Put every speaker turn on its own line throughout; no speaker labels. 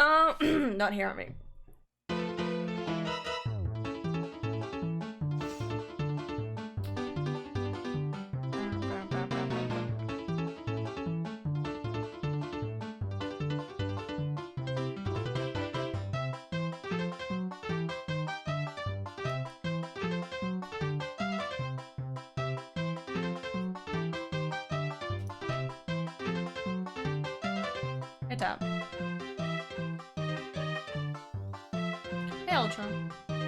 Not hearing me. Hey, Tab. Hey, Ultron. Oh,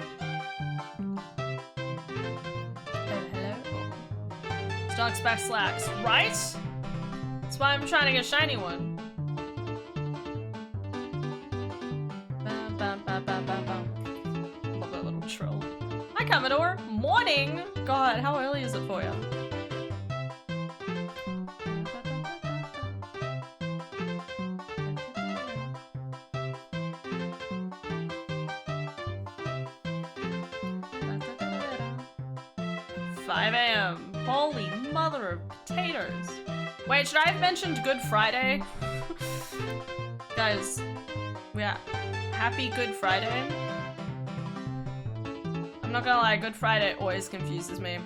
hello. Stocks back slacks, right? That's why I'm trying to get a shiny one. Bam, bam, bam, bam, bam, bam. Love that little troll. Hi, Commodore. Morning. God, how early is it for you? 5 a.m. Holy mother of potatoes. Wait, should I have mentioned Good Friday? Guys, yeah, happy Good Friday. I'm not gonna lie, Good Friday always confuses me.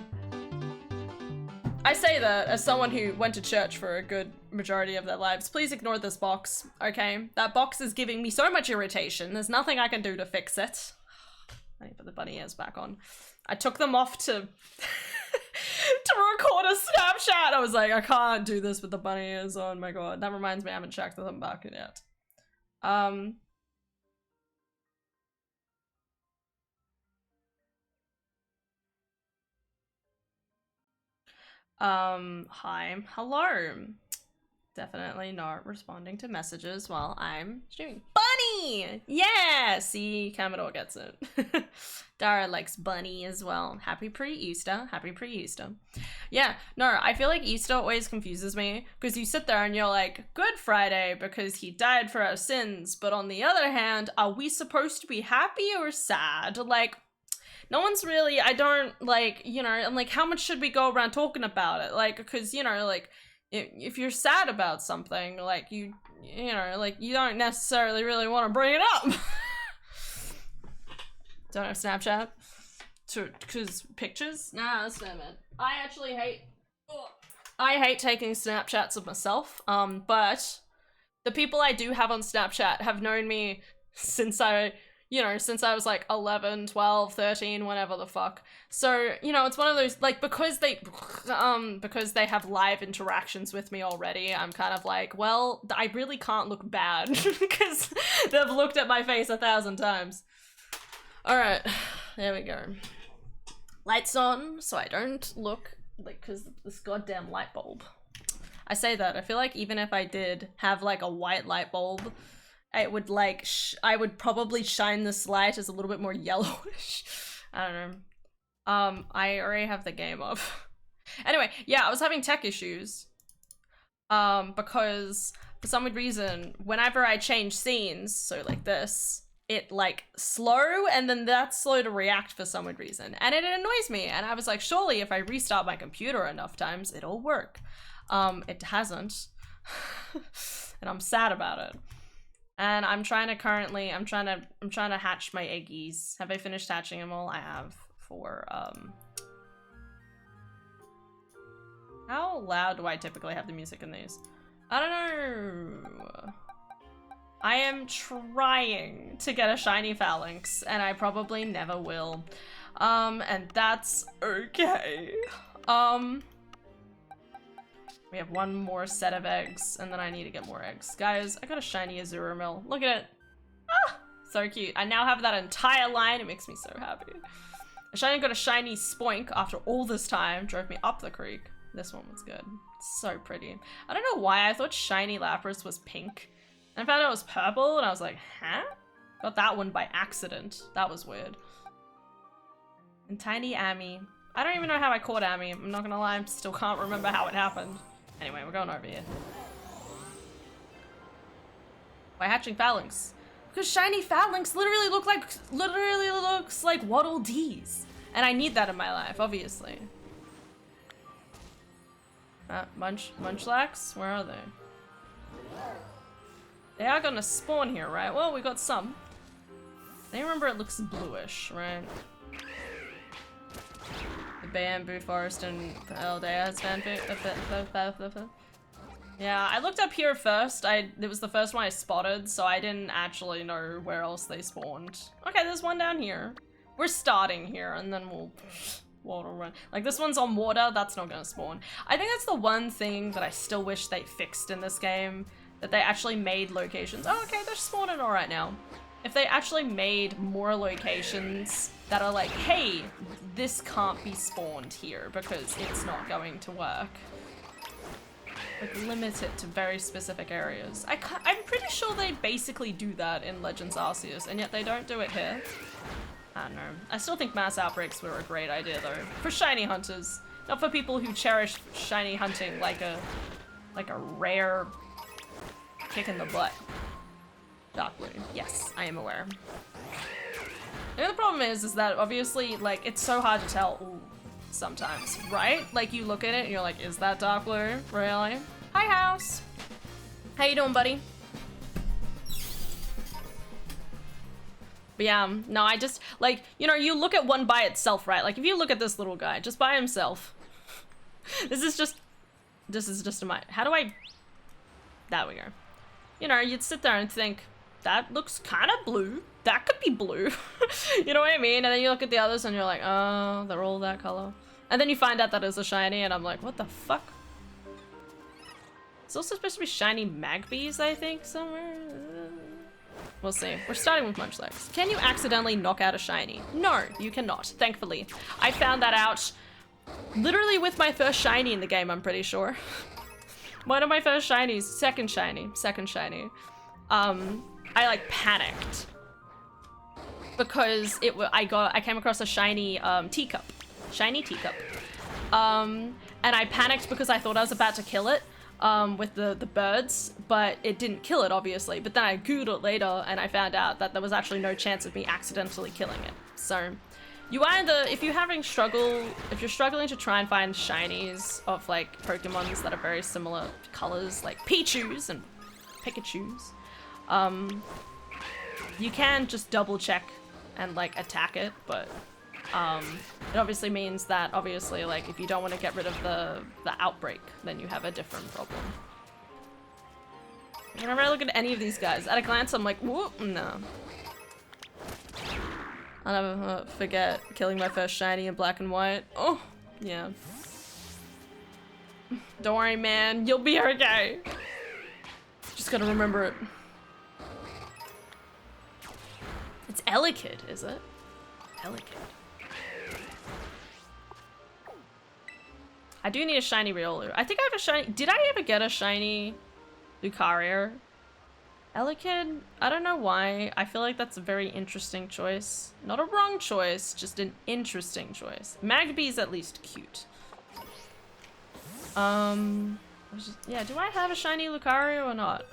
I say that as someone who went to church for a good majority of their lives. Please ignore this box, okay? That box is giving me so much irritation. There's nothing I can do to fix it. I need to put the bunny ears back on. I took them off to to record a Snapchat. I was like, I can't do this with the bunny ears on. My god, that reminds me, I haven't checked them back yet. Hi, hello. Definitely not responding to messages while I'm streaming. Bunny! Yeah! See, Commodore gets it. Dara likes bunny as well. Happy pre-Easter. Happy pre-Easter. Yeah, no, I feel like Easter always confuses me because you sit there and you're like, Good Friday because he died for our sins. But on the other hand, are we supposed to be happy or sad? Like, no one's really, I don't, like, you know, I'm like, how much should we go around talking about it? Like, because, you know, like, if you're sad about something, like, you know, like, you don't necessarily really want to bring it up. Don't have Snapchat? Because pictures? Nah, that's not it. I actually hate taking Snapchats of myself, but the people I do have on Snapchat have known me since since I was like 11, 12, 13, whatever the fuck. So, you know, it's one of those, like, because they have live interactions with me already, I'm kind of like, well, I really can't look bad because they've looked at my face 1,000 times. All right, there we go. Lights on so I don't look like, because this goddamn light bulb. I say that, I feel like even if I did have like a white light bulb, it would like, I would probably shine this light as a little bit more yellowish. I don't know. I already have the game up. Anyway, yeah, I was having tech issues. Because for some weird reason, whenever I change scenes, so like this, it like slow and then that's slow to react for some weird reason. And it annoys me. And I was like, surely if I restart my computer enough times, it'll work. It hasn't. And I'm sad about it. And I'm trying to hatch my eggies. Have I finished hatching them all? I have for, how loud do I typically have the music in these? I don't know. I am trying to get a shiny phalanx, and I probably never will. And that's okay. We have one more set of eggs, and then I need to get more eggs. Guys, I got a shiny Azura Mill. Look at it. Ah, so cute. I now have that entire line. It makes me so happy. I shiny got a shiny Spoink after all this time. Drove me up the creek. This one was good. So pretty. I don't know why I thought shiny Lapras was pink. And I found out it was purple, and I was like, huh? Got that one by accident. That was weird. And tiny Amy. I don't even know how I caught Amy. I'm not gonna lie, I still can't remember how it happened. Anyway, we're going over here. By hatching phalanx. Because shiny phalanx literally looks like Waddle Dees. And I need that in my life, obviously. Munchlax? Where are they? They are gonna spawn here, right? Well, we got some. I remember it looks bluish, right? The bamboo forest and the Eldea's bamboo. Yeah, I looked up here first. It was the first one I spotted, so I didn't actually know where else they spawned. Okay, there's one down here. We're starting here, and then we'll water run. Like, this one's on water, that's not gonna spawn. I think that's the one thing that I still wish they fixed in this game, that they actually made locations. Oh, okay, they're spawning all right now. If they actually made more locations that are like, hey, this can't be spawned here because it's not going to work. Like, limit it to very specific areas. I'm pretty sure they basically do that in Legends Arceus, and yet they don't do it here. I don't know. I still think mass outbreaks were a great idea though. For shiny hunters. Not for people who cherish shiny hunting like a rare kick in the butt. Dark blue. Yes, I am aware. The other problem is that obviously, like, it's so hard to tell sometimes, right? Like, you look at it and you're like, is that dark blue? Really? Hi, house. How you doing, buddy? But yeah, no, I just, like, you know, you look at one by itself, right? Like, if you look at this little guy, just by himself. This is just a how do I, there we go. You know, you'd sit there and think, that looks kind of blue. That could be blue. You know what I mean? And then you look at the others and you're like, oh, they're all that color. And then you find out that it's a shiny and I'm like, what the fuck? It's also supposed to be shiny Magpies, I think, somewhere. We'll see. We're starting with Munchlax. Can you accidentally knock out a shiny? No, you cannot, thankfully. I found that out literally with my first shiny in the game, I'm pretty sure. One of my first shinies, second shiny. I like panicked because I came across a shiny teacup. And I panicked because I thought I was about to kill it. With the birds, but it didn't kill it, obviously. But then I googled it later, and I found out that there was actually no chance of me accidentally killing it. So, you either, if you're struggling to try and find shinies of, like, Pokemons that are very similar colors, like Pichus and Pikachus, you can just double check and, like, attack it, but it obviously means that, obviously, like, if you don't want to get rid of the outbreak, then you have a different problem. Whenever I look at any of these guys, at a glance, I'm like, whoop, no. I'll never forget killing my first shiny in black and white. Oh, yeah. Don't worry, man. You'll be okay. Just gotta remember it. It's Elekid, is it? Elekid. I do need a shiny Riolu. I think I have a shiny. Did I ever get a shiny Lucario? Elekid? I don't know why. I feel like that's a very interesting choice. Not a wrong choice, just an interesting choice. Magby's at least cute. Yeah, do I have a shiny Lucario or not?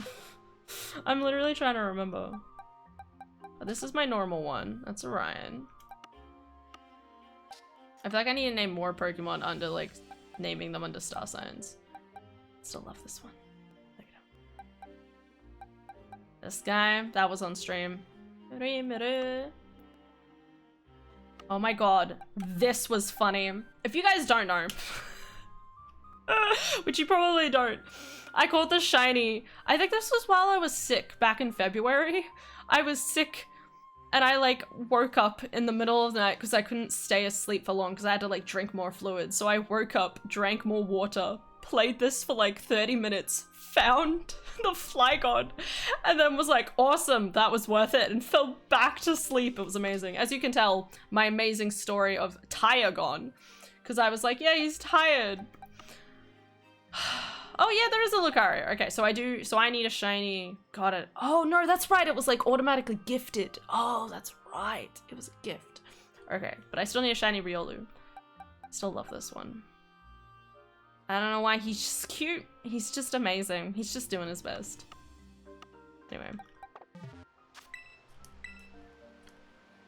I'm literally trying to remember. Oh, this is my normal one. That's Orion. I feel like I need to name more Pokemon under, like, naming them under star signs. Still love this one. Look at him. This guy, that was on stream. Oh my god, this was funny. If you guys don't know, which you probably don't, I caught this shiny. I think this was while I was sick back in February. I was sick and I like woke up in the middle of the night because I couldn't stay asleep for long because I had to like drink more fluid. So I woke up, drank more water, played this for like 30 minutes, found the Flygon, and then was like, awesome, that was worth it, and fell back to sleep. It was amazing. As you can tell, my amazing story of Tyragon, because I was like, yeah, he's tired. Oh yeah, there is a Lucario. Okay, so I need a shiny. Got it. Oh no, that's right. It was like automatically gifted. Oh, that's right. It was a gift. Okay, but I still need a shiny Riolu. Still love this one. I don't know why, he's just cute. He's just amazing. He's just doing his best. Anyway.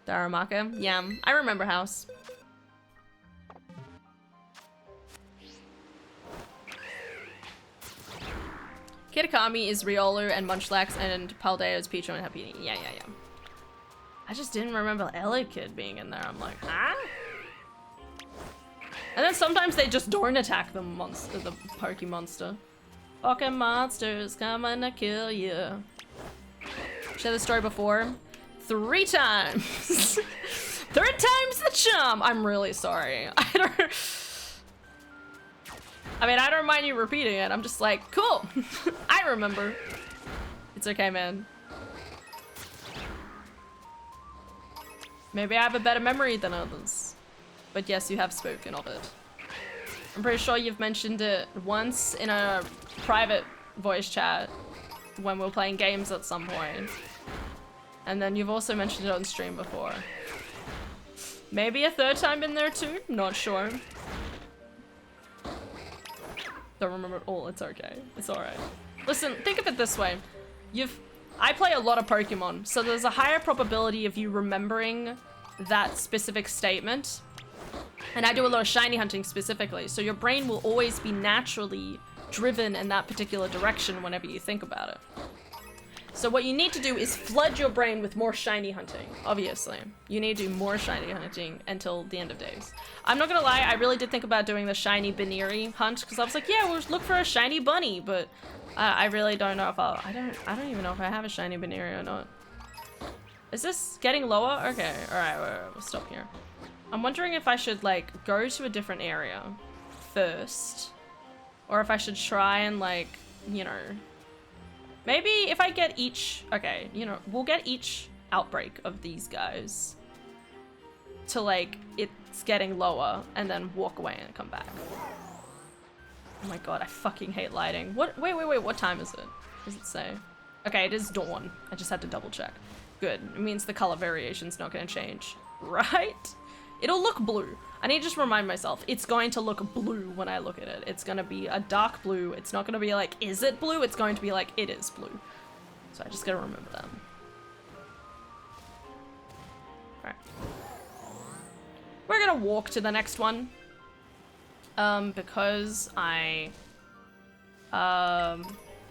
Daramaka. Yeah, I remember House. Kitakami is Riolu and Munchlax and Paldea is Pichu and Happy. Yeah. I just didn't remember Elekid being in there. I'm like, huh? And then sometimes they just don't attack the monster, the Pokemonster. Fucking monsters coming to kill you. Shared the story before. 3 times. 3 times the charm. I'm really sorry. I don't mind you repeating it. I'm just like, cool. I remember. It's okay, man. Maybe I have a better memory than others. But yes, you have spoken of it. I'm pretty sure you've mentioned it once in a private voice chat when we were playing games at some point. And then you've also mentioned it on stream before. Maybe a 3rd time in there too? Not sure. Don't remember it all, it's okay. It's alright. Listen, think of it this way. I play a lot of Pokemon, so there's a higher probability of you remembering that specific statement. And I do a lot of shiny hunting specifically, so your brain will always be naturally driven in that particular direction whenever you think about it. So what you need to do is flood your brain with more shiny hunting, obviously. You need to do more shiny hunting until the end of days. I'm not gonna lie, I really did think about doing the shiny Baneri hunt, because I was like, yeah, we'll look for a shiny bunny, but I really don't know if I don't even know if I have a shiny Baneri or not. Is this getting lower? Okay, alright, we'll stop here. I'm wondering if I should, like, go to a different area first, or if I should try and, like, you know, maybe if I get each, okay, you know, we'll get each outbreak of these guys to, like, it's getting lower, and then walk away and come back. Oh my god, I fucking hate lighting. What? Wait, what time is it? What does it say? Okay, it is dawn. I just had to double check. Good, it means the color variation's not gonna change, right? It'll look blue. I need to just remind myself, it's going to look blue when I look at it. It's gonna be a dark blue. It's not gonna be like, is it blue? It's going to be like, it is blue. So I just gotta remember that. Alright. We're gonna walk to the next one. Because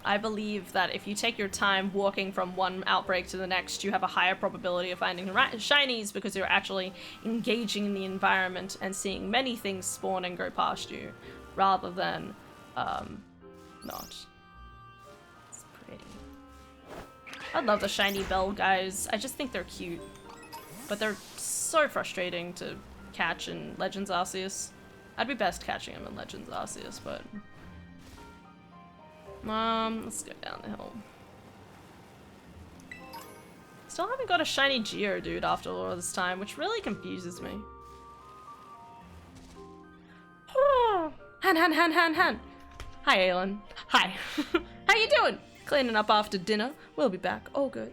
I believe that if you take your time walking from one outbreak to the next, you have a higher probability of finding shinies because you're actually engaging in the environment and seeing many things spawn and go past you, rather than, not. It's pretty. I love the shiny bell guys. I just think they're cute. But they're so frustrating to catch in Legends Arceus. I'd be best catching them in Legends Arceus, but... let's go down the hill. Still haven't got a shiny Geodude after all this time, which really confuses me. Han. Hi, Aelin. Hi. How you doing? Cleaning up after dinner. We'll be back. Oh, good.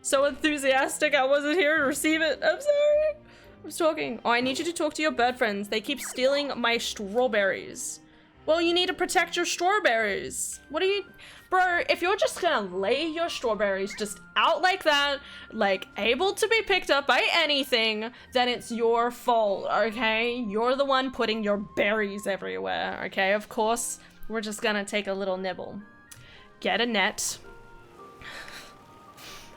So enthusiastic I wasn't here to receive it. I'm sorry. I was talking. Oh, I need you to talk to your bird friends. They keep stealing my strawberries. Well, you need to protect your strawberries. What are you... Bro, if you're just gonna lay your strawberries just out like that, like, able to be picked up by anything, then it's your fault, okay? You're the one putting your berries everywhere, okay? Of course, we're just gonna take a little nibble. Get a net.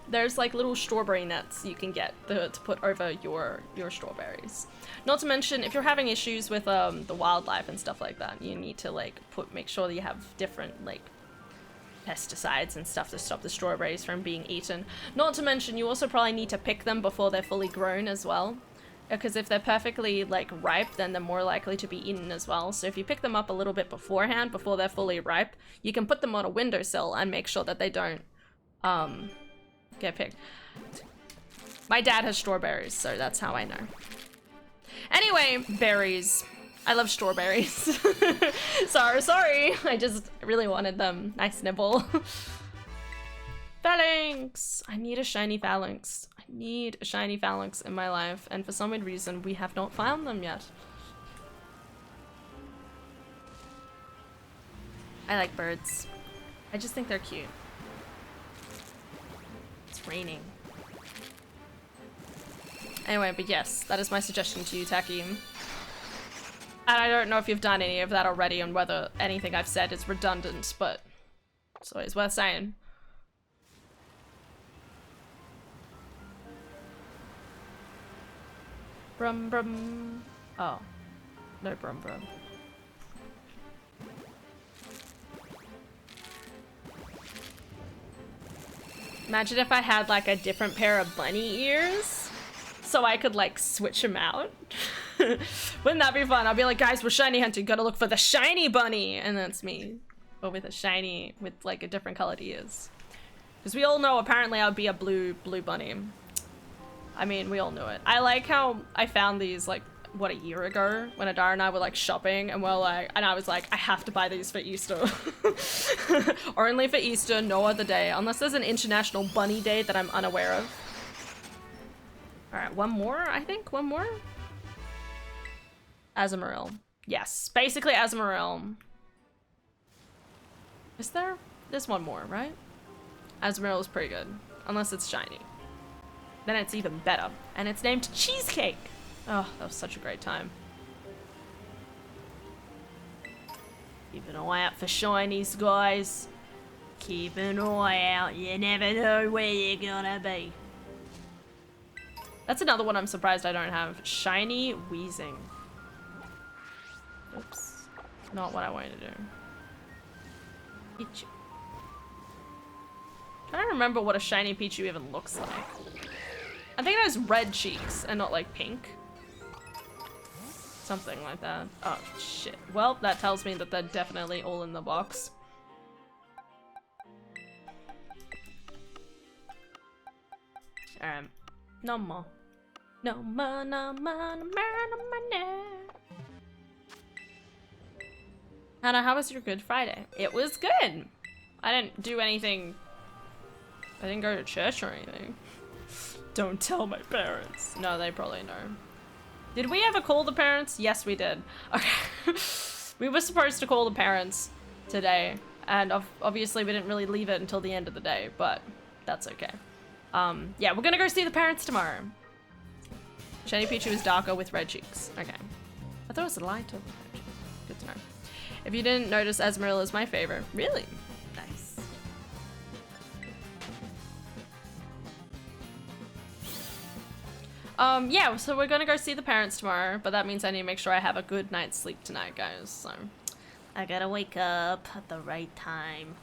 There's, like, little strawberry nets you can get to put over your strawberries. Not to mention, if you're having issues with the wildlife and stuff like that, you need to, like, make sure that you have different, like, pesticides and stuff to stop the strawberries from being eaten. Not to mention, you also probably need to pick them before they're fully grown as well. Because if they're perfectly, like, ripe, then they're more likely to be eaten as well. So if you pick them up a little bit beforehand, before they're fully ripe, you can put them on a windowsill and make sure that they don't, get picked. My dad has strawberries, so that's how I know. Anyway, berries. I love strawberries. Sorry. I just really wanted them. Nice nibble. Phalanx! I need a shiny Phalanx. I need a shiny Phalanx in my life, and for some weird reason, we have not found them yet. I like birds. I just think they're cute. It's raining. Anyway, but yes, that is my suggestion to you, Taki. And I don't know if you've done any of that already and whether anything I've said is redundant, but It's always worth saying. Brum brum. Oh. No brum brum. Imagine if I had like a different pair of bunny ears so I could like switch them out. Wouldn't that be fun? I'll be like, guys, we're shiny hunting. Gotta look for the shiny bunny. And that's me. But with a shiny, with like a different colored ears. Because we all know apparently I would be a blue bunny. I mean, we all knew it. I like how I found these like, what, a year ago when Adara and I were like shopping and we're like, and I was like, I have to buy these for Easter. Only for Easter, no other day. Unless there's an international bunny day that I'm unaware of. Alright, one more, I think? One more? Azumarill. Yes, basically Azumarill. Is there? There's one more, right? Azumarill is pretty good. Unless it's shiny. Then it's even better. And it's named Cheesecake! Oh, that was such a great time. Keep an eye out for shinies, guys. Keep an eye out. You never know where you're gonna be. That's another one I'm surprised I don't have. Shiny Wheezing. Oops. Not what I wanted to do. Pichu. Trying to remember what a shiny Pichu even looks like. I think it has red cheeks and not like pink. Something like that. Oh, shit. Well, that tells me that they're definitely all in the box. Alright. No more. No more, no more, no more, no more, no. Hannah, how was your Good Friday? It was good. I didn't do anything. I didn't go to church or anything. Don't tell my parents. No, they probably know. Did we ever call the parents? Yes, we did. Okay. We were supposed to call the parents today, and obviously we didn't really leave it until the end of the day, but that's okay. Yeah, we're gonna go see the parents tomorrow. Shiny Pichu is darker with red cheeks. Okay. I thought it was a lighter. Good to know. If you didn't notice, Azumarill is my favorite. Really? Nice. Yeah, so we're gonna go see the parents tomorrow, but that means I need to make sure I have a good night's sleep tonight, guys, so I gotta wake up at the right time.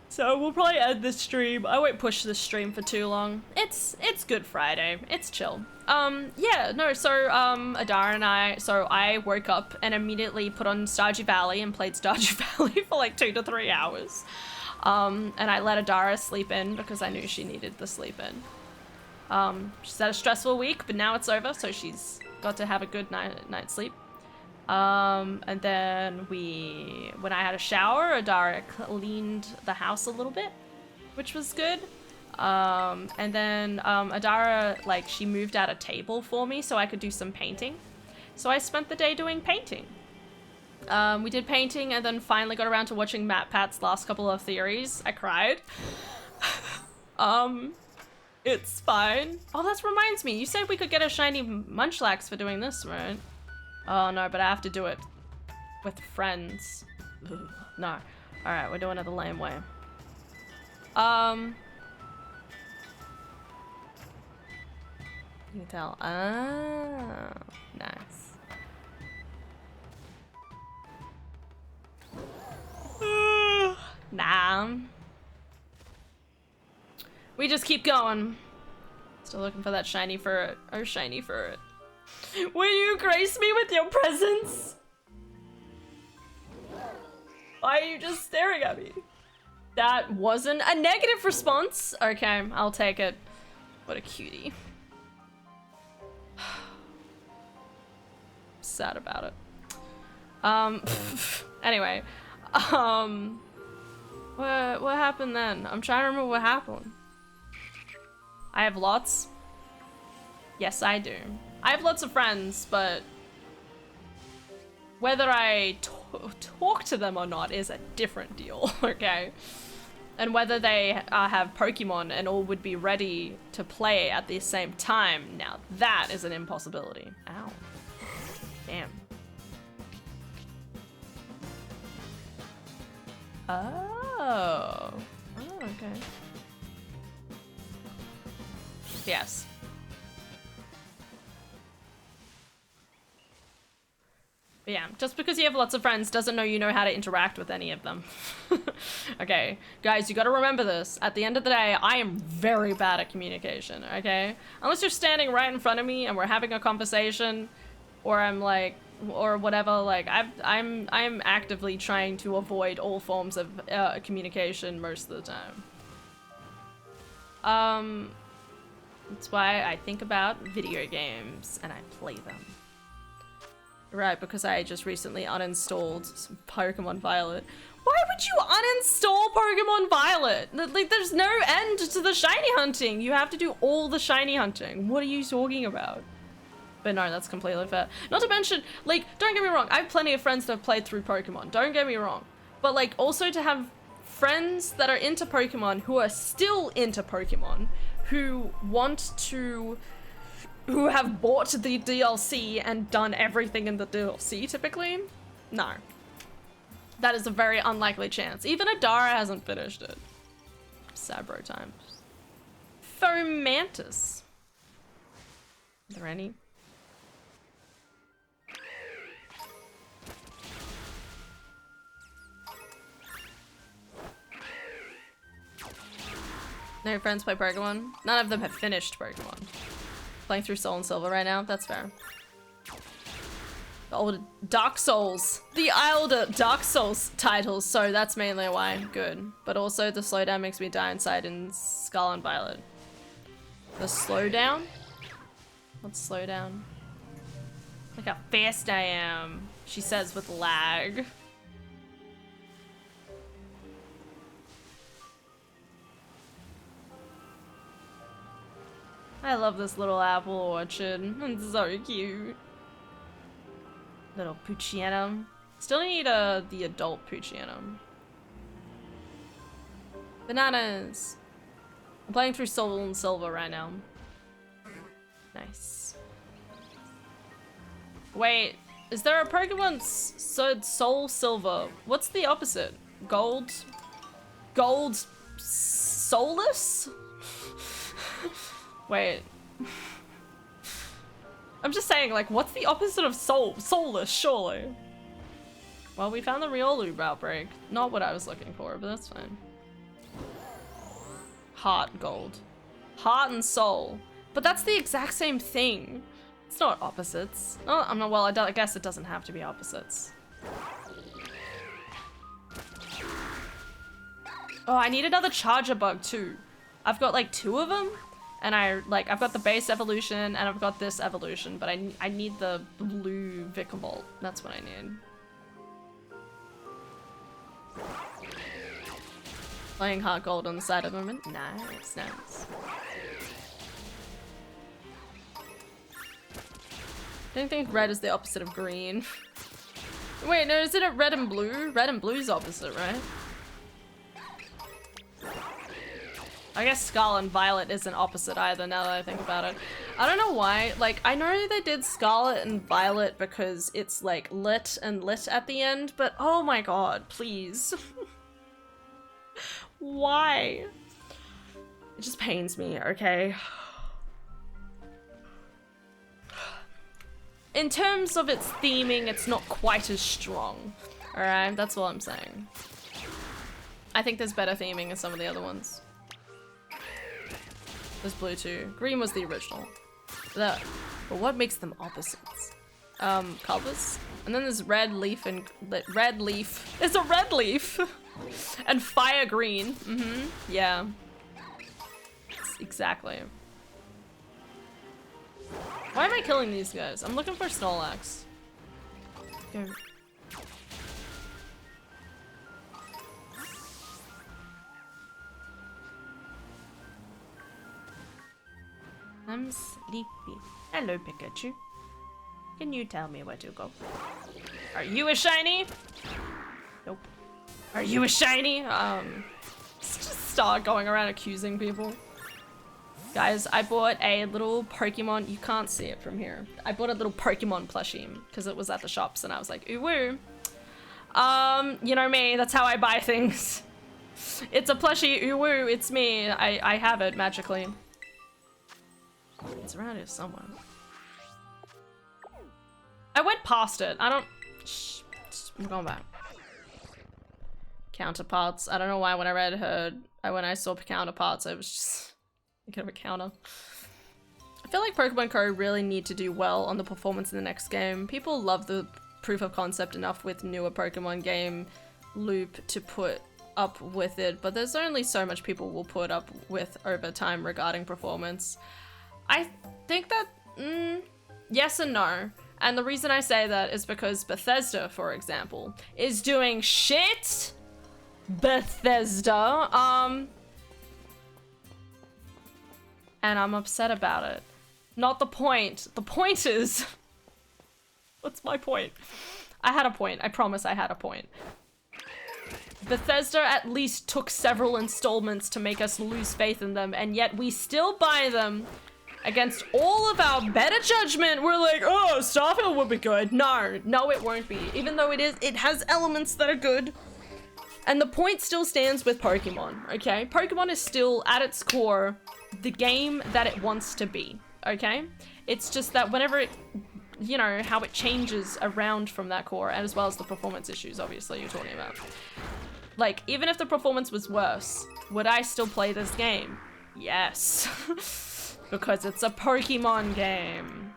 So we'll probably end this stream. I won't push this stream for too long. It's Good Friday. It's chill. Yeah, no, so, Adara and I woke up and immediately put on Stardew Valley and played Stardew Valley for like 2 to 3 hours. And I let Adara sleep in because I knew she needed the sleep in. She's had a stressful week, but now it's over, so she's got to have a good night's sleep. And then when I had a shower, Adara cleaned the house a little bit, which was good. And then, Adara, like, she moved out a table for me so I could do some painting. So I spent the day doing painting. We did painting and then finally got around to watching Matt Pat's last couple of theories. I cried. It's fine. Oh, that reminds me. You said we could get a shiny Munchlax for doing this, right? Oh, no, but I have to do it with friends. Ugh, no. Alright, we're doing it the lame way. You can tell. Ah, nice. Nah. We just keep going. Still looking for that shiny ferret. Oh, shiny ferret. Will you grace me with your presence? Why are you just staring at me? That wasn't a negative response. Okay, I'll take it. What a cutie. Sad about it. Anyway. What happened then? I'm trying to remember what happened. I have lots. Yes, I do. I have lots of friends, but whether I talk to them or not is a different deal, okay? And whether they have Pokemon and all would be ready to play at the same time, now that is an impossibility. Ow. Damn. Oh. Oh, okay. Yes. But yeah, just because you have lots of friends doesn't mean you know how to interact with any of them. Okay, guys, you gotta remember this. At the end of the day, I am very bad at communication, okay? Unless you're standing right in front of me and we're having a conversation, or I'm like, or whatever, like, I'm actively trying to avoid all forms of communication most of the time. That's why I think about video games and I play them. Right, because I just recently uninstalled some Pokemon Violet. Why would you uninstall Pokemon Violet? Like, there's no end to the shiny hunting. You have to do all the shiny hunting. What are you talking about? But no, that's completely fair. Not to mention, like, don't get me wrong. I have plenty of friends that have played through Pokemon. Don't get me wrong. But, like, also to have friends that are into Pokemon who are still into Pokemon, who have bought the DLC and done everything in the DLC, typically? No. That is a very unlikely chance. Even Adara hasn't finished it. Sabro times. Fomantis. Are there any? No friends play Pokemon? None of them have finished Pokemon. Playing through Soul and Silver right now, that's fair. The older Dark Souls. The older Dark Souls titles, so that's mainly why. Good. But also the slowdown makes me die inside in Scarlet and Violet. The slowdown? What's slowdown? Look how fast I am, she says with lag. I love this little apple orchard. It's so cute. Little Poochyena. Still need the adult Poochyena. Bananas. I'm playing through Soul and Silver right now. Nice. Wait, is there a Pokemon Soul Silver? What's the opposite? Gold? Gold Soulless? Wait. I'm just saying, like, what's the opposite of soulless, surely? Well, we found the Riolu outbreak. Not what I was looking for, but that's fine. Heart gold. Heart and soul. But that's the exact same thing. It's not opposites. Oh, I'm not, well, I guess it doesn't have to be opposites. Oh, I need another charger bug too. I've got like 2 of them. And I've got the base evolution and I've got this evolution, but I need the blue Vikavolt. That's what I need. Playing Heart Gold on the side at the moment. Nice, nice. I don't think red is the opposite of green. Wait, no, is it a red and blue? Red and blue's opposite, right? I guess Scarlet and Violet isn't opposite either, now that I think about it. I don't know why, like, I know they did Scarlet and Violet because it's like lit and lit at the end, but oh my god, please. Why? It just pains me, okay? In terms of its theming, it's not quite as strong. Alright, that's all I'm saying. I think there's better theming in some of the other ones. There's blue too. Green was the original. But what makes them opposites? Colors. And then there's red leaf and red leaf. It's a red leaf! And fire green. Mm-hmm. Yeah. Exactly. Why am I killing these guys? I'm looking for Snorlax. Go. I'm sleepy. Hello, Pikachu. Can you tell me where to go? Are you a shiny? Nope. Are you a shiny? Just start going around accusing people. Guys, I bought a little Pokemon. You can't see it from here. I bought a little Pokemon plushie because it was at the shops and I was like, ooh woo. You know me, that's how I buy things. It's a plushie, woo, it's me. I have it magically. It's around here somewhere. I went past it. I don't... Shh, I'm going back. Counterparts. I don't know why when when I saw counterparts, I was just thinking of a counter. I feel like Pokemon Co. really need to do well on the performance in the next game. People love the proof of concept enough with newer Pokemon game loop to put up with it, but there's only so much people will put up with over time regarding performance. I think that, yes and no. And the reason I say that is because Bethesda, for example, is doing shit. Bethesda, and I'm upset about it. Not the point. The point is, what's my point? I had a point. I promise I had a point. Bethesda at least took several installments to make us lose faith in them, and yet we still buy them against all of our better judgment. We're like, oh, Starfield would be good. No, it won't be. Even though it has elements that are good. And the point still stands with Pokemon, okay? Pokemon is still, at its core, the game that it wants to be, okay? It's just that whenever it, you know, how it changes around from that core, and as well as the performance issues, obviously, you're talking about. Like, even if the performance was worse, would I still play this game? Yes. Because it's a Pokemon game.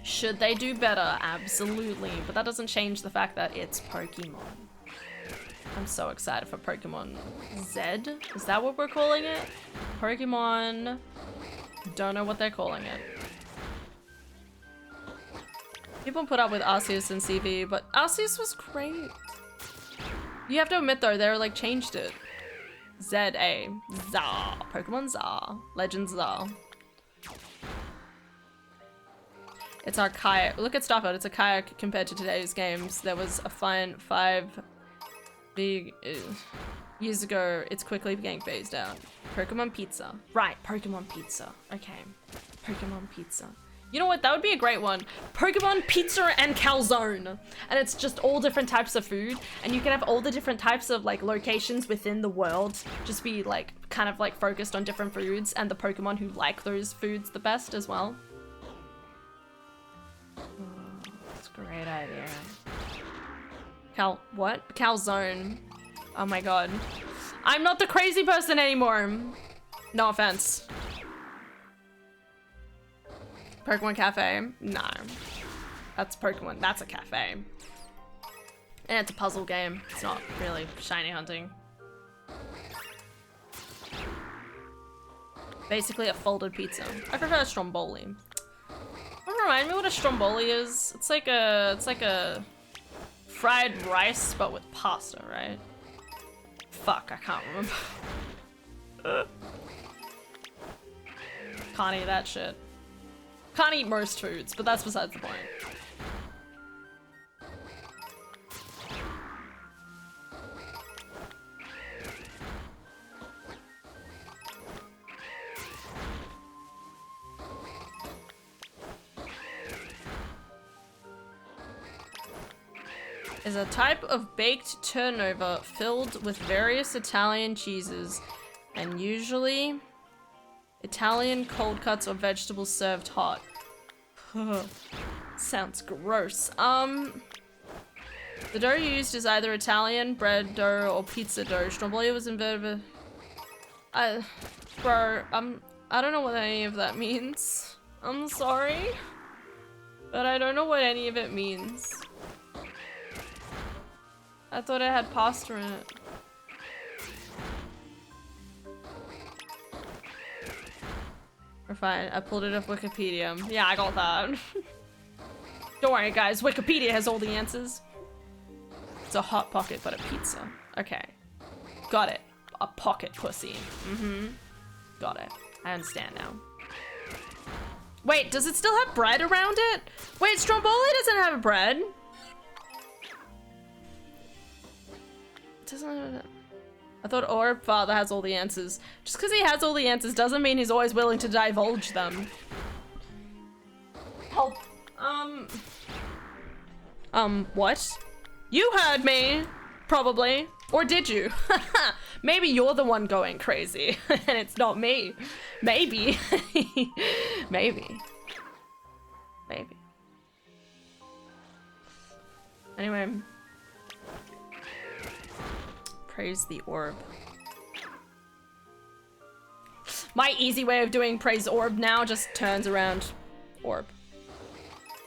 Should they do better? Absolutely. But that doesn't change the fact that it's Pokemon. I'm so excited for Pokemon Z. Is that what we're calling it? Pokemon... Don't know what they're calling it. People put up with Arceus and CV, but Arceus was great. You have to admit though, they're like changed it. Z-A. Zah. Pokemon Zah. Legend Zah. It's archaic. Look at Starfield, it's archaic compared to today's games. There was a fine 5 big years ago. It's quickly getting phased out. Pokemon Pizza. Right, Pokemon Pizza. Okay. Pokemon Pizza. You know what? That would be a great one. Pokemon Pizza and Calzone. And it's just all different types of food. And you can have all the different types of like locations within the world. Just be like kind of like focused on different foods and the Pokemon who like those foods the best as well. Oh, that's a great idea. What? Calzone. Oh my god. I'm not the crazy person anymore. No offense. Pokemon Cafe? No. That's Pokemon. That's a cafe. And it's a puzzle game. It's not really shiny hunting. Basically a folded pizza. I prefer a Stromboli. Don't remind me what a Stromboli is. It's like a fried rice, but with pasta, right? Fuck, I can't remember. Can't eat that shit. Can't eat most foods, but that's besides the point. Is a type of baked turnover filled with various Italian cheeses and usually Italian cold cuts or vegetables served hot. Sounds gross. The dough used is either Italian bread dough or pizza dough. Stromboli was invented. Bro, I don't know what any of that means. I'm sorry, but I don't know what any of it means. I thought it had pasta in it. We're fine. I pulled it off Wikipedia. Yeah, I got that. Don't worry, guys. Wikipedia has all the answers. It's a hot pocket, but a pizza. Okay. Got it. A pocket pussy. Mm-hmm. Got it. I understand now. Wait, does it still have bread around it? Wait, Stromboli doesn't have bread. I thought Orb Father has all the answers. Just because he has all the answers doesn't mean he's always willing to divulge them. Help. What? You heard me, probably. Or did you? Maybe you're the one going crazy and it's not me. Maybe. Maybe. Maybe. Anyway. Praise the orb. My easy way of doing praise orb now just turns around orb.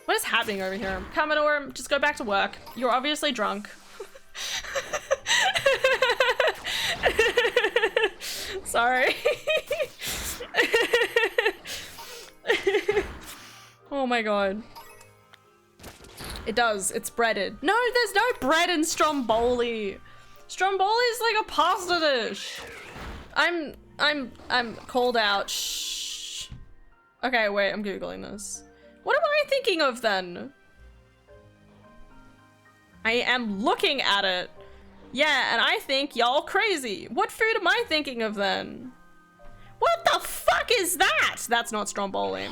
What is happening over here? Commodore, just go back to work. You're obviously drunk. Sorry. Oh my god. It does. It's breaded. No, there's no bread in Stromboli. Stromboli is like a pasta dish. I'm called out. Shh. Okay, wait, I'm googling this. What am I thinking of then? I am looking at it. Yeah, and I think y'all crazy. What food am I thinking of then? What the fuck is that? That's not Stromboli.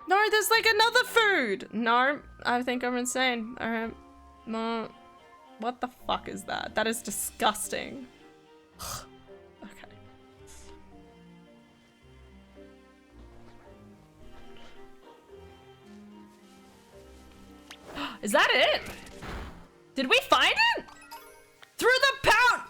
No, there's like another food. No, I think I'm insane. Alright. No. What the fuck is that? That is disgusting. Okay. Is that it? Did we find it? Through the pound!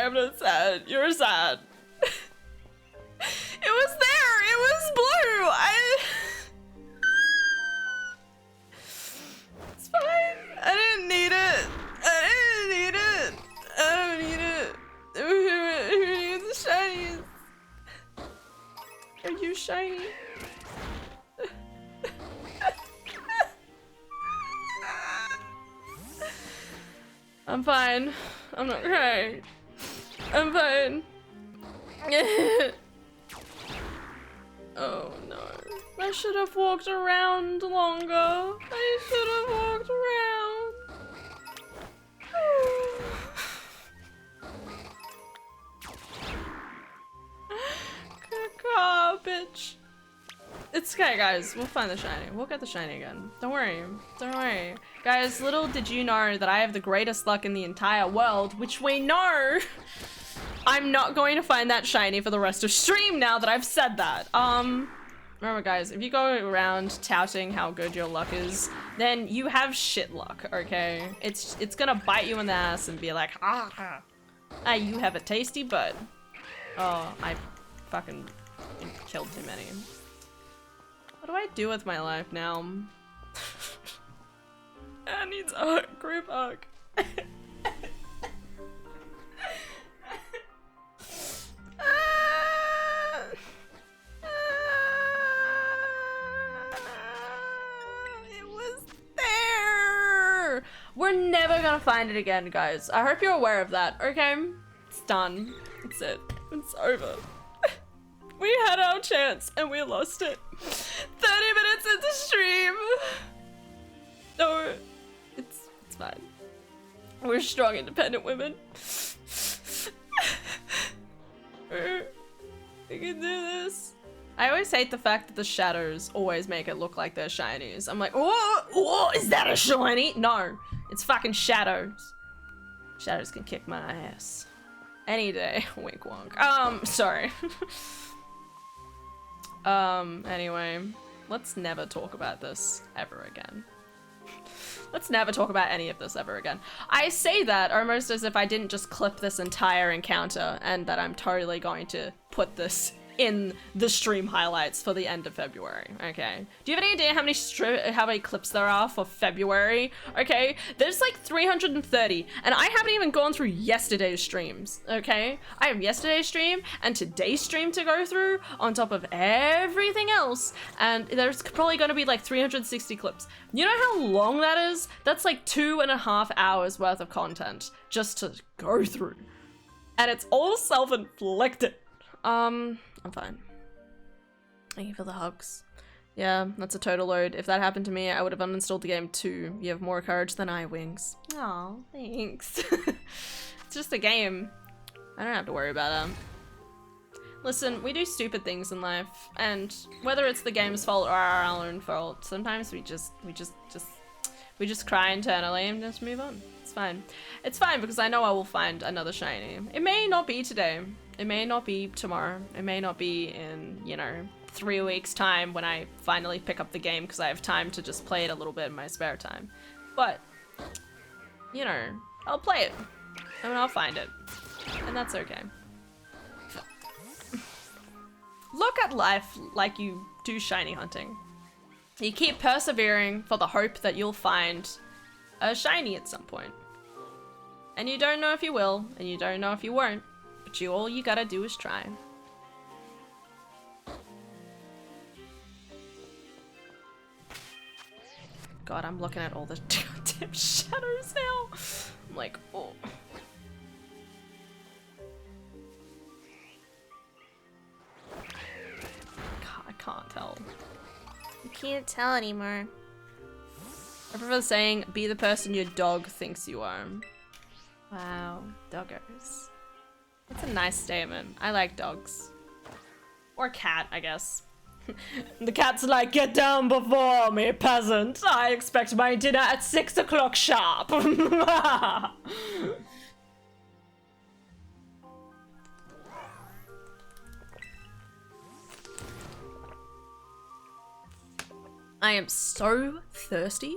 I'm not sad. You're sad. It was there. It was blue. It's fine. I didn't need it. I didn't need it. I don't need it. Who needs the shinies? Are you shiny? I'm fine. I'm not crying. I'm fine. Oh no. I should have walked around longer. I should have walked around. Garbage. It's okay, guys. We'll find the shiny. We'll get the shiny again. Don't worry. Don't worry. Guys, little did you know that I have the greatest luck in the entire world, which we know. I'm not going to find that shiny for the rest of stream now that I've said that. Remember guys, if you go around touting how good your luck is, then you have shit luck, okay? It's gonna bite you in the ass and be like, ah, you have a tasty bud. Oh, I fucking killed too many. What do I do with my life now? That needs a hug, group hug. It was there. We're never gonna find it again, guys. I hope you're aware of that, okay? It's done. That's it. It's over. We had our chance and we lost it. 30 minutes into stream. No, it's fine. We're strong, independent women. We can do this. I always hate the fact that the shadows always make it look like they're shinies. I'm like, oh, is that a shiny? No, it's fucking shadows. Shadows can kick my ass. Any day. Wink wonk. Sorry. Anyway, let's never talk about this ever again. Let's never talk about any of this ever again. I say that almost as if I didn't just clip this entire encounter and that I'm totally going to put this in the stream highlights for the end of February, okay? Do you have any idea how many clips there are for February? Okay, there's like 330, and I haven't even gone through yesterday's streams, okay? I have yesterday's stream and today's stream to go through on top of everything else, and there's probably gonna be like 360 clips. You know how long that is? That's like 2.5 hours worth of content just to go through. And it's all self-inflicted. I'm fine. Thank you for the hugs. Yeah, that's a total load. If that happened to me, I would have uninstalled the game too. You have more courage than I, Wings. Aw, thanks. It's just a game. I don't have to worry about it. Listen, we do stupid things in life, and whether it's the game's fault or our own fault, sometimes we just cry internally and just move on. It's fine. It's fine because I know I will find another shiny. It may not be today. It may not be tomorrow. It may not be in, you know, 3 weeks time when I finally pick up the game because I have time to just play it a little bit in my spare time. But, you know, I'll play it and I'll find it, and that's okay. Look at life like you do shiny hunting. You keep persevering for the hope that you'll find a shiny at some point. And you don't know if you will, and you don't know if you won't, but all you gotta do is try. God, I'm looking at all the goddamn shadows now. I'm like, oh. God, I can't tell.
You can't tell anymore.
I prefer saying, be the person your dog thinks you are. Wow, doggos. That's a nice statement. I like dogs. Or cat, I guess. The cat's like, get down before me, peasant. I expect my dinner at 6 o'clock sharp. I am so thirsty.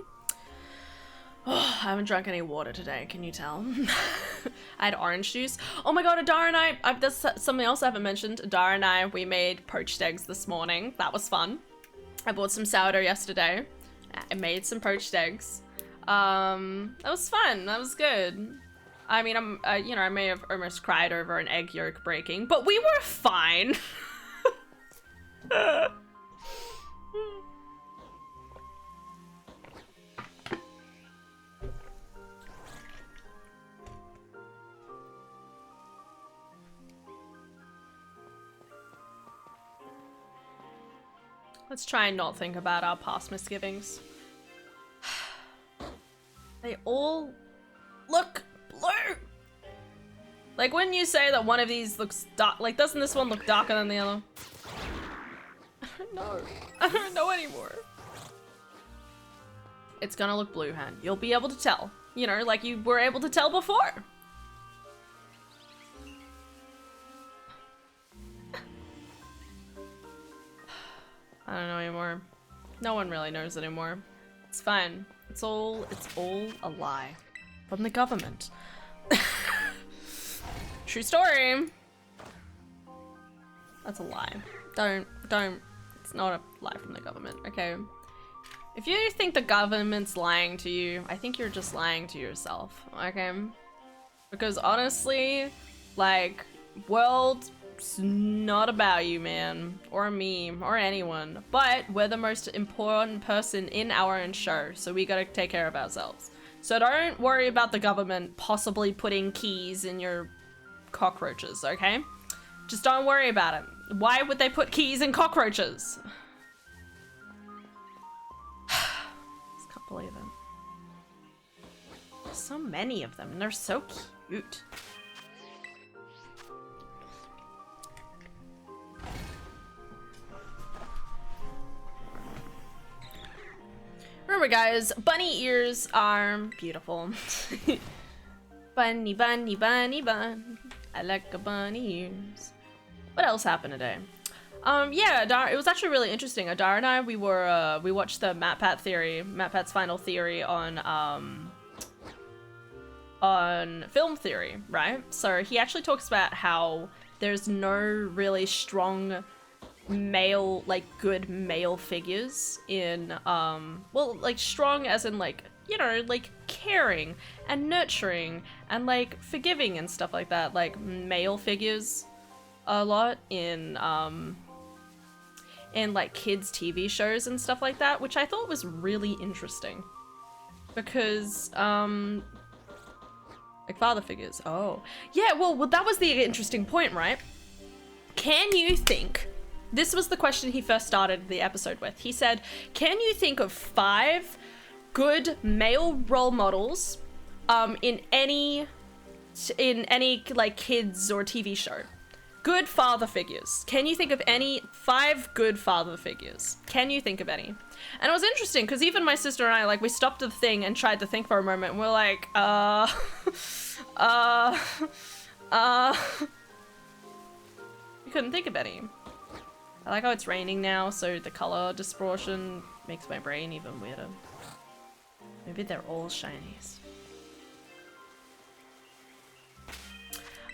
Oh, I haven't drunk any water today, can you tell? I had orange juice. Oh my god, Adara and I, that's something else I haven't mentioned. Adara and I, we made poached eggs this morning. That was fun. I bought some sourdough yesterday. I made some poached eggs. That was fun, that was good. I mean, you know, I may have almost cried over an egg yolk breaking, but we were fine. Let's try and not think about our past misgivings. They all look blue! Like, when you say that one of these looks dark, like, doesn't this one look darker than the other? I don't know. I don't know anymore. It's gonna look blue, Han. You'll be able to tell. You know, like you were able to tell before. I don't know anymore. No one really knows anymore. It's fine. It's all a lie. From the government. True story. That's a lie. Don't. It's not a lie from the government, okay? If you think the government's lying to you, I think you're just lying to yourself, okay? Because honestly, like, world... It's not about you, man, or me, or anyone, but we're the most important person in our own show, so we gotta take care of ourselves. So don't worry about the government possibly putting keys in your cockroaches, okay? Just don't worry about it. Why would they put keys in cockroaches? Just can't believe it. There's so many of them, and they're so cute. Remember guys, bunny ears are beautiful. Bunny, bunny, bunny, bun. I like a bunny ears. What else happened today? Yeah, Adara, it was actually really interesting. Adara and I, we watched the MatPat's final theory on film theory, right? So he actually talks about how there's no really strong male, like, good male figures in, well, like, strong as in, like, you know, like, caring and nurturing and, like, forgiving and stuff like that, like, male figures a lot in, like, kids' TV shows and stuff like that, which I thought was really interesting. Because, like, father figures. Oh. Yeah, well, that was the interesting point, right? Can you think... This was the question he first started the episode with. He said, can you think of 5 good male role models in any like kids or TV show? Good father figures. Can you think of any 5 good father figures? Can you think of any? And it was interesting because even my sister and I, like, we stopped the thing and tried to think for a moment and we're like, we couldn't think of any. I like how it's raining now, so the color distortion makes my brain even weirder. Maybe they're all shinies.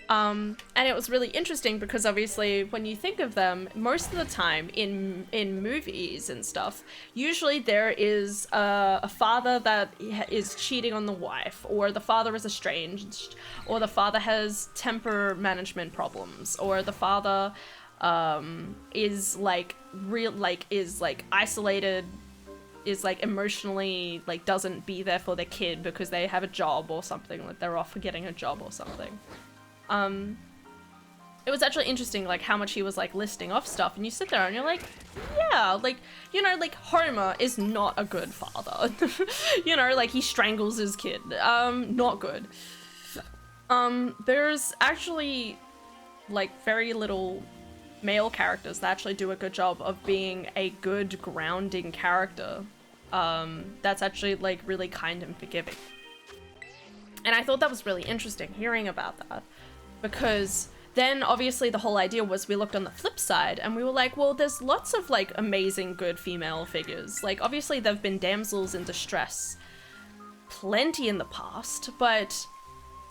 And it was really interesting because obviously when you think of them, most of the time in movies and stuff, usually there is a father that is cheating on the wife, or the father is estranged, or the father has temper management problems, or the father is like isolated, is like emotionally like doesn't be there for their kid because they have a job or something, like they're off getting a job or something. It was actually interesting, like, how much he was, like, listing off stuff, and you sit there and you're like, yeah, like, you know, like, Homer is not a good father. You know, like, he strangles his kid. Not good. There's actually, like, very little male characters that actually do a good job of being a good grounding character. That's actually, like, really kind and forgiving. And I thought that was really interesting, hearing about that. Because then obviously the whole idea was we looked on the flip side and we were like, well, there's lots of like amazing good female figures. Like obviously there've been damsels in distress plenty in the past, but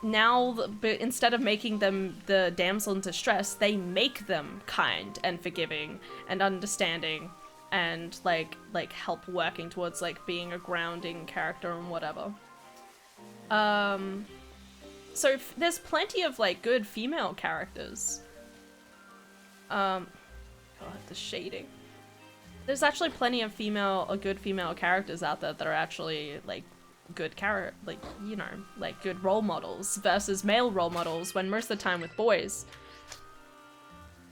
now instead of making them the damsel in distress, they make them kind and forgiving and understanding and like help working towards like being a grounding character and whatever. So there's plenty of like good female characters. God, the shading. There's actually plenty of good female characters out there that are actually like good like, you know, like good role models versus male role models, when most of the time with boys,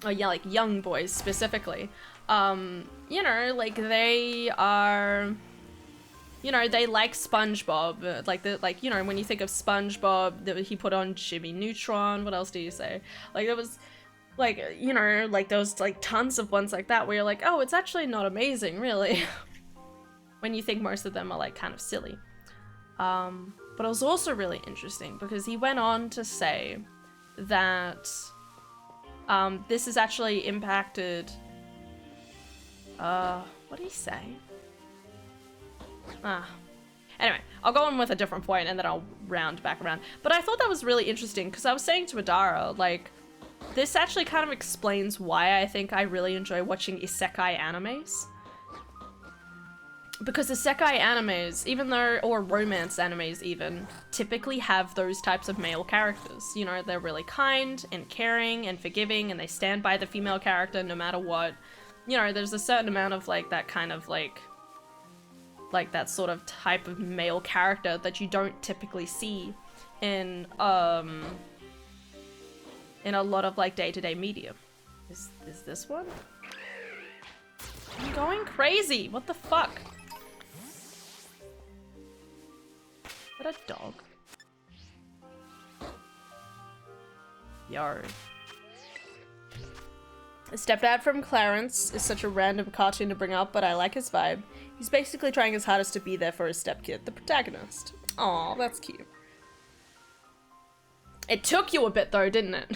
or yeah, like young boys specifically, you know, like they are, you know, they like SpongeBob, like, you know, when you think of SpongeBob, he put on Jimmy Neutron, what else do you say? Like, it was, like, you know, like, there was, like, tons of ones like that where you're like, oh, it's actually not amazing, really. When you think most of them are, like, kind of silly. But it was also really interesting because he went on to say that, this has actually impacted, what did he say? Anyway, I'll go on with a different point and then I'll round back around. But I thought that was really interesting because I was saying to Adara, like, this actually kind of explains why I think I really enjoy watching isekai animes. Because isekai animes, even though, or romance animes even, typically have those types of male characters. You know, they're really kind and caring and forgiving and they stand by the female character no matter what. You know, there's a certain amount of, like, that kind of, like that sort of type of male character that you don't typically see in a lot of like day-to-day media. Is this one? I'm going crazy! What the fuck? Is that a dog? Yo. A stepdad from Clarence is such a random cartoon to bring up, but I like his vibe. He's basically trying his hardest to be there for his stepkid, the protagonist. Aw, that's cute. It took you a bit though, didn't it?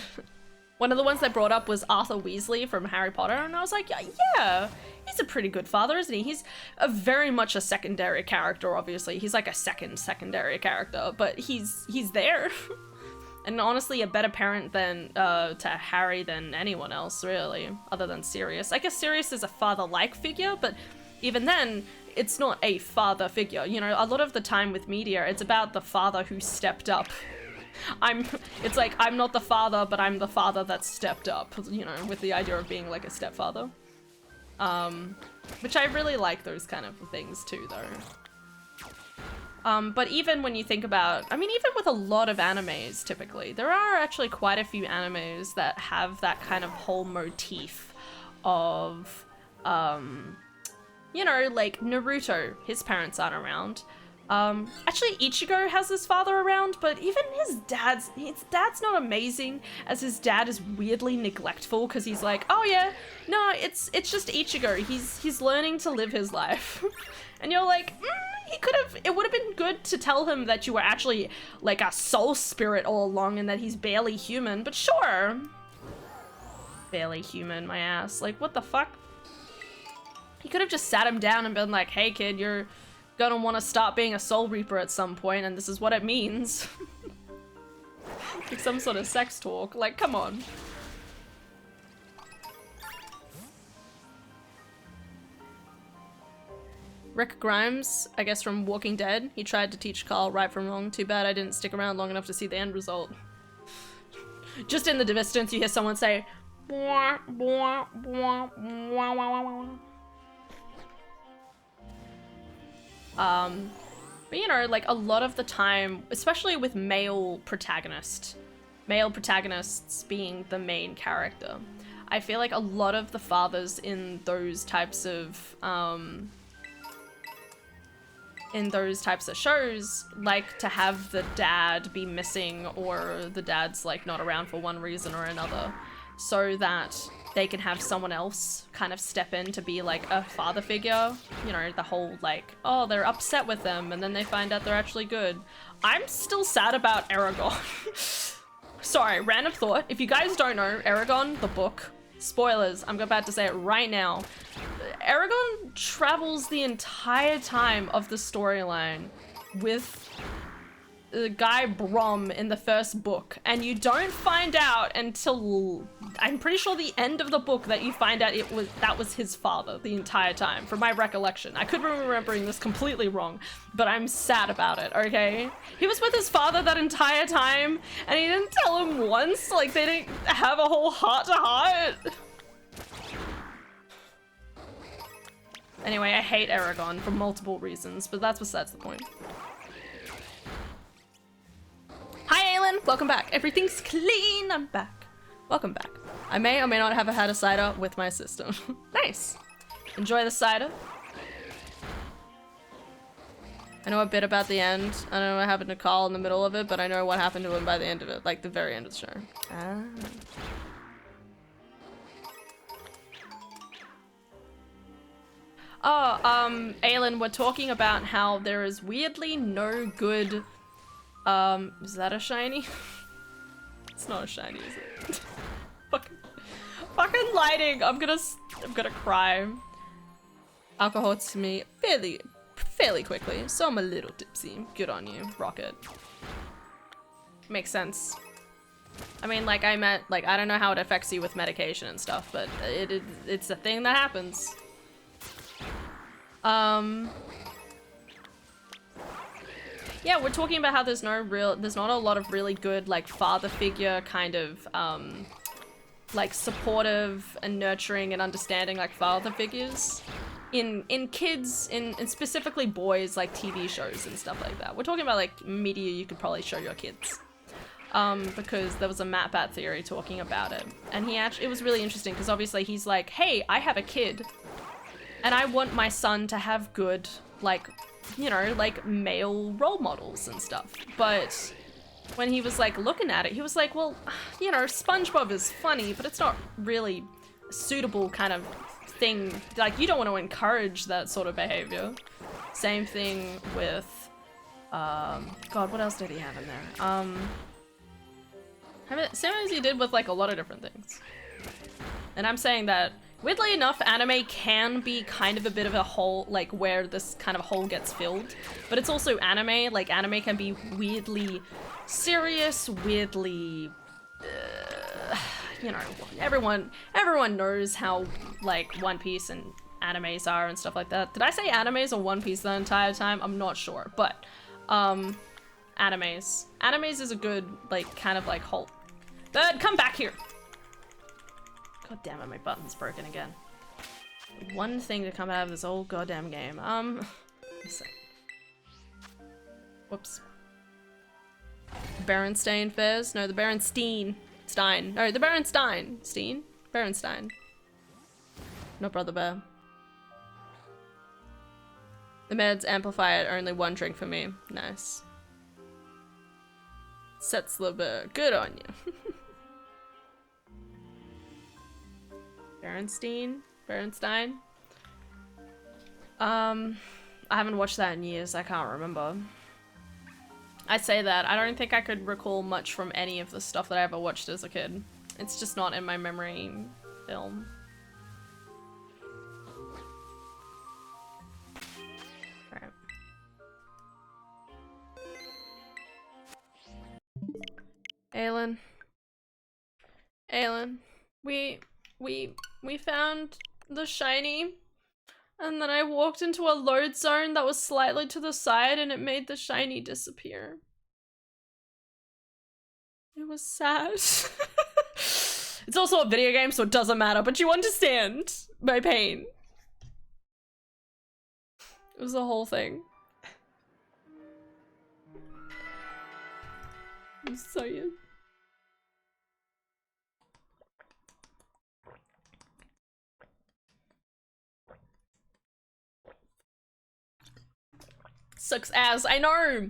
One of the ones they brought up was Arthur Weasley from Harry Potter, and I was like, yeah, he's a pretty good father, isn't he? He's very much a secondary character, obviously. He's like a secondary character, but he's there. And honestly, a better parent than to Harry than anyone else, really, other than Sirius. I guess Sirius is a father-like figure, but even then, it's not a father figure. You know, a lot of the time with media, it's about the father who stepped up. It's like, I'm not the father, but I'm the father that stepped up, you know, with the idea of being like a stepfather. Which I really like those kind of things too, though. But even when you think about, I mean, even with a lot of animes, typically, there are actually quite a few animes that have that kind of whole motif of, you know, like Naruto, his parents aren't around. Actually, Ichigo has his father around, but even his dad's not amazing, as his dad is weirdly neglectful, because he's like, oh yeah, no, it's just Ichigo, he's learning to live his life. And you're like, it would have been good to tell him that you were actually like a soul spirit all along and that he's barely human, but sure. Barely human, my ass. Like, what the fuck? He could have just sat him down and been like, hey kid, you're gonna want to start being a soul reaper at some point, and this is what it means. Like some sort of sex talk. Like, come on. Rick Grimes, I guess from Walking Dead, he tried to teach Carl right from wrong. Too bad I didn't stick around long enough to see the end result. Just in the distance, you hear someone say, "Bwah, bwah, bwah, bwah, bwah, bwah." But you know, like a lot of the time, especially with male protagonists being the main character, I feel like a lot of the fathers in those types of shows like to have the dad be missing, or the dad's like not around for one reason or another, so that they can have someone else kind of step in to be like a father figure. You know, the whole like, oh, they're upset with them and then they find out they're actually good. I'm still sad about Aragon. Sorry, random thought. If you guys don't know, Aragon, the book, spoilers, I'm about to say it right now. Aragon travels the entire time of the storyline with the guy Brom in the first book, and you don't find out until, I'm pretty sure, the end of the book that you find out that was his father the entire time, from my recollection. I could be remembering this completely wrong, but I'm sad about it, okay? He was with his father that entire time, and he didn't tell him once, like they didn't have a whole heart-to-heart. Anyway, I hate Aragon for multiple reasons, but that's besides the point. Hi, Aylin! Welcome back. Everything's clean! I'm back. Welcome back. I may or may not have had a cider with my sister. Nice! Enjoy the cider. I know a bit about the end. I don't know what happened to Carl in the middle of it, but I know what happened to him by the end of it. Like, the very end of the show. Ah. Oh, Aylin, we're talking about how there is weirdly no good, is that a shiny? It's not a shiny, is it? fucking lighting, I'm gonna cry. Alcohol hits me fairly quickly, so I'm a little tipsy. Good on you, Rocket. Makes sense. I mean, like, I don't know how it affects you with medication and stuff, but it's a thing that happens. Yeah, we're talking about how there's not a lot of really good, like, father figure kind of, like, supportive and nurturing and understanding, like, father figures in kids, in specifically boys, like, TV shows and stuff like that. We're talking about, like, media you could probably show your kids. Because there was a Matt Bat theory talking about it. And it was really interesting, because obviously he's like, hey, I have a kid. And I want my son to have good, like, you know, like, male role models and stuff. But when he was, like, looking at it, he was like, well, you know, SpongeBob is funny, but it's not really a suitable kind of thing. Like, you don't want to encourage that sort of behavior. Same thing with, God, what else did he have in there? Same as he did with, like, a lot of different things. And I'm saying that Weirdly enough, anime can be kind of a bit of a hole, like where this kind of hole gets filled, but it's also anime. Like anime can be weirdly serious, weirdly, you know, everyone knows how like One Piece and animes are and stuff like that. Did I say animes or One Piece the entire time? I'm not sure, but animes. Animes is a good like kind of like hole. Bird, come back here. God damn it, my button's broken again. One thing to come out of this old goddamn game. Let's see. Whoops. Berenstain Fairs? No, the Berenstein. Stein. No, the Berenstein. Steen? Berenstein. No, Brother Bear. The meds amplify it, only one drink for me. Nice. Sets the bear. Good on you. Berenstein? I haven't watched that in years, I can't remember. I say that, I don't think I could recall much from any of the stuff that I ever watched as a kid. It's just not in my memory film. Alright. Aelin, we found the shiny, and then I walked into a load zone that was slightly to the side and it made the shiny disappear. It was sad. It's also a video game, so it doesn't matter, but you understand my pain. It was the whole thing. I'm sorry. Sucks ass, I know.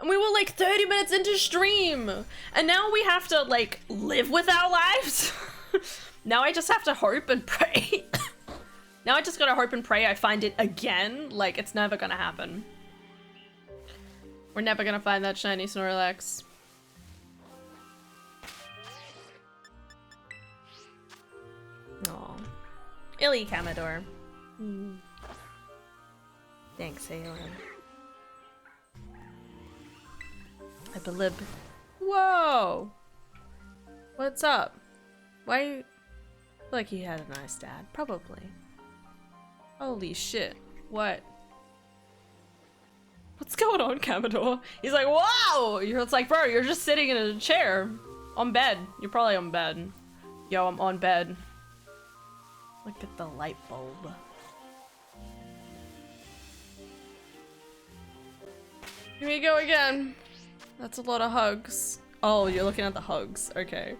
And we were like 30 minutes into stream. And now we have to like live with our lives. Now I just have to hope and pray. Now I just gotta hope and pray I find it again. Like it's never gonna happen. We're never gonna find that shiny Snorlax. Aw. Illy Commodore. Thanks, Aelin. I believe. Whoa! What's up? Why? Like he had a nice dad. Probably. Holy shit. What? What's going on, Commodore? He's like, wow! It's like, bro, you're just sitting in a chair. On bed. You're probably on bed. Yo, I'm on bed. Look at the light bulb. Here we go again. That's a lot of hugs. Oh, you're looking at the hugs. Okay.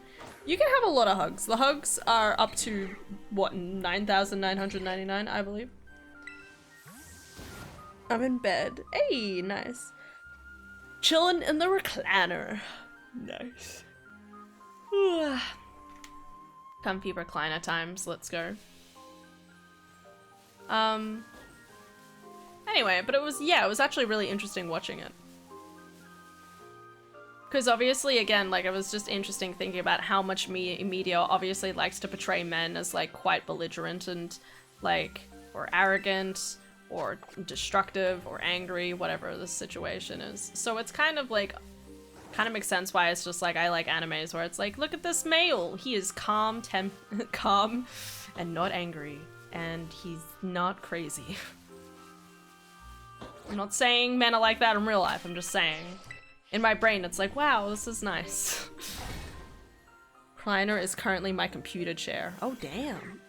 You can have a lot of hugs. The hugs are up to, what, 9,999, I believe. I'm in bed. Hey, nice. Chilling in the recliner. Nice. Comfy recliner times. Let's go. Anyway, but it was actually really interesting watching it. Because obviously, again, like, it was just interesting thinking about how much media obviously likes to portray men as, like, quite belligerent and, like, or arrogant, or destructive, or angry, whatever the situation is. So it's kind of, like, kind of makes sense why it's just, like, I like animes where it's like, look at this male! He is calm, calm, and not angry. And he's not crazy. I'm not saying men are like that in real life, I'm just saying. In my brain, it's like, wow, this is nice. Recliner is currently my computer chair. Oh, damn.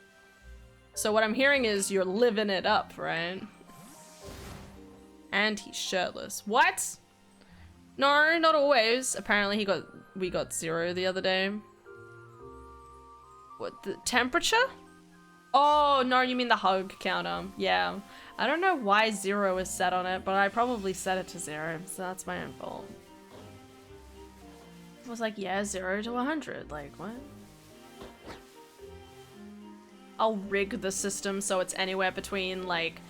So what I'm hearing is you're living it up, right? And he's shirtless. What? No, not always. Apparently we got 0 the other day. What, the temperature? Oh, no, you mean the hug counter. Yeah. I don't know why 0 is set on it, but I probably set it to 0, so that's my own fault. It was like, yeah, 0 to 100. Like, what? I'll rig the system so it's anywhere between, like,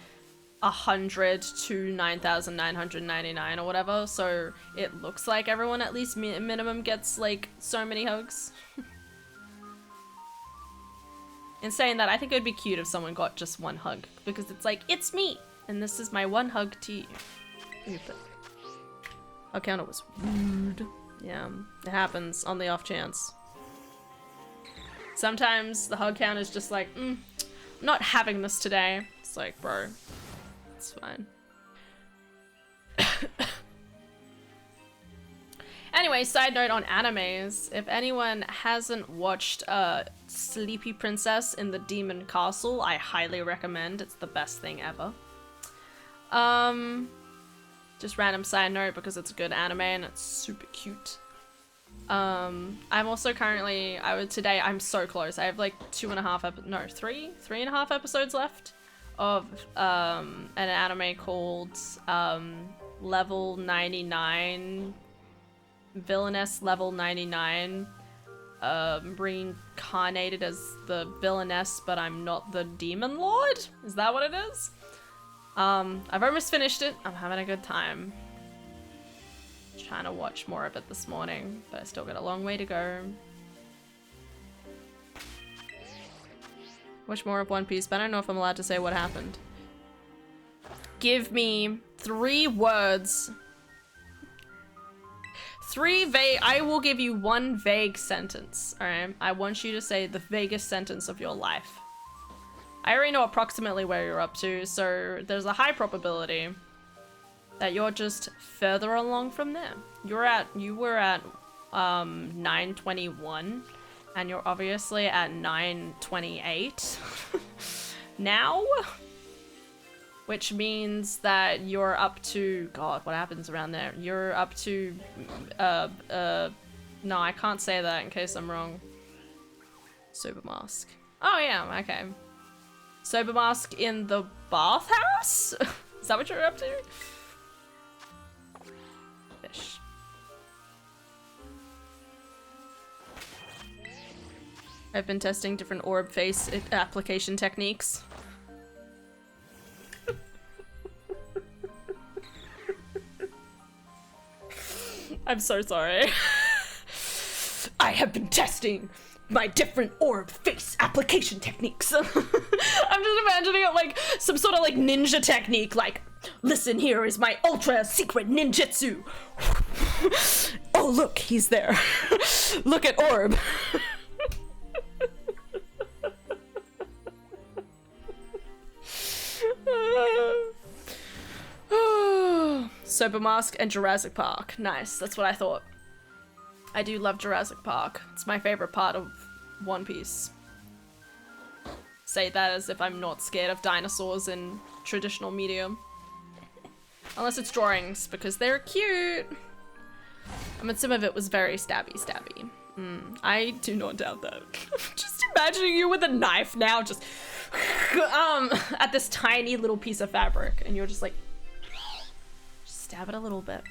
100 to 9,999 or whatever, so it looks like everyone at least minimum gets, like, so many hugs. In saying that, I think it would be cute if someone got just one hug, because it's like, it's me, and this is my one hug to you. Hug counter was rude. Yeah, it happens on the off chance. Sometimes the hug count is just like, I'm not having this today. It's like, bro, it's fine. Anyway, side note on animes, if anyone hasn't watched Sleepy Princess in the Demon Castle, I highly recommend. It's the best thing ever. Just random side note because it's a good anime and it's super cute. I'm also currently, today I'm so close. I have like 3.5 episodes left of an anime called Level 99, Villainess Level 99, reincarnated as the villainess, but I'm not the demon lord? Is that what it is? I've almost finished it. I'm having a good time. Trying to watch more of it this morning, but I still got a long way to go. Watch more of One Piece, but I don't know if I'm allowed to say what happened. Give me 3 words. I will give you 1 vague sentence, alright? I want you to say the vaguest sentence of your life. I already know approximately where you're up to, so there's a high probability that you're just further along from there. You were at 9:21, and you're obviously at 9:28 now, which means that you're up to, God, what happens around there? You're up to, no, I can't say that in case I'm wrong. Sober mask. Oh yeah, okay. Sober mask in the bathhouse? Is that what you're up to? Fish. I've been testing different orb face application techniques. I'm so sorry. I have been testing my different orb face application techniques. I'm just imagining it like some sort of like ninja technique, like, listen, here is my ultra secret ninjutsu. Oh look, he's there. Look at orb. Sober Mask and Jurassic Park. Nice, that's what I thought. I do love Jurassic Park. It's my favorite part of One Piece. Say that as if I'm not scared of dinosaurs in traditional medium. Unless it's drawings, because they're cute. I mean, some of it was very stabby. I do not doubt that. Just imagining you with a knife now, just at this tiny little piece of fabric, and you're just like, just stab it a little bit.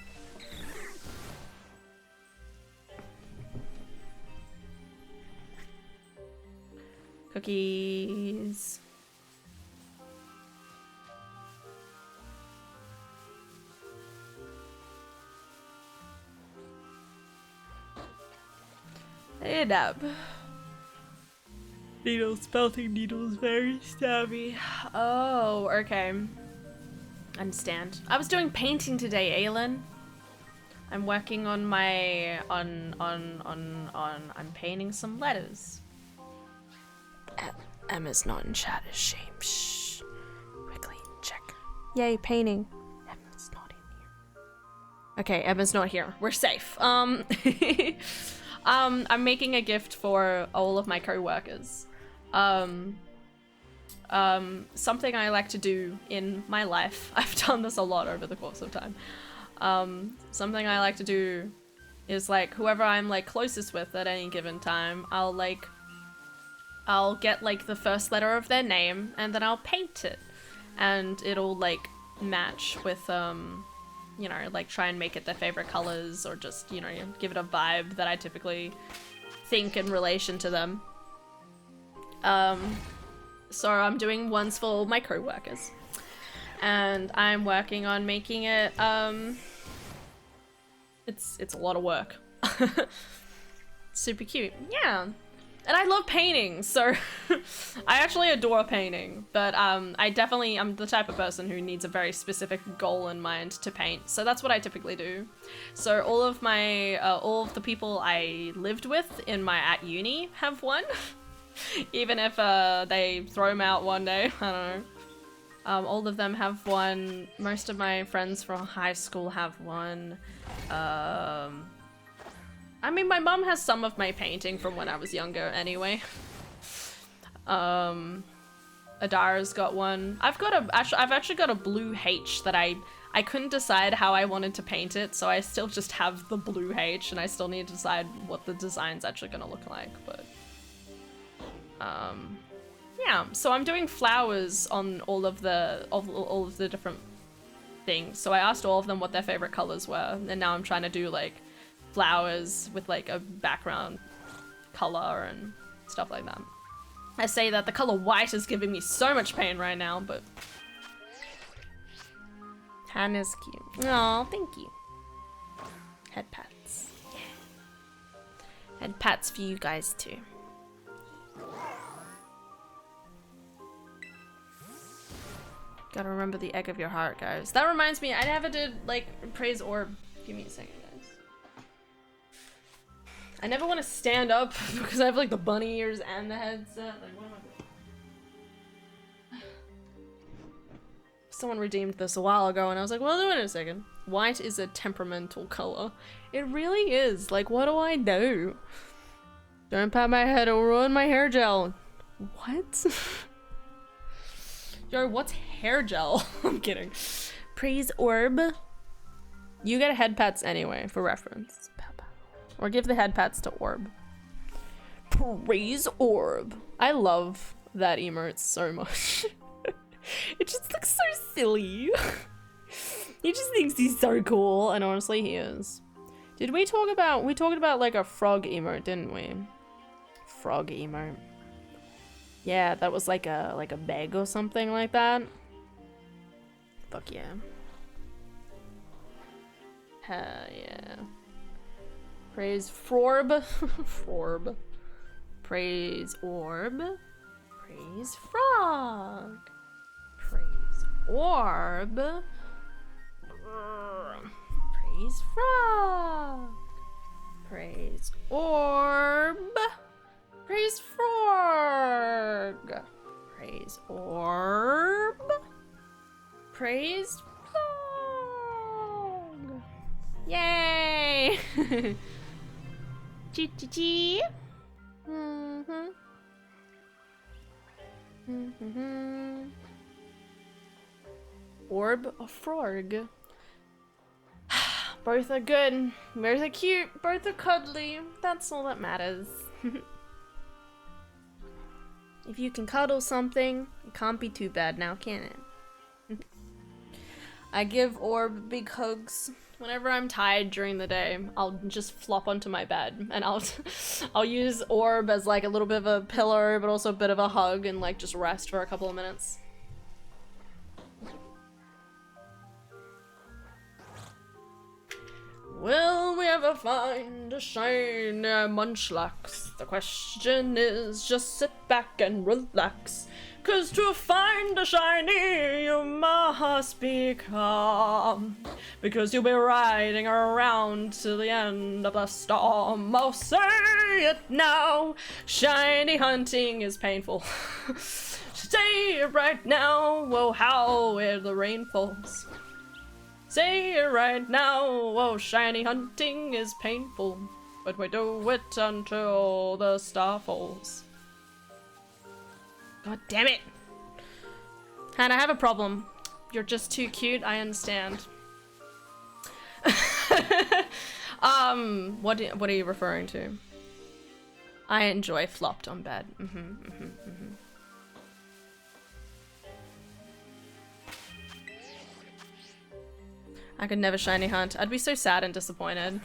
Cookies. Hey, Dab. Needles, felting needles, very stabby. Oh, okay. Understand. I was doing painting today, Aylin. I'm working on my, I'm painting some letters. Emma's not in chat, is she? Shh. Quickly, check. Yay, painting. Emma's not in here. Okay, Emma's not here. We're safe. I'm making a gift for all of my co-workers. Something I like to do in my life. I've done this a lot over the course of time. Something I like to do is, like, whoever I'm, like, closest with at any given time, I'll get, like, the first letter of their name, and then I'll paint it. And it'll, like, match with, you know, like, try and make it their favorite colors, or just, you know, give it a vibe that I typically think in relation to them. So I'm doing ones for all my co-workers. And I'm working on making it, it's a lot of work. Super cute. Yeah. And I love painting, so I actually adore painting, but I'm the type of person who needs a very specific goal in mind to paint, so that's what I typically do. So all of the people I lived with at uni have one, even if they throw them out one day, I don't know. All of them have one, most of my friends from high school have one. I mean, my mom has some of my painting from when I was younger anyway. Adara's got one. I've actually got a blue H that I couldn't decide how I wanted to paint it, so I still just have the blue H, and I still need to decide what the design's actually gonna look like, but... yeah, so I'm doing flowers on all of the different things. So I asked all of them what their favorite colors were, and now I'm trying to do, like, flowers with like a background color and stuff like that. I say that the color white is giving me so much pain right now, but Hannah's cute. Oh, thank you. Head pats. Yeah. Head pats for you guys too. Gotta remember the egg of your heart, guys. That reminds me, I never did like praise orb. Give me a second. I never want to stand up because I have like the bunny ears and the headset. Like, what am I doing? Someone redeemed this a while ago and I was like, well, wait a second. White is a temperamental color. It really is. Like, what do I do? Don't pat my head or ruin my hair gel. What? Yo, what's hair gel? I'm kidding. Praise orb. You get head pats anyway, for reference. Or give the head pats to Orb. Praise Orb. I love that emote so much. It just looks so silly. He just thinks he's so cool, and honestly he is. Did we talked about like a frog emote, didn't we? Frog emote. Yeah, that was like a beg or something like that. Fuck yeah. Hell yeah. Praise Frorb. Frorb. Praise Orb. Praise Frog. Praise Orb. Praise Frog. Praise Orb. Praise Frog. Praise Orb. Praise Frog. Yay! Chee. Orb of Frog. Both are good, both are cute, both are cuddly. That's all that matters. If you can cuddle something, it can't be too bad now, can it? I give Orb big hugs. Whenever I'm tired during the day, I'll just flop onto my bed and I'll use Orb as like a little bit of a pillow, but also a bit of a hug, and like just rest for a couple of minutes. Will we ever find a shiny Munchlax? The question is, just sit back and relax. 'Cause to find a shiny, you must be calm. Because you'll be riding around to the end of the storm. Oh, say it now. Shiny hunting is painful. Say it right now. Oh, how where the rain falls. Say it right now. Oh, shiny hunting is painful. But we do it until the star falls. God damn it! Hannah, I have a problem. You're just too cute, I understand. What are you referring to? I enjoy flopped on bed. I could never shiny hunt. I'd be so sad and disappointed.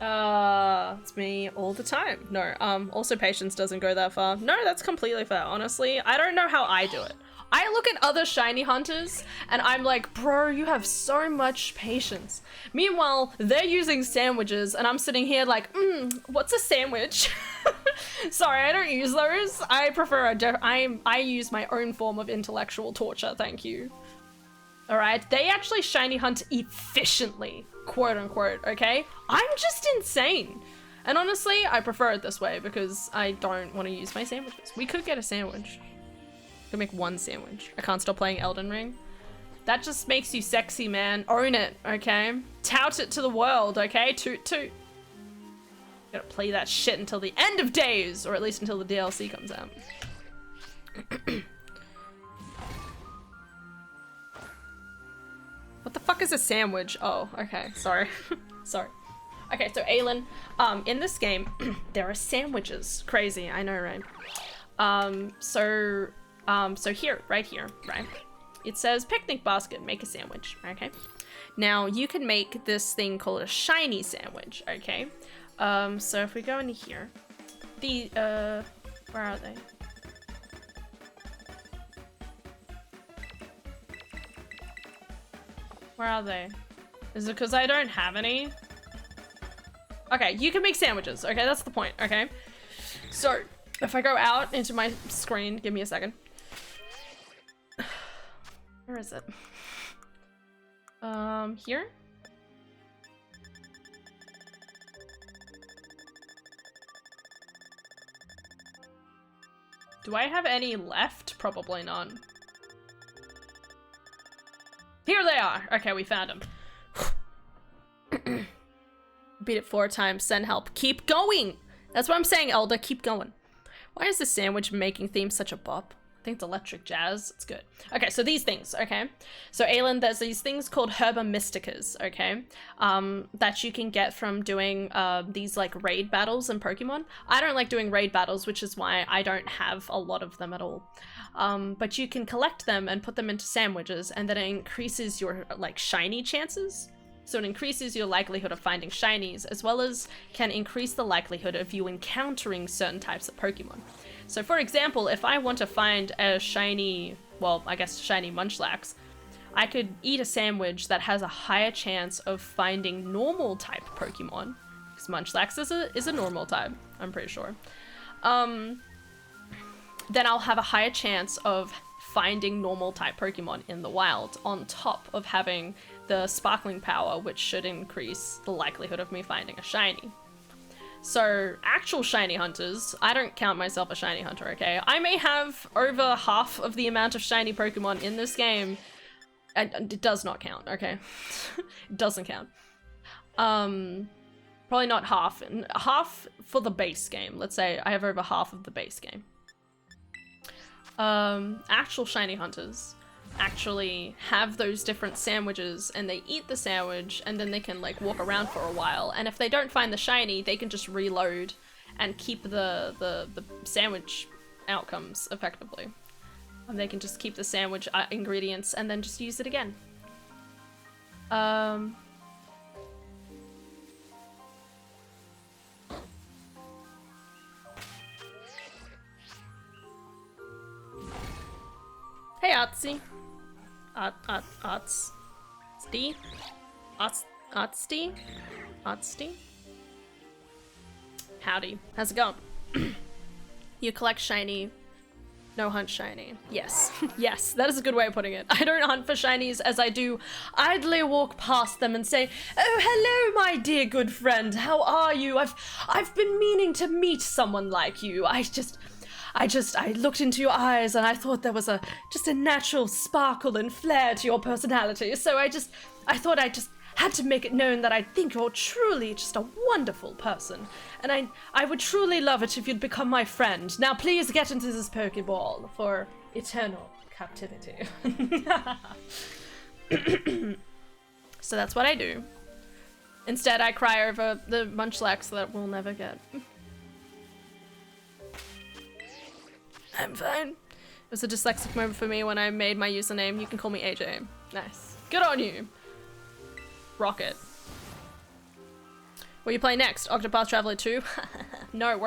It's me all the time. No, also patience doesn't go that far. No, that's completely fair, honestly. I don't know how I do it. I look at other shiny hunters and I'm like, bro, you have so much patience. Meanwhile, they're using sandwiches and I'm sitting here like, what's a sandwich? Sorry, I don't use those. I prefer I use my own form of intellectual torture, thank you. All right, they actually shiny hunt efficiently, quote unquote, okay? I'm just insane. And honestly, I prefer it this way because I don't want to use my sandwiches. We could get a sandwich. Could make one sandwich. I can't stop playing Elden Ring. That just makes you sexy, man. Own it, okay? Tout it to the world, okay? Toot toot. Gotta play that shit until the end of days, or at least until the DLC comes out. What the fuck is a sandwich? Oh, okay, sorry. Sorry. Okay, so Aelin, in this game, there are sandwiches. Crazy, I know, right? So here, right here, right? It says picnic basket, make a sandwich, okay? Now, you can make this thing called a shiny sandwich, okay? So if we go into here, where are they? Where are they? Is it because I don't have any? Okay, you can make sandwiches, okay? That's the point, okay? So, if I go out into my screen, give me a second. Where is it? Here? Do I have any left? Probably none. Here they are! Okay, we found them. Beat it 4 times, send help. Keep going! That's what I'm saying, Elder, keep going. Why is the sandwich making theme such a bop? I think it's electric jazz. It's good. Okay, so these things, okay? So Aelin, there's these things called Herba Mysticas, okay? That you can get from doing these like raid battles in Pokemon. I don't like doing raid battles, which is why I don't have a lot of them at all. But you can collect them and put them into sandwiches, and then it increases your like shiny chances. So it increases your likelihood of finding shinies, as well as can increase the likelihood of you encountering certain types of Pokemon. So for example, if I want to find a shiny, well, I guess shiny Munchlax, I could eat a sandwich that has a higher chance of finding normal type Pokemon, because Munchlax is a normal type, I'm pretty sure. Then I'll have a higher chance of finding normal type Pokemon in the wild, on top of having the sparkling power, which should increase the likelihood of me finding a shiny. So, actual shiny hunters, I don't count myself a shiny hunter, okay? I may have over half of the amount of shiny Pokemon in this game, and it does not count, okay? It doesn't count. Probably not half. Half for the base game. Let's say I have over half of the base game. Actual shiny hunters actually have those different sandwiches, and they eat the sandwich, and then they can like walk around for a while, and if they don't find the shiny, they can just reload and keep the sandwich outcomes effectively. And they can just keep the sandwich ingredients and then just use it again. Hey, Artsy. Artsty? Artsty? Howdy. How's it going? You collect shiny, no hunt shiny. Yes. Yes, that is a good way of putting it. I don't hunt for shinies as I do idly walk past them and say, "Oh, hello, my dear good friend. How are you? I've been meaning to meet someone like you. I looked into your eyes and I thought there was just a natural sparkle and flair to your personality. So I thought I just had to make it known that I think you're truly just a wonderful person. And I would truly love it if you'd become my friend. Now please get into this Pokeball for eternal captivity." So that's what I do. Instead, I cry over the Munchlax that we'll never get. I'm fine. It was a dyslexic moment for me when I made my username. You can call me AJ. Nice. Good on you. Rocket. What you play next? Octopath Traveler 2? No,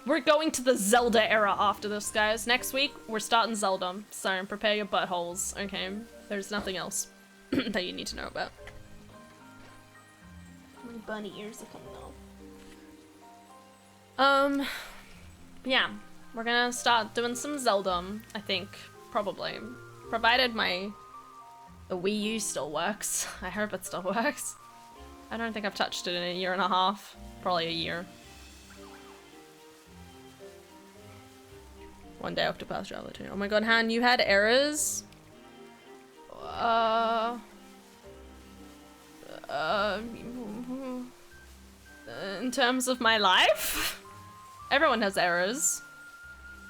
we're going to the Zelda era after this, guys. Next week, we're starting Zelda. So prepare your buttholes, okay? There's nothing else that you need to know about. My bunny ears are coming off. Yeah. We're gonna start doing some Zelda, I think. Probably. Provided the Wii U still works. I hope it still works. I don't think I've touched it in a year and a half. Probably a year. One day Octopath Traveler 2. Oh my god, Han, you had errors? In terms of my life? Everyone has errors.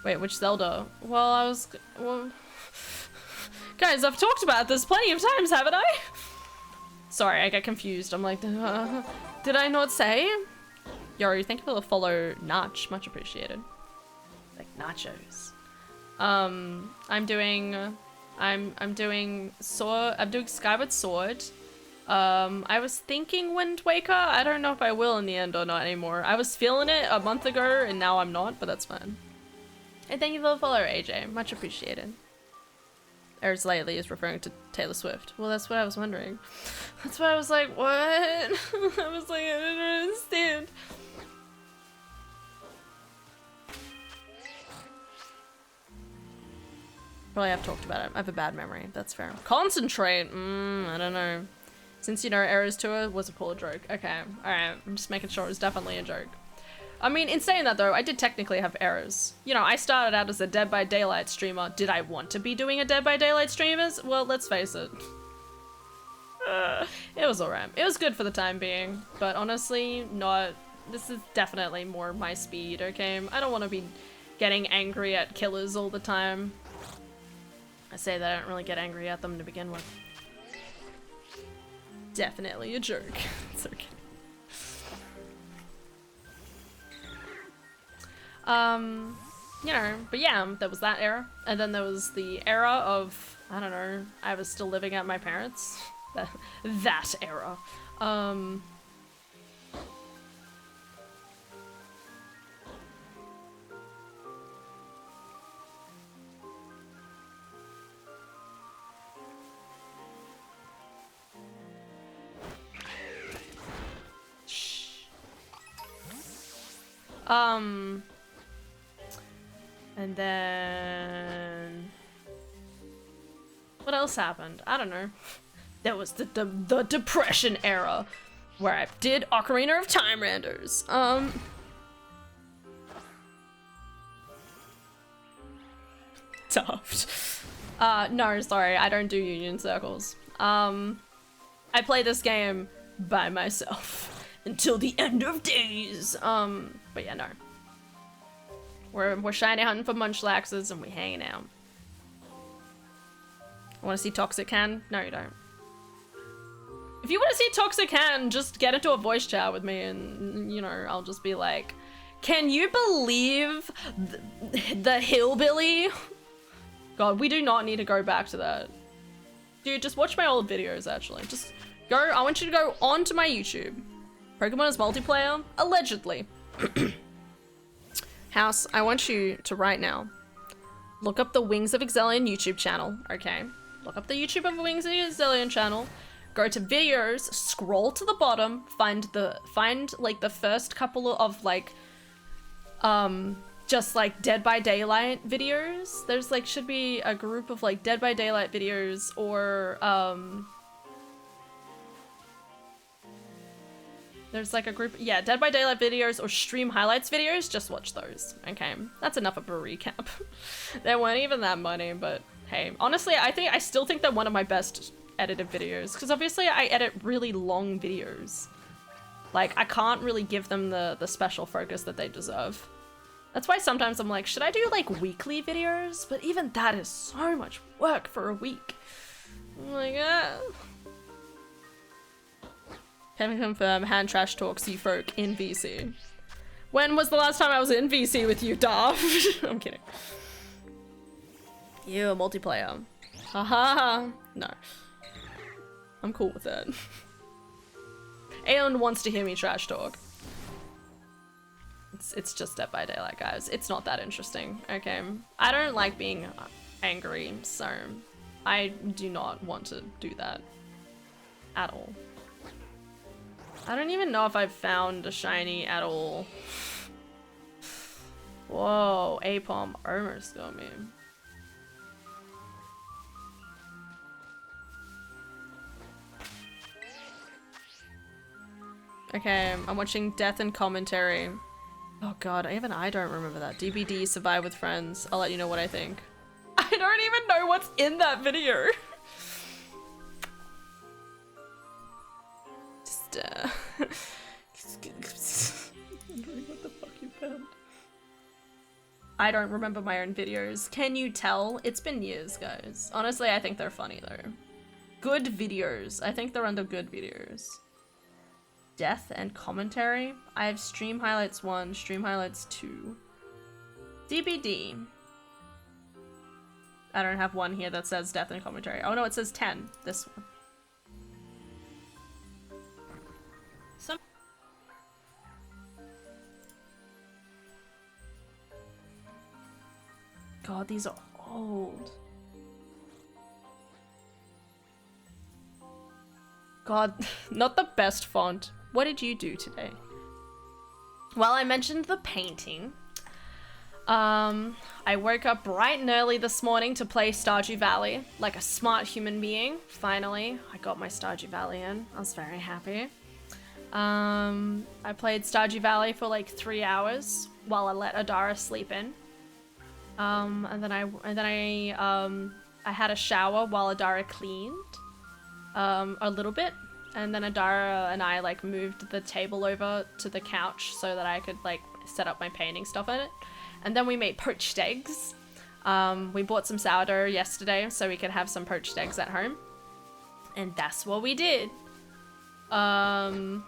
Wait, which Zelda? Well, guys, I've talked about this plenty of times, haven't I? Sorry, I get confused. I'm like, did I not say? Yo, thank you for the follow, Nach. Much appreciated. Like nachos. I'm doing Skyward Sword. I was thinking Wind Waker. I don't know if I will in the end or not anymore. I was feeling it a month ago and now I'm not, but that's fine. And thank you for the follow, AJ. Much appreciated. Errors lately is referring to Taylor Swift. Well, that's what I was wondering. That's why I was like, what? I was like, I don't understand. Probably have talked about it. I have a bad memory. That's fair. Concentrate. I don't know. Since you know errors to it was a poor joke. Okay. Alright. I'm just making sure it was definitely a joke. I mean, in saying that though, I did technically have errors. You know, I started out as a Dead by Daylight streamer. Did I want to be doing a Dead by Daylight streamers? Well, let's face it. It was alright. It was good for the time being, but honestly, not. This is definitely more my speed, okay? I don't want to be getting angry at killers all the time. I say that I don't really get angry at them to begin with. Definitely a jerk. It's okay. You know, but yeah, there was that era. And then there was the era of, I don't know, I was still living at my parents'. That era. And then what else happened? I don't know. There was the Depression era, where I did Ocarina of Time renders. Daft. No, sorry, I don't do Union Circles. I play this game by myself until the end of days. But yeah, no. We're shiny hunting for Munchlaxes and we hanging out. I want to see Toxic Han? No, you don't. If you want to see Toxic Han, just get into a voice chat with me and, you know, I'll just be like, can you believe the hillbilly? God, we do not need to go back to that. Dude, just watch my old videos, actually. Just go, I want you to go onto my YouTube. Pokemon is multiplayer? Allegedly. House, I want you to right now look up the Wings of Exelion YouTube channel, okay? Look up the YouTube of Wings of Exelion channel, go to videos, scroll to the bottom, find like the first couple of like just like Dead by Daylight videos. There's like should be a group of like Dead by Daylight videos or there's like a group, yeah, Dead by Daylight videos or stream highlights videos, just watch those, okay? That's enough of a recap. They weren't even that money, but hey, honestly, I still think they're one of my best edited videos, because obviously I edit really long videos. Like, I can't really give them the special focus that they deserve. That's why sometimes I'm like, should I do like weekly videos? But even that is so much work for a week. I'm like, Can confirm, hand trash talks you folk in VC. When was the last time I was in VC with you, Daft? I'm kidding. You, a multiplayer. Haha. No. I'm cool with it. Aeon wants to hear me trash talk. It's just Dead by Daylight, guys. It's not that interesting, okay? I don't like being angry, so I do not want to do that at all. I don't even know if I've found a shiny at all. Whoa, Apom almost got me. Okay, I'm watching Death and Commentary. Oh god, I don't remember that. DBD, Survive with Friends. I'll let you know what I think. I don't even know what's in that video. Just, wondering what the fuck you found. I don't remember my own videos. Can you tell? It's been years, guys. Honestly, I think they're funny, though. Good videos. I think they're under good videos. Death and Commentary. I have Stream Highlights 1, Stream Highlights 2. DBD. I don't have one here that says Death and Commentary. Oh no, it says 10. This one. God, these are old. God, not the best font. What did you do today? Well, I mentioned the painting. I woke up bright and early this morning to play Stardew Valley, like a smart human being. Finally, I got my Stardew Valley in. I was very happy. I played Stardew Valley for like 3 hours while I let Adara sleep in. And then I had a shower while Adara cleaned. A little bit, and then Adara and I like moved the table over to the couch so that I could like set up my painting stuff in it, and then we made poached eggs. We bought some sourdough yesterday so we could have some poached eggs at home, and that's what we did. It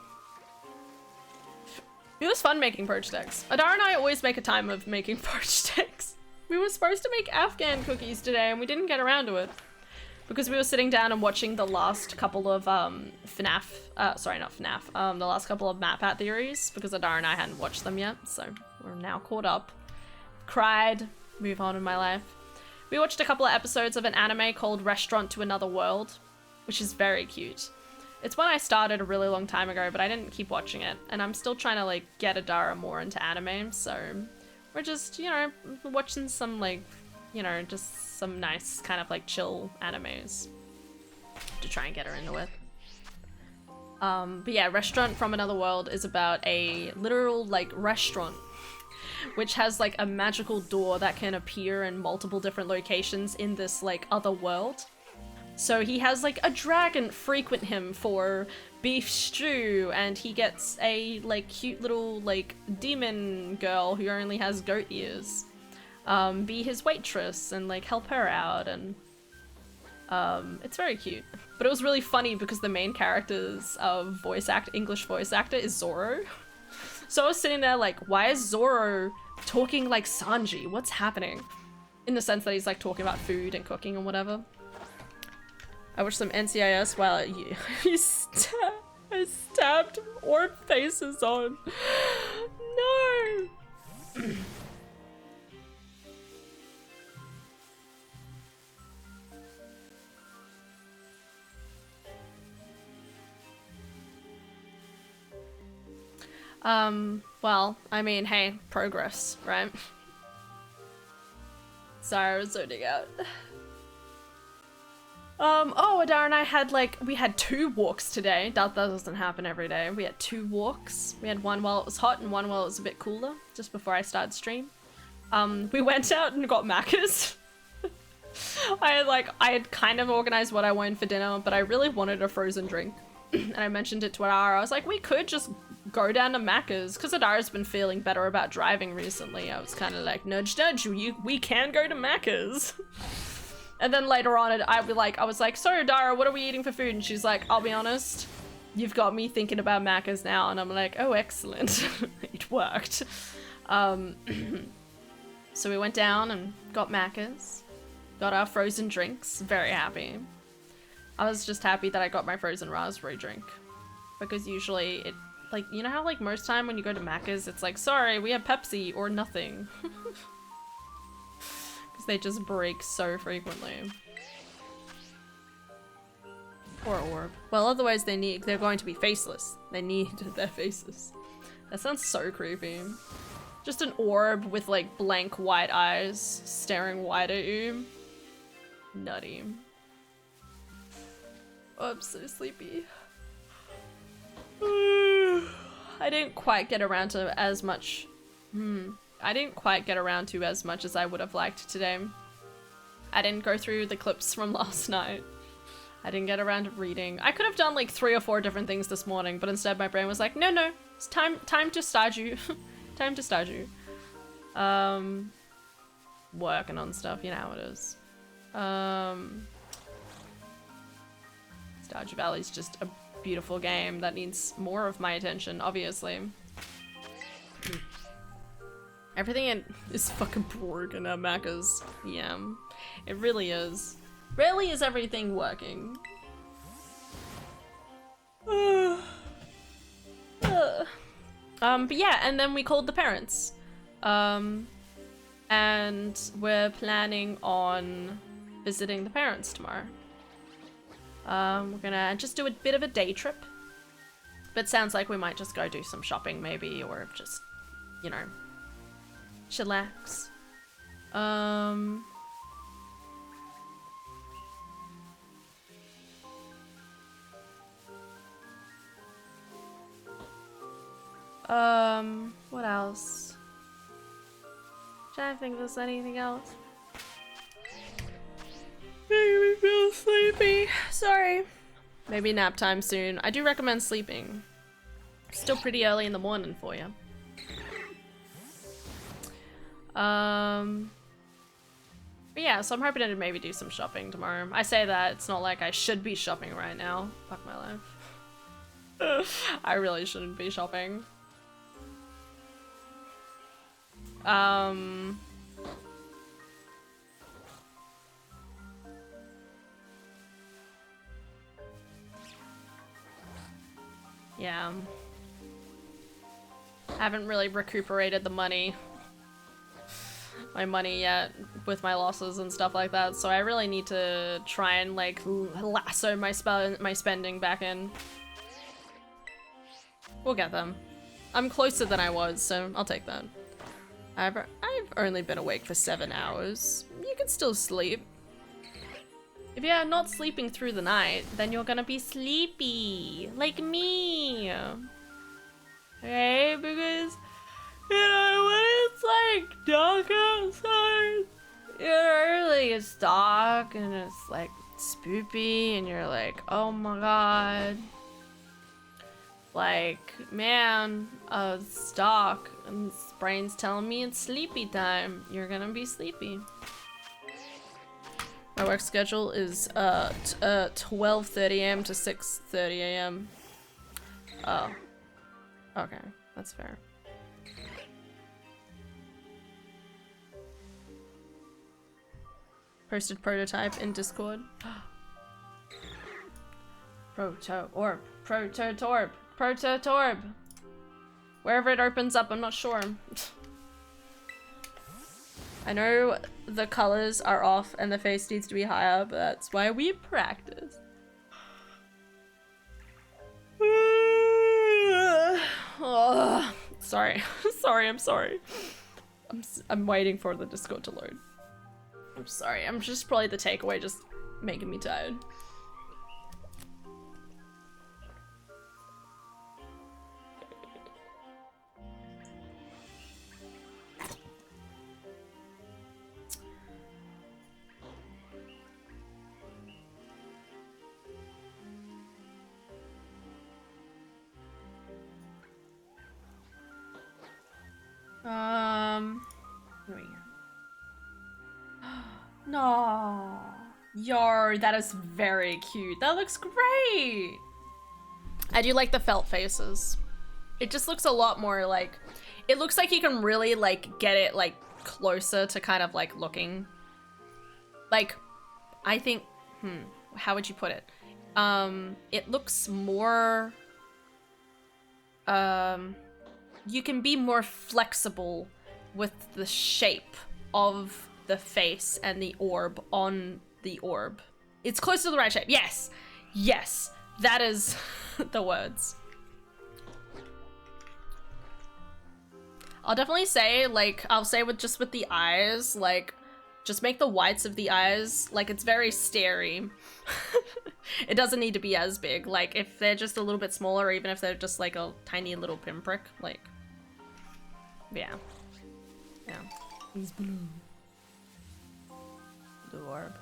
was fun making poached eggs. Adara and I always make a time of making poached eggs. We were supposed to make Afghan cookies today and we didn't get around to it. Because we were sitting down and watching the last couple of the last couple of MatPat theories, because Adara and I hadn't watched them yet, so we're now caught up. Cried, move on in my life. We watched a couple of episodes of an anime called Restaurant to Another World, which is very cute. It's one I started a really long time ago, but I didn't keep watching it, and I'm still trying to like get Adara more into anime, so we're just, you know, watching some like, you know, just some nice kind of like chill animes to try and get her into it. But yeah, Restaurant from Another World is about a literal like restaurant which has like a magical door that can appear in multiple different locations in this like other world. So he has like a dragon frequent him for beef stew, and he gets a like cute little like demon girl who only has goat ears be his waitress and like help her out, and it's very cute. But it was really funny because the main character's English voice actor is Zoro. So I was sitting there like, why is Zoro talking like Sanji? What's happening? In the sense that he's like talking about food and cooking and whatever. I watched some NCIS while I stabbed orb faces on. No! Well, I mean, hey, progress, right? Sorry, I was zoning out. Oh, Adara and I had we had 2 walks today. That doesn't happen every day. We had 2 walks. We had one while it was hot and one while it was a bit cooler, just before I started stream. We went out and got Macca's. I had kind of organized what I wanted for dinner, but I really wanted a frozen drink. And I mentioned it to Adara. I was like, we could just go down to Macca's, because Adara's been feeling better about driving recently. I was kind of like, nudge, nudge, we can go to Macca's. And then later on, I was like, so Adara, what are we eating for food? And she's like, I'll be honest, you've got me thinking about Macca's now. And I'm like, oh, excellent. It worked. So we went down and got Macca's, got our frozen drinks, very happy. I was just happy that I got my frozen raspberry drink, because usually Like, you know how like most time when you go to Macca's, it's like, sorry, we have Pepsi or nothing. Because they just break so frequently. Or orb. Well, otherwise they're going to be faceless. They need their faces. That sounds so creepy. Just an orb with like blank white eyes staring wide at you. Nutty. Oh, I'm so sleepy. I didn't quite get around to as much. I didn't quite get around to as much as I would have liked today. I didn't go through the clips from last night. I didn't get around to reading. I could have done like 3 or 4 different things this morning, but instead my brain was like, no, it's time to start you. Time to start you. Working on stuff, you know how it is. Stardew Valley's just a beautiful game that needs more of my attention, obviously. Everything is fucking broken at Macca's. Yeah, it really is. Rarely is everything working. But yeah, and then we called the parents. And we're planning on visiting the parents tomorrow. We're gonna just do a bit of a day trip. But sounds like we might just go do some shopping maybe, or just, you know, chillax. What else? Trying to think if there's anything else. Making me feel sleepy. Sorry. Maybe nap time soon. I do recommend sleeping. Still pretty early in the morning for you. But yeah, so I'm hoping to maybe do some shopping tomorrow. I say that, it's not like I should be shopping right now. Fuck my life. I really shouldn't be shopping. Yeah. I haven't really recuperated the money. My money yet with my losses and stuff like that, so I really need to try and like lasso my spending back in. We'll get them. I'm closer than I was, so I'll take that. I've only been awake for 7 hours. You can still sleep. If you're not sleeping through the night, then you're gonna be sleepy, like me. Okay, because you know when it's like dark outside, you know, like it's dark and it's like spoopy, and you're like, oh my god. Like, man, it's dark and this brain's telling me it's sleepy time. You're gonna be sleepy. My work schedule is 12:30 a.m. to 6:30 a.m. Oh. Okay, that's fair. Posted prototype in Discord. Proto-orb. Proto-torb. Wherever it opens up, I'm not sure. I know the colors are off and the face needs to be higher, but that's why we practice. Oh, sorry. I'm sorry. I'm waiting for the Discord to load. I'm sorry. I'm just probably the takeaway just making me tired. Here we go. No. Yo, that is very cute. That looks great. I do like the felt faces. It just looks a lot more like, it looks like you can really like get it like closer to kind of like looking. Like, I think, how would you put it? It looks more, you can be more flexible with the shape of the face and the orb on the orb. It's close to the right shape. Yes. Yes. That is the words. I'll definitely say, like, I'll say with the eyes, like, just make the whites of the eyes, like, it's very starey. It doesn't need to be as big. Like, if they're just a little bit smaller, or even if they're just, like, a tiny little pinprick, like, yeah. Yeah. He's blue. The orb.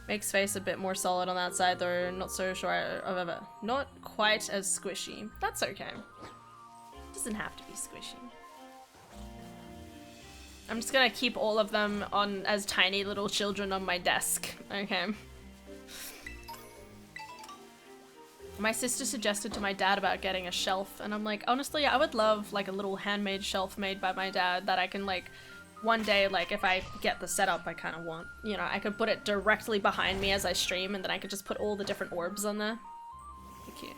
Makes face a bit more solid on that side, though not so sure of ever. Not quite as squishy. That's okay. Doesn't have to be squishy. I'm just gonna keep all of them on as tiny little children on my desk. Okay. My sister suggested to my dad about getting a shelf, and I'm like, honestly, I would love like a little handmade shelf made by my dad that I can like one day, like if I get the setup I kind of want, you know, I could put it directly behind me as I stream, and then I could just put all the different orbs on there. Cute.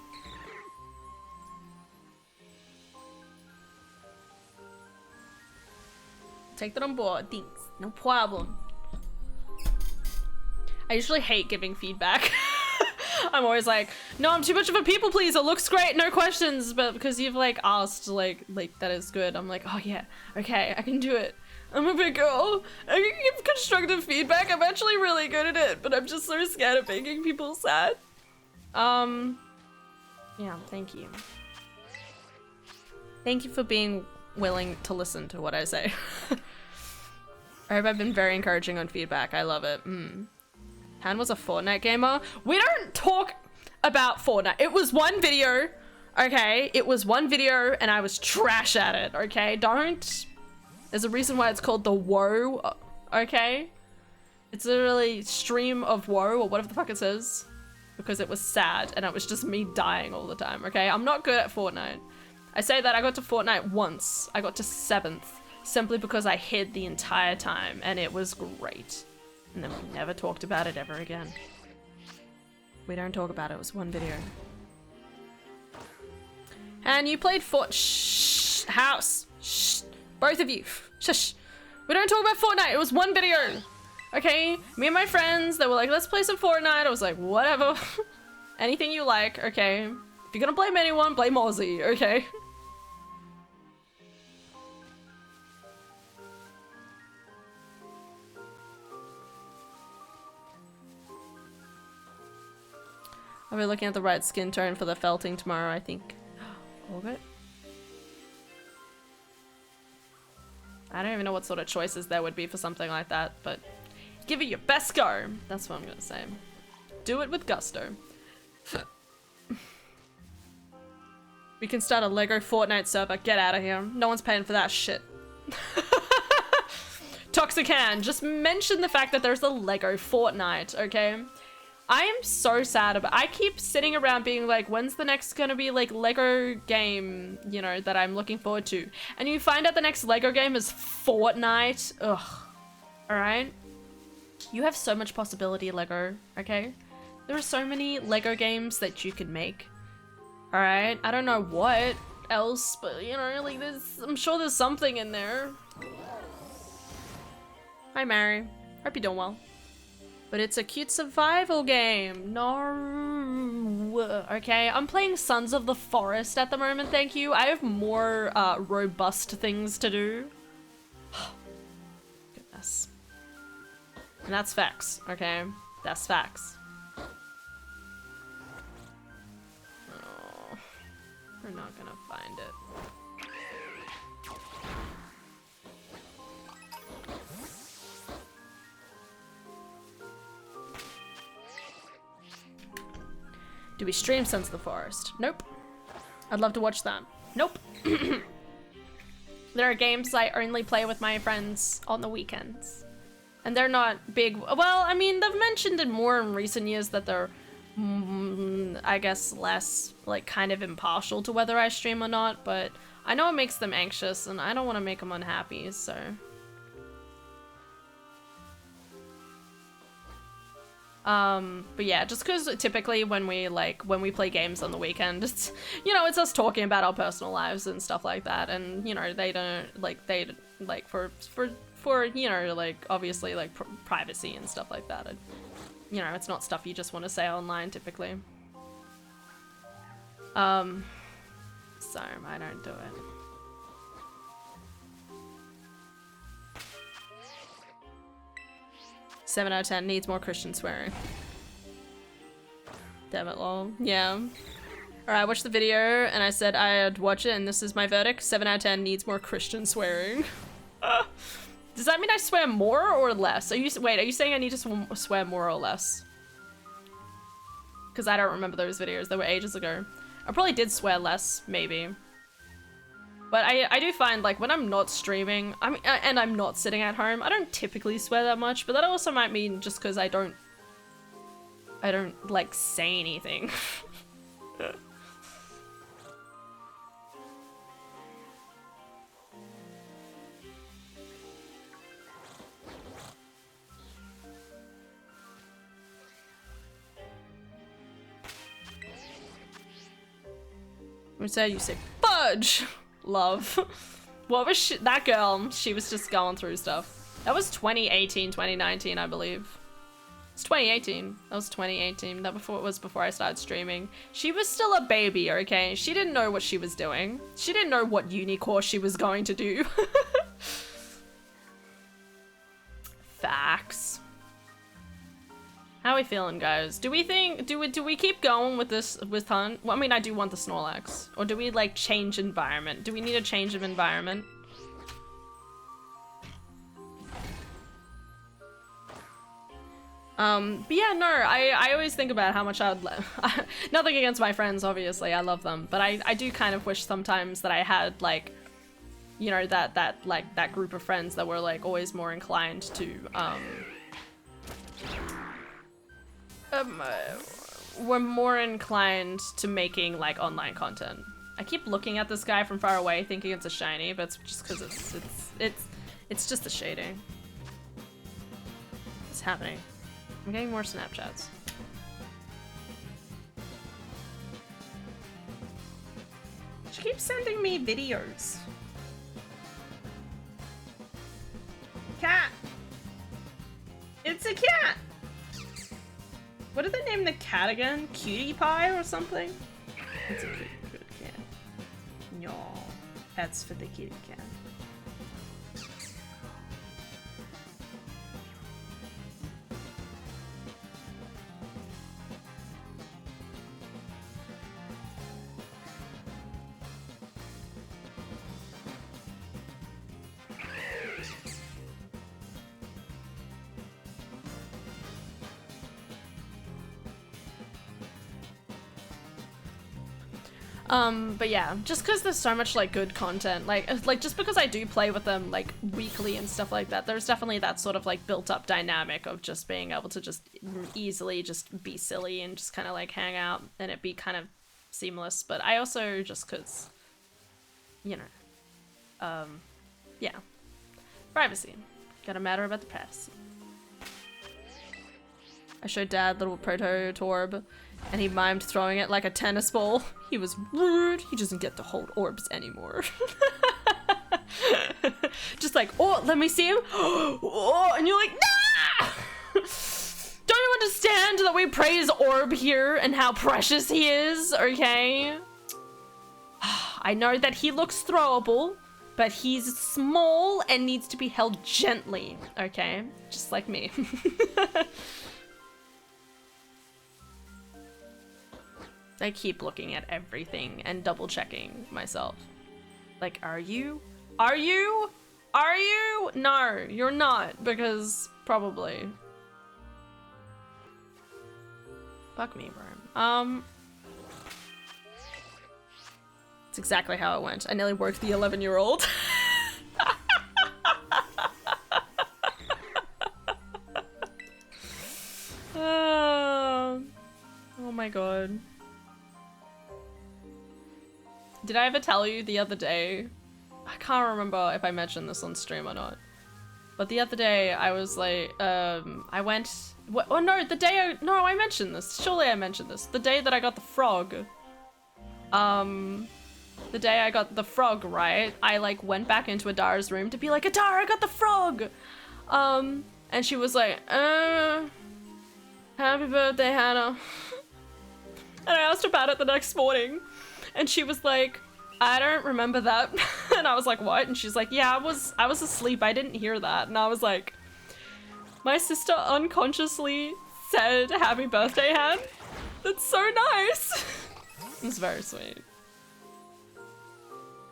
Take that on board, thanks. No problem. I usually hate giving feedback. I'm always like, no, I'm too much of a people pleaser. Looks great, no questions. But because you've like asked, like that is good. I'm like, oh yeah, okay, I can do it. I'm a big girl. I can give constructive feedback. I'm actually really good at it, but I'm just so scared of making people sad. Yeah, thank you. Thank you for being willing to listen to what I say. I hope I've been very encouraging on feedback. I love it. Han was a Fortnite gamer. We don't talk about Fortnite. It was one video, okay? It was one video and I was trash at it, okay? Don't. There's a reason why it's called the woe, okay? It's literally stream of woe or whatever the fuck it says. Because it was sad and it was just me dying all the time, okay? I'm not good at Fortnite. I say that I got to Fortnite once. I got to 7th. Simply because I hid the entire time and it was great. And then we never talked about it ever again. We don't talk about it. It was one video. And you played Shh. House. Shh. Both of you. Shush. We don't talk about Fortnite. It was one video. Okay? Me and my friends, they were like, let's play some Fortnite. I was like, whatever. Anything you like. Okay. If you're gonna blame anyone, blame Aussie. Okay? I'll be looking at the right skin tone for the felting tomorrow, I think. All good. I don't even know what sort of choices there would be for something like that, but give it your best go. That's what I'm gonna say. Do it with gusto. We can start a Lego Fortnite server. Get out of here. No one's paying for that shit. Toxican, just mention the fact that there's a Lego Fortnite, okay? I am so sad about. I keep sitting around being like, when's the next gonna be like Lego game, you know, that I'm looking forward to? And you find out the next Lego game is Fortnite. Ugh. Alright? You have so much possibility, Lego, okay? There are so many Lego games that you can make. Alright? I don't know what else, but you know, like I'm sure there's something in there. Hi, Mary. Hope you're doing well. But it's a cute survival game. No. Okay, I'm playing Sons of the Forest at the moment, thank you. I have more robust things to do. Goodness. And that's facts, okay? That's facts. Oh, we're not gonna find it. Do we stream Sons of the Forest? Nope. I'd love to watch that. Nope. There are games I only play with my friends on the weekends. And they're not big. Well, I mean, they've mentioned it more in recent years that they're, I guess, less, like, kind of impartial to whether I stream or not. But I know it makes them anxious, and I don't want to make them unhappy, so. But yeah, just because typically when we play games on the weekend, it's, you know, it's us talking about our personal lives and stuff like that, and, you know, they don't, like, for you know, like, obviously, like, privacy and stuff like that, and, you know, it's not stuff you just want to say online, typically. So, I don't do it. Seven out of 10 needs more Christian swearing. Damn it, lol. Yeah. Alright, I watched the video and I said I'd watch it, and this is my verdict. 7 out of 10 needs more Christian swearing. Does that mean I swear more or less? Are you saying I need to swear more or less? Because I don't remember those videos. They were ages ago. I probably did swear less, maybe. But I do find, like, when I'm not streaming, and I'm not sitting at home, I don't typically swear that much, but that also might mean just because I don't, like, say anything. When you say fudge! Love. What was that girl? She was just going through stuff. That was 2018, 2019, I believe. It's 2018. That was 2018. That was before I started streaming. She was still a baby, okay? She didn't know what she was doing. She didn't know what uni course she was going to do. Facts. How are we feeling, guys? Do we keep going with this hunt? Well, I mean, I do want the Snorlax. Or do we, like, change environment? Do we need a change of environment? But yeah, no, I always think about how much I would nothing against my friends, obviously, I love them. But I do kind of wish sometimes that I had, like, you know, that group of friends that were, like, always more inclined to, were more inclined to making, like, online content. I keep looking at this guy from far away thinking it's a shiny, but it's just because it's just the shading. What's happening? I'm getting more Snapchats. She keeps sending me videos. Cat! It's a cat! What did they name the cat again? Cutie Pie or something? It's a good cat. No, that's for the kitty cat. But yeah, just because there's so much, like, good content, like just because I do play with them, like, weekly and stuff like that, there's definitely that sort of, like, built-up dynamic of just being able to just easily just be silly and just kind of, like, hang out and it be kind of seamless. But I also, just because, you know, yeah, privacy. Gotta matter about the privacy. I showed Dad little proto Torb, and he mimed throwing it like a tennis ball. He was rude. He doesn't get to hold orbs anymore. Just like, oh, let me see him. Oh, and you're like, nah! Don't you understand that we praise Orb here and how precious he is, okay? I know that he looks throwable, but he's small and needs to be held gently, okay? Just like me. I keep looking at everything and double checking myself. Like, are you? Are you? Are you? No, you're not, because probably. Fuck me, bro. It's exactly how it went. I nearly woke the 11-year-old. Oh my god. Did I ever tell you the other day? I can't remember if I mentioned this on stream or not. But the other day I was like, I went, oh no, I mentioned this. Surely I mentioned this. The day that I got the frog. The day I got the frog, right? I like went back into Adara's room to be like, Adara, I got the frog! And she was like, happy birthday, Hannah. And I asked about it the next morning. And she was like, I don't remember that. And I was like, what? And she's like, yeah, I was asleep. I didn't hear that. And I was like, my sister unconsciously said happy birthday, Han. That's so nice. It's very sweet.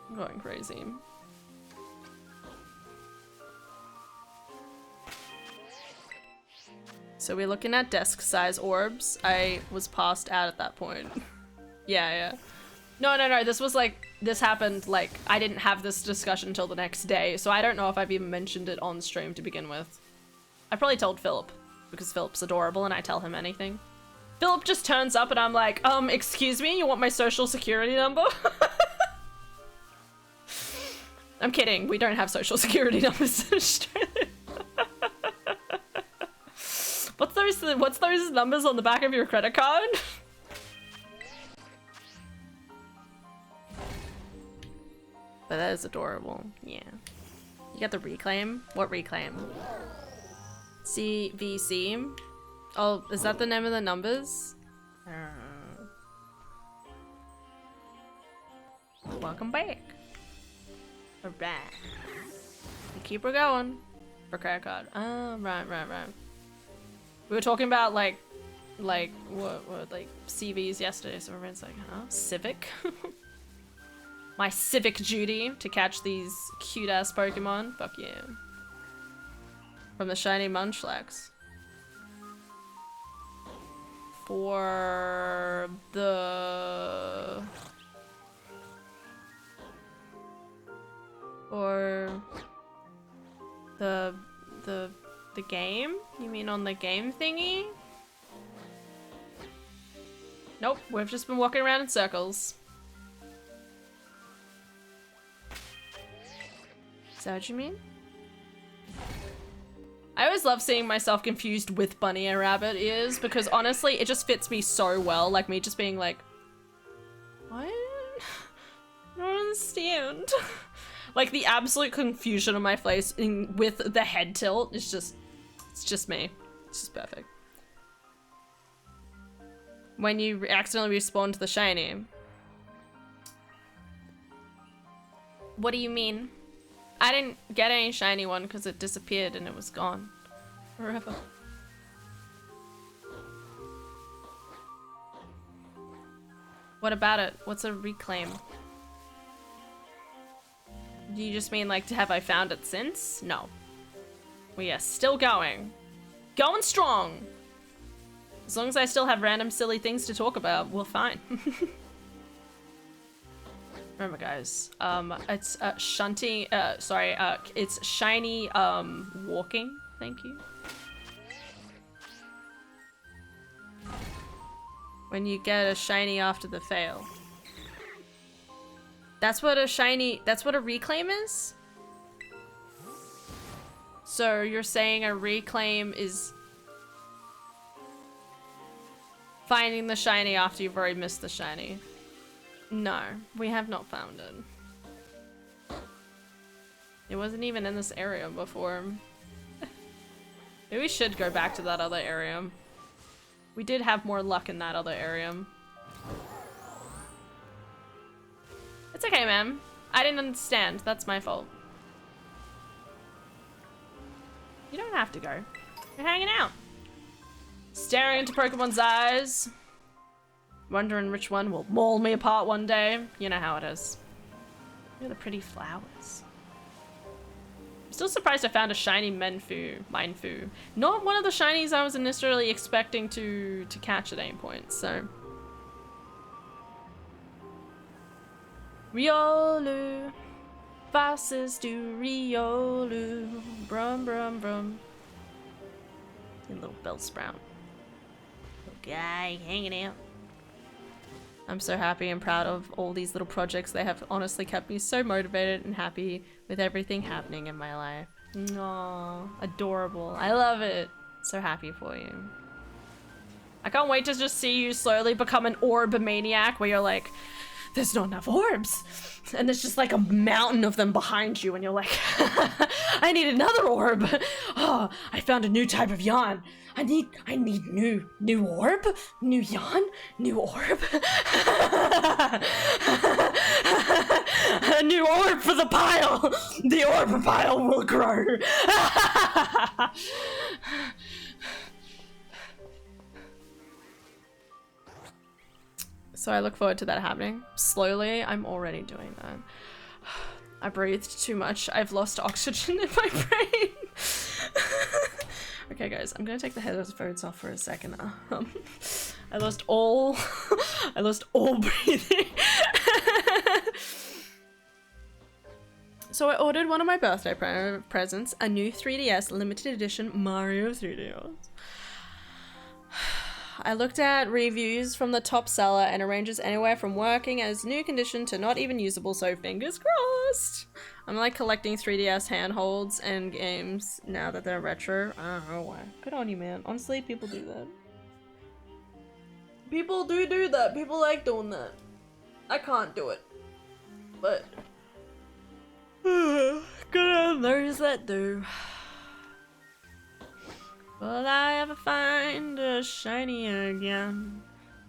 I'm going crazy. So we're looking at desk size orbs. I was passed out at that point. Yeah. No, this happened, like, I didn't have this discussion until the next day, so I don't know if I've even mentioned it on stream to begin with. I probably told Philip, because Philip's adorable and I tell him anything. Philip just turns up and I'm like, excuse me, you want my social security number? I'm kidding, we don't have social security numbers in Australia. What's those numbers on the back of your credit card? But that is adorable. Yeah. You got the reclaim? What reclaim? CVC? Oh, is that the name of the numbers? Welcome back. Alright. Keep her going. For credit card. Oh, right. We were talking about like what like CVs yesterday, so everyone's like, huh? Civic? My civic duty to catch these cute ass Pokemon. Fuck yeah. From the shiny Munchlax. For the game? You mean on the game thingy? Nope, we've just been walking around in circles. Is that what you mean? I always love seeing myself confused with bunny and rabbit ears because honestly, it just fits me so well. Like me just being like, what? I don't understand. Like the absolute confusion on my face with the head tilt is just, it's just me. It's just perfect. When you accidentally respawn to the shiny. What do you mean? I didn't get any shiny one because it disappeared and it was gone forever. What about it? What's a reclaim? Do you just mean like, have I found it since? No. We are still going. Going strong! As long as I still have random silly things to talk about, we're fine. Remember guys, it's it's shiny walking, thank you. When you get a shiny after the fail. That's what a reclaim is? So you're saying a reclaim is finding the shiny after you've already missed the shiny? No, we have not found it. It wasn't even in this area before. Maybe we should go back to that other area. We did have more luck in that other area. It's okay, man. I didn't understand. That's my fault. You don't have to go. You're hanging out. Staring into Pokemon's eyes. Wondering which one will maul me apart one day. You know how it is. Look at the pretty flowers. I'm still surprised I found a shiny Mindfu. Not one of the shinies I was initially expecting to catch at any point, so. Riolu. Fastest to Riolu. Brum brum brum. A little Bellsprout. Little guy hanging out. I'm so happy and proud of all these little projects. They have honestly kept me so motivated and happy with everything happening in my life. Aww, adorable. I love it. So happy for you. I can't wait to just see you slowly become an orb maniac where you're like, there's not enough orbs. And there's just like a mountain of them behind you and you're like, I need another orb. Oh, I found a new type of yawn. I need new orb, new yawn, new orb. A new orb for the pile. The orb pile will grow. So I look forward to that happening. Slowly, I'm already doing that. I breathed too much. I've lost oxygen in my brain. Okay, guys, I'm gonna take the headphones off for a second. I lost all breathing. So I ordered one of my birthday presents, a new 3DS limited edition Mario 3DS. I looked at reviews from the top seller and it ranges anywhere from working as new condition to not even usable, so fingers crossed. I'm like collecting 3DS handholds and games now that they're retro. I don't know why. Good on you, man. Honestly, people do that. People do that. People like doing that. I can't do it. But good on those that do. Will I ever find a shiny again?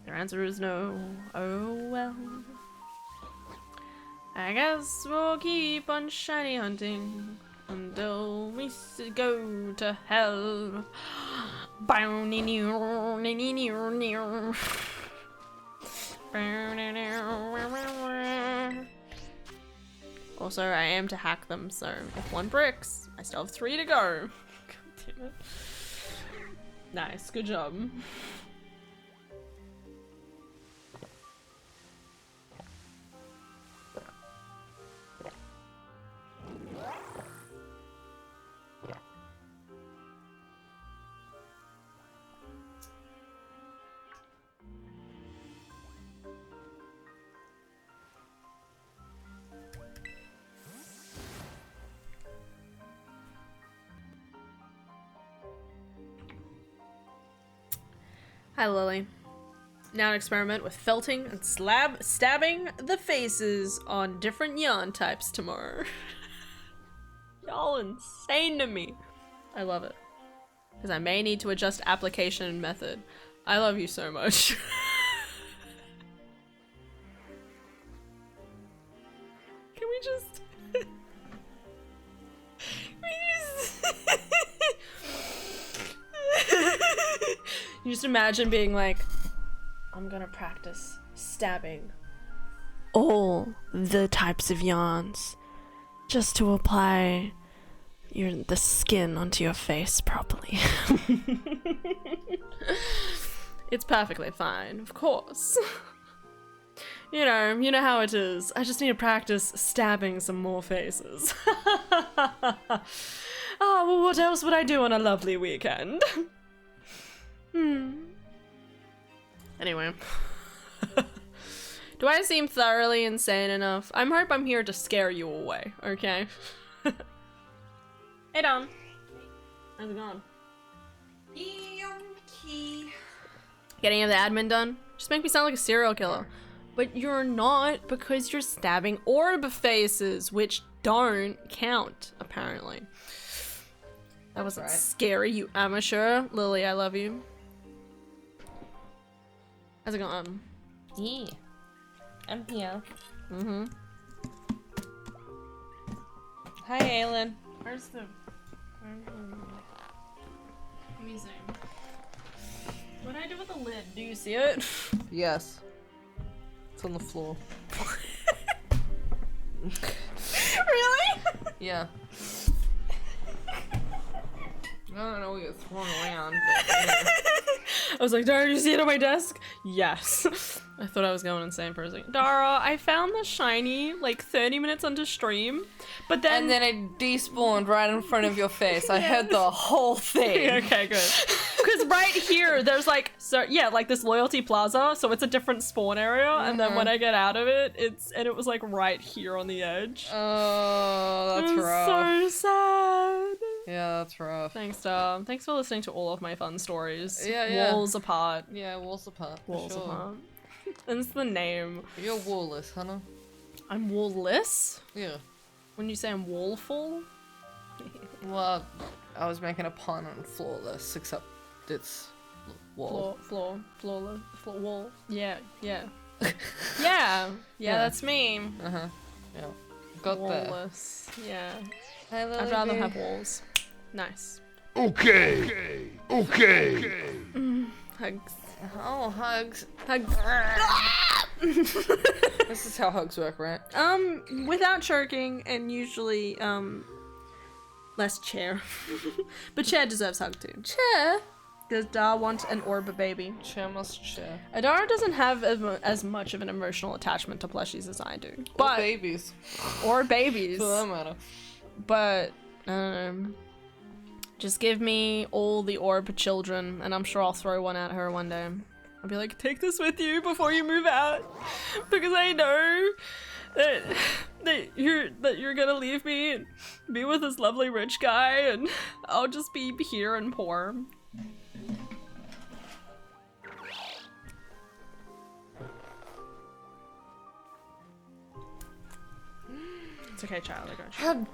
Their answer is no. Oh well. I guess we'll keep on shiny hunting until we go to hell. Also, I am to hack them, so if one bricks, I still have 3 to go. God damn it. Nice, good job. Hi, Lily. Now an experiment with felting and stabbing the faces on different yawn types tomorrow. Y'all insane to me. I love it. Because I may need to adjust application and method. I love you so much. Can we just... You just imagine being like, I'm gonna practice stabbing all the types of yawns just to apply the skin onto your face properly. It's perfectly fine, of course. You know how it is. I just need to practice stabbing some more faces. Oh, well, what else would I do on a lovely weekend? Anyway. Do I seem thoroughly insane enough? I hope I'm here to scare you away, okay? Hey, Dom. How's it going? Getting the admin done? Just make me sound like a serial killer. But you're not, because you're stabbing orb faces, which don't count, apparently. That wasn't scary, you amateur. Lily, I love you. How's it going?
Yeah. I'm here.
Hi, Aylin. Where's the... Amazing. What did I do with the lid? Do you see it?
Yes. It's on the floor.
Really?
Yeah. I don't know what you're throwing around, but yeah.
I was like, Dara, you see it on my desk? Yes. I thought I was going insane for a second. Dara, I found the shiny like 30 minutes into stream, but then...
And then it despawned right in front of your face. I heard the whole thing.
Okay, good. because right here there's like like this loyalty plaza, so it's a different spawn area, and then when I get out of it, it was like right here on the edge.
Oh, that's
It's
rough.
so sad.
Yeah, that's rough.
Thanks, Dom. Thanks for listening to all of my fun stories.
Yeah.
Walls apart.
Yeah, walls apart. for
Walls
sure.
apart. That's the name.
You're wallless, Hannah.
I'm wallless?
Yeah.
When you say I'm wallful?
Well, I was making a pun on flawless, except it's wall.
Flawless, wall. Yeah. Yeah, that's me.
Uh-huh. Yeah. Got there.
Wallless. Yeah.
Hi, Lily
I'd rather
B.
have walls. Nice.
Okay.
Hugs.
Oh, hugs.
Hugs.
This is how hugs work, right?
Without choking and usually, less chair. But chair deserves hug too.
Chair.
Does Dar want an orb baby?
Chair must chair.
Adara doesn't have as much of an emotional attachment to plushies as I do.
Or
But
babies.
or babies.
For that matter.
But just give me all the orb children, and I'm sure I'll throw one at her one day. I'll be like, take this with you before you move out, because I know that you're gonna leave me and be with this lovely rich guy, and I'll just be here and poor. It's okay, child. I got you.
How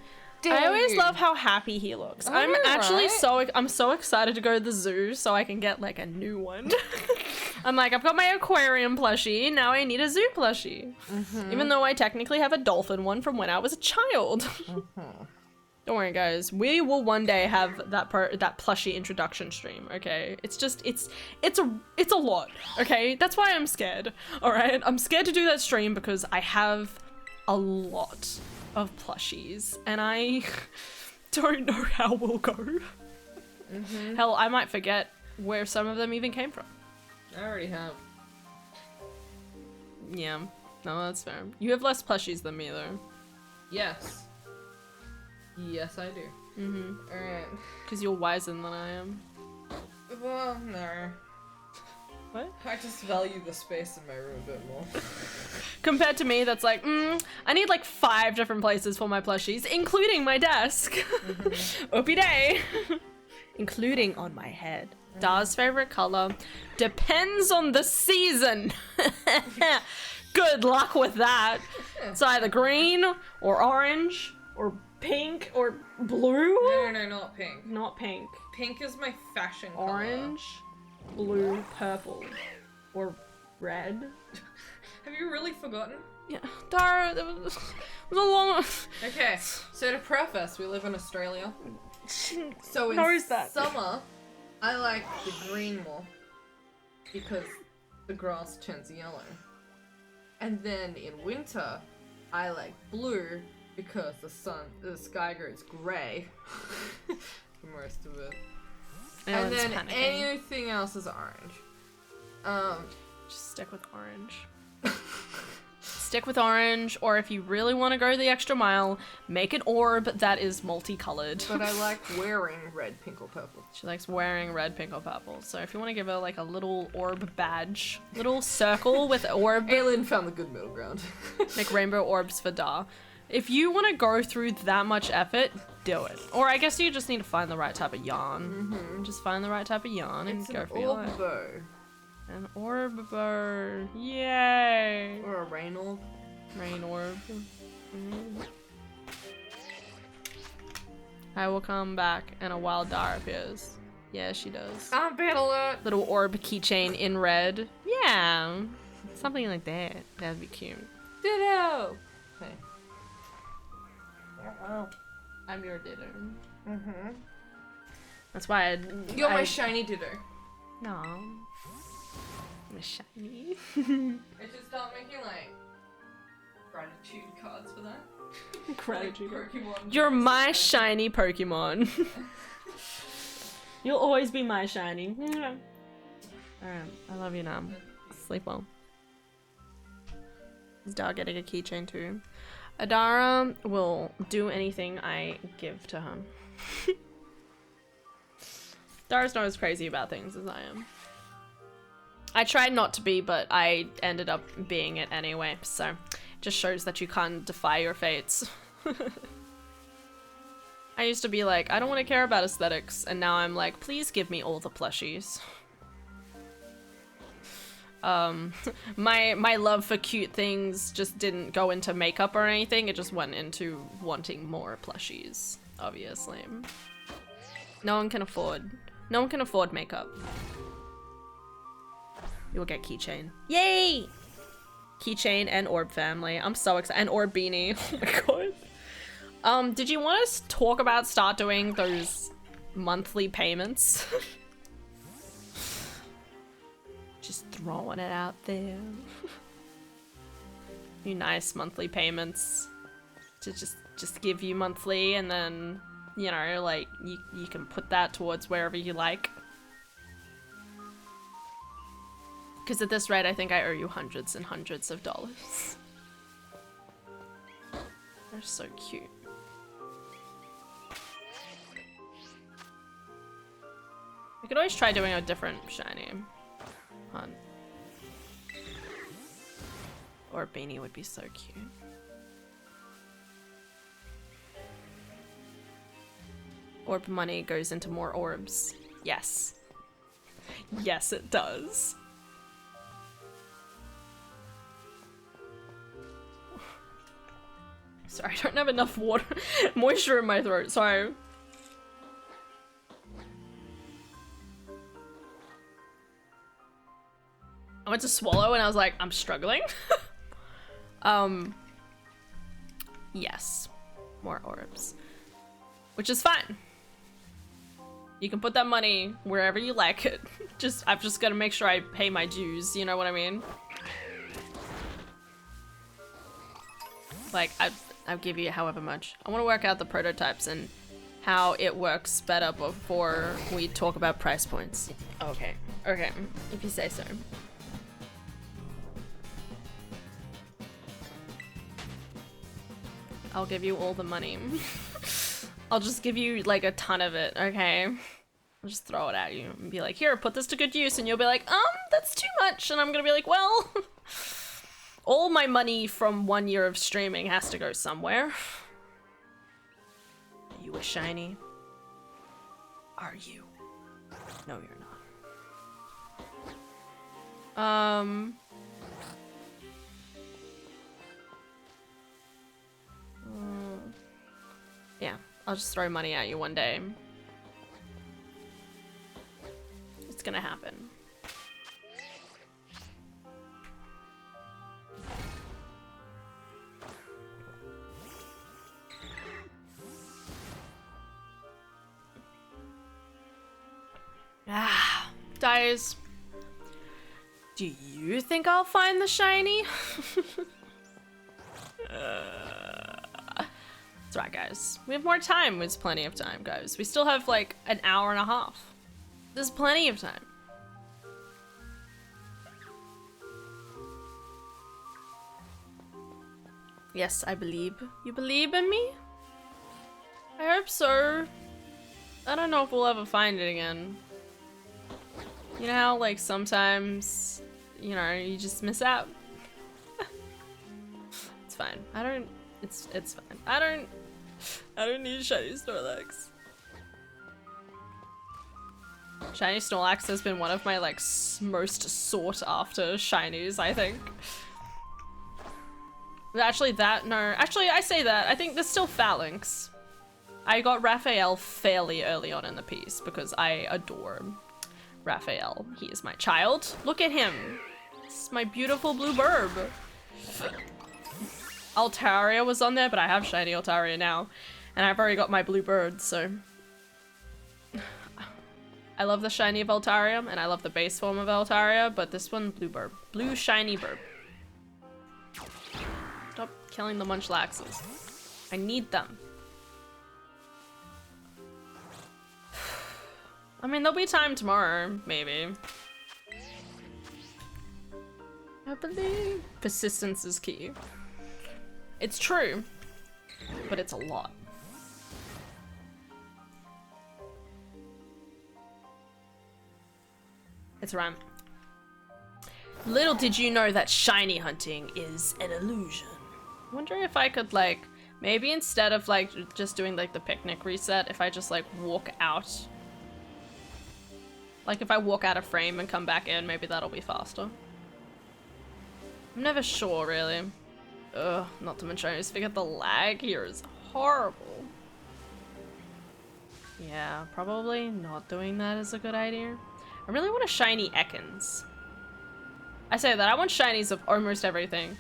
dare
I always
you.
love how happy he looks.
I
I'm
know,
actually
right?
I'm so excited to go to the zoo so I can get like a new one. I'm like, I've got my aquarium plushie, now I need a zoo plushie. Even though I technically have a dolphin one from when I was a child. Don't worry, guys. We will one day have that plushie introduction stream. Okay, it's just it's a lot. Okay, that's why I'm scared. All right, I'm scared to do that stream because I have a lot of plushies and I don't know how we'll go. Hell, I might forget where some of them even came from.
I already have.
Yeah, no, that's fair. You have less plushies than me though.
Yes. Yes, I do. Alright.
Because you're wiser than I am.
Well, no.
What?
I just value the space in my room a bit more.
Compared to me, that's like, I need like 5 different places for my plushies, including my desk. Opie day. Including on my head. Dar's favorite color depends on the season. Good luck with that. It's either green or orange or pink or blue.
No, not pink.
Not pink.
Pink is my fashion color.
Orange, blue, purple, or red.
Have you really forgotten?
Yeah, Dara, it was a long.
Okay, so to preface, we live in Australia. So in
knows that.
summer, I like the green more because the grass turns yellow. And then in winter, I like blue because the sky goes grey for most of it. And then anything else is orange.
Just stick with orange. Stick with orange, or if you really want to go the extra mile, make an orb that is multicolored.
But I like wearing red, pink, or purple.
She likes wearing red, pink, or purple. So if you want to give her like a little orb badge, little circle with orb,
Aylin found the good middle ground.
make rainbow orbs for Dar. If you want to go through that much effort, do it. Or I guess you just need to find the right type of yarn. Just find the right type of yarn and
It's
go
an
for your life.
orb bow.
An orb bow. Yay!
Or a rain orb.
Rain orb. I will come back and a wild Dar appears. Yeah, she does.
Bad alert!
Little orb keychain in red. Yeah. Something like that. That'd be cute.
Ditto! Okay.
I'm your ditto. That's why
You're my shiny ditto.
No. I'm a shiny.
I should start making like gratitude cards for that.
Gratitude.
Like Pokemon.
You're my shiny Pokemon. You'll always be my shiny. Alright, I love you now. Sleep well. Is Dar getting a keychain too? Adara will do anything I give to her. Dara's not as crazy about things as I am. I tried not to be, but I ended up being it anyway, so it just shows that you can't defy your fates. I used to be like, I don't want to care about aesthetics, and now I'm like, please give me all the plushies. My love for cute things just didn't go into makeup or anything, it just went into wanting more plushies, obviously. No one can afford makeup. You'll get keychain. Yay! Keychain and orb family. I'm so excited. And orb beanie. Oh my god. Did you want us to talk about start doing those monthly payments? Just throwing it out there. You nice monthly payments to just give you monthly, and then, you know, like you can put that towards wherever you like. Because at this rate, I think I owe you hundreds and hundreds of dollars. They're so cute. We could always try doing a different shiny hunt. Or a beanie would be so cute. Orb money goes into more orbs. Yes. Yes, it does. Sorry, I don't have enough water, moisture in my throat, sorry. I went to swallow and I was like, I'm struggling. Yes, more orbs, which is fine. You can put that money wherever you like it. I've just got to make sure I pay my dues, you know what I mean? Like, I'll give you however much. I want to work out the prototypes and how it works better before we talk about price points. Okay, okay, if you say so. I'll give you all the money. I'll just give you like a ton of it, okay? I'll just throw it at you and be like, here, put this to good use, and you'll be like, that's too much, and I'm gonna be like, well, all my money from 1 year of streaming has to go somewhere. Are you a shiny? Are you? No, you're not. Yeah, I'll just throw money at you one day. It's gonna happen. Ah, Dies. Do you think I'll find the shiny? That's right, guys. We have more time. There's plenty of time, guys. We still have like an hour and a half. There's plenty of time. Yes, I believe. You believe in me? I hope so. I don't know if we'll ever find it again. You know how, like, sometimes, you know, you just miss out? It's fine. It's fine. I don't need shiny Snorlax. Shiny Snorlax has been one of my, like, most sought after shinies, I think. Actually, I say that. I think there's still Phalanx. I got Raphael fairly early on in the piece because I adore Raphael. He is my child. Look at him. This is my beautiful blue burb. Altaria was on there, but I have shiny Altaria now. And I've already got my blue bird, so... I love the shiny of Altaria, and I love the base form of Altaria, but this one, blue burb. Blue shiny burb. Stop killing the Munchlaxes. I need them. I mean, there'll be time tomorrow, maybe. I believe persistence is key. It's true, but it's a lot. It's right. Little did you know that shiny hunting is an illusion. I wonder if I could, like, maybe instead of, like, just doing, like, the picnic reset, if I just, like, walk out. Like, if I walk out of frame and come back in, maybe that'll be faster. I'm never sure, really. Ugh, not to mention I just figured the lag here is horrible. Yeah, probably not doing that is a good idea. I really want a shiny Ekans. I say that, I want shinies of almost everything.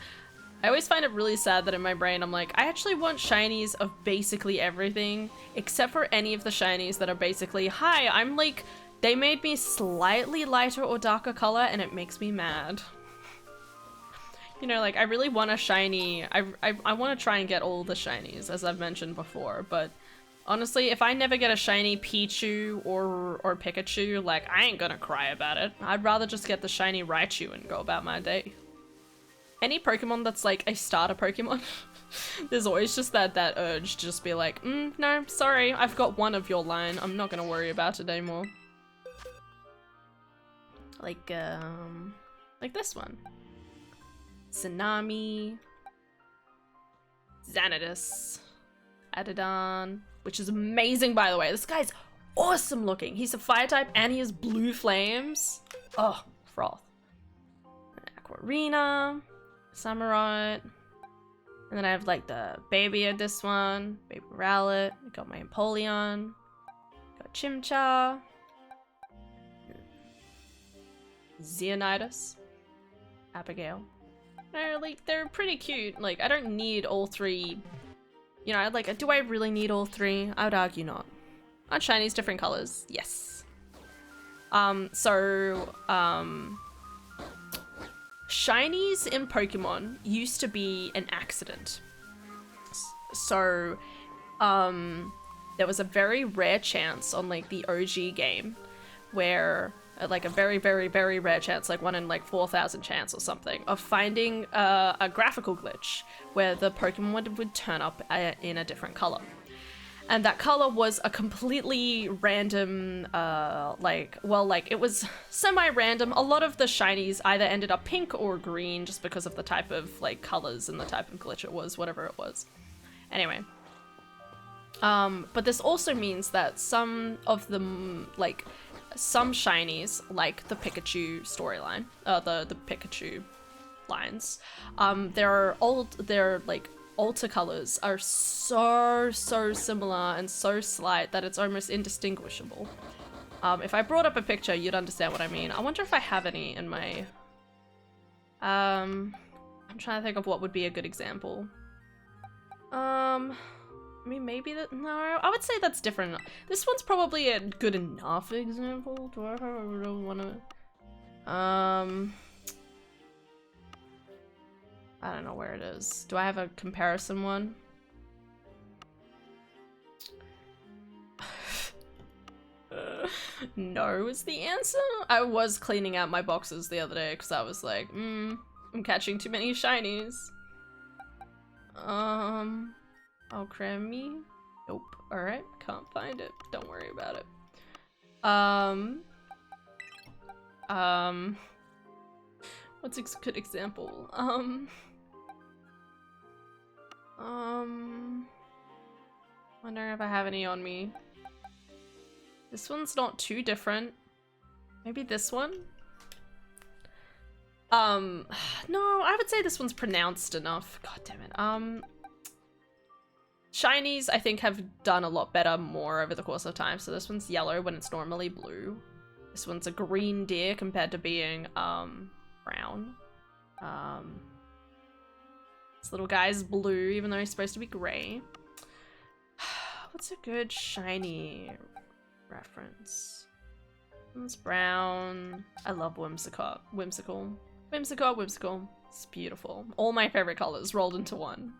I always find it really sad that in my brain I'm like, I actually want shinies of basically everything, except for any of the shinies that are basically, hi, I'm like, they made me slightly lighter or darker color and it makes me mad. You know, like, I really want a shiny, I want to try and get all the shinies, as I've mentioned before, but honestly, if I never get a shiny Pichu or Pikachu, like, I ain't gonna cry about it. I'd rather just get the shiny Raichu and go about my day. Any Pokemon that's like a starter Pokemon, there's always just that urge to just be like, no, sorry, I've got one of your line. I'm not gonna worry about it anymore. Like this one. Tsunami. Xanadus. Adidon. Which is amazing, by the way. This guy's awesome looking. He's a fire type and he has blue flames. Oh, froth. Aquarina. Samurott. And then I have like the baby of this one. Baby Rowlet. I got my Empoleon. Got Chimchar. Xeonidas. Abigail. They're pretty cute. Like, I don't need all three. You know, like, do I really need all three? I would argue not. Aren't shinies different colors? Yes. Shinies in Pokemon used to be an accident. So, there was a very rare chance on, like, the OG game where, like, a very, very, very rare chance, like 1 in, like, 4,000 chance or something, of finding a graphical glitch where the Pokemon would turn up in a different color. And that color was a completely random, it was semi-random. A lot of the shinies either ended up pink or green just because of the type of, like, colors and the type of glitch it was, whatever it was. Anyway. But this also means that some of them, like, some shinies, like the Pikachu storyline, the Pikachu lines, their like alter colors are so similar and so slight that it's almost indistinguishable. If I brought up a picture, you'd understand what I mean. I wonder if I have any in my... I'm trying to think of what would be a good example. I mean, maybe that... No, I would say that's different. This one's probably a good enough example. Do I really want to... I don't know where it is. Do I have a comparison one? No is the answer. I was cleaning out my boxes the other day because I was like, I'm catching too many shinies. Alcremie? Nope. Alright, can't find it. Don't worry about it. What's a good example? Wondering if I have any on me. This one's not too different. Maybe this one? No, I would say this one's pronounced enough. God damn it. Shinies, I think, have done a lot better more over the course of time. So this one's yellow when it's normally blue. This one's a green deer compared to being, brown. This little guy's blue, even though he's supposed to be gray. What's a good shiny reference? It's brown. I love Whimsicott. Whimsical. It's beautiful. All my favorite colors rolled into one.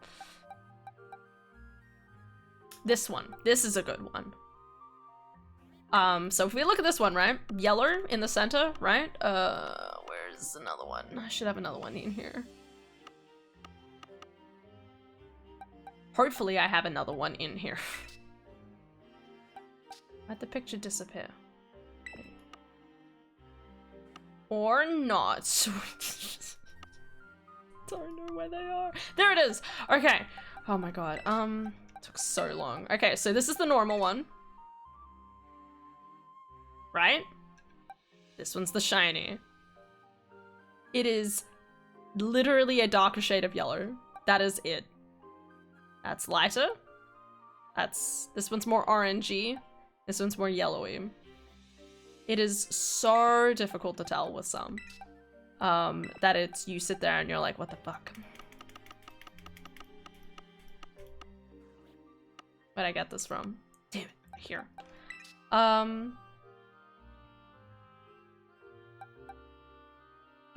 This one. This is a good one. So if we look at this one, right? Yellow in the center, right? Where's another one? I should have another one in here. Hopefully I have another one in here. Why'd the picture disappear? Or not. Don't know where they are. There it is. Okay. Oh my god. Took so long. Okay, so this is the normal one. Right? This one's the shiny. It is literally a darker shade of yellow. That is it. That's lighter. This one's more orangey. This one's more yellowy. It is so difficult to tell with some. That it's, you sit there and you're like, what the fuck? Where'd I get this from? Damn it, here. But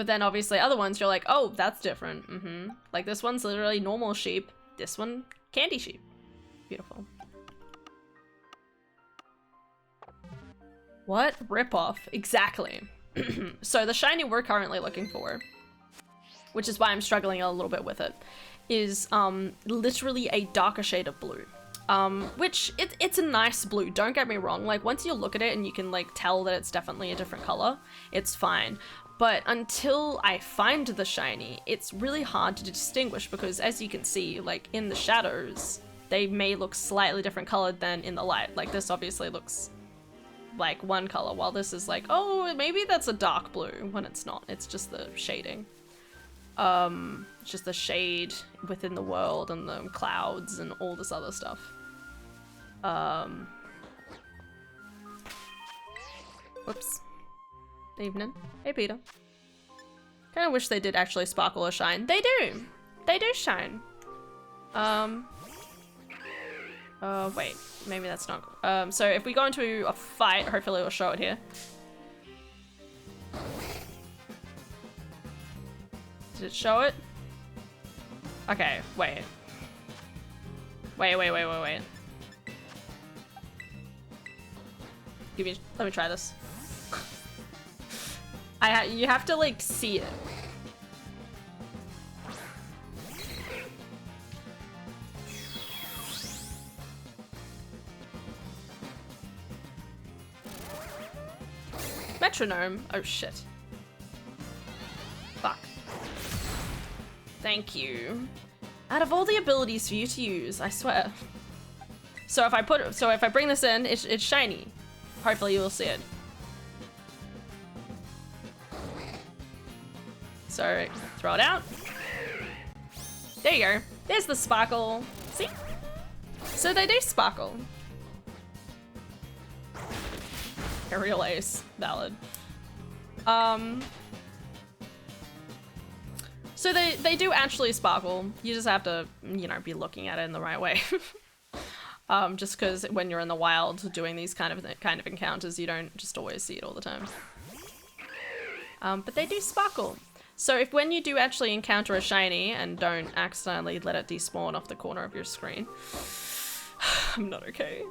then obviously other ones you're like, oh, that's different. Like this one's literally normal sheep. This one, candy sheep. Beautiful. What? Ripoff. Exactly. So the shiny we're currently looking for, which is why I'm struggling a little bit with it, is literally a darker shade of blue. Which it's a nice blue, don't get me wrong. Like once you look at it and you can like tell that it's definitely a different color, it's fine. But until I find the shiny, it's really hard to distinguish because as you can see, like in the shadows, they may look slightly different colored than in the light. Like this obviously looks like one color, while this is like, oh, maybe that's a dark blue, when it's not. It's just the shading. It's just the shade within the world and the clouds and all this other stuff. Whoops. Evening. Hey, Peter. Kinda wish they did actually sparkle or shine. They do! They do shine. Wait. Maybe that's not... so if we go into a fight, hopefully it'll show it here. Did it show it? Okay, wait. Wait. Let me try this. You have to like see it. Metronome. Oh shit. Fuck. Thank you. Out of all the abilities for you to use, I swear. So if I bring this in, it's shiny. Hopefully you will see it. So throw it out. There you go. There's the sparkle. See? So they do sparkle. Aerial ace. Valid. So they do actually sparkle. You just have to, you know, be looking at it in the right way. Just because when you're in the wild doing these kind of encounters, you don't just always see it all the time. But they do sparkle. So if when you do actually encounter a shiny and don't accidentally let it despawn off the corner of your screen, I'm not okay.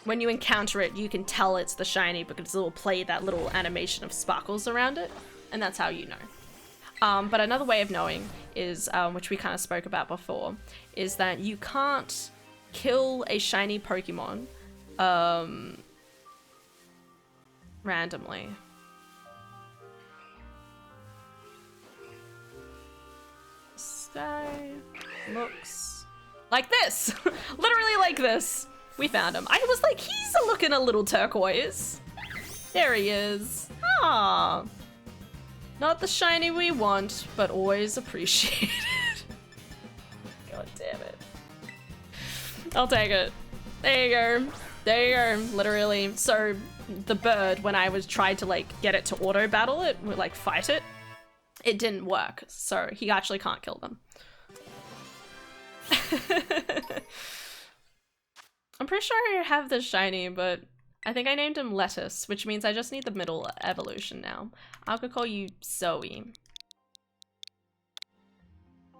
When you encounter it, you can tell it's the shiny because it will play that little animation of sparkles around it, and that's how you know. But another way of knowing is, which we kind of spoke about before, is that you can't kill a shiny Pokemon randomly. This guy looks like this. Literally like this. We found him. I was like, he's looking a little turquoise. There he is. Ah. Not the shiny we want, but always appreciated. God damn it. I'll take it. There you go. There you go. Literally. So the bird, when I was tried to like get it to auto battle it, like fight it, it didn't work. So he actually can't kill them. I'm pretty sure I have this shiny, but I think I named him Lettuce, which means I just need the middle evolution now. I could call you Zoe.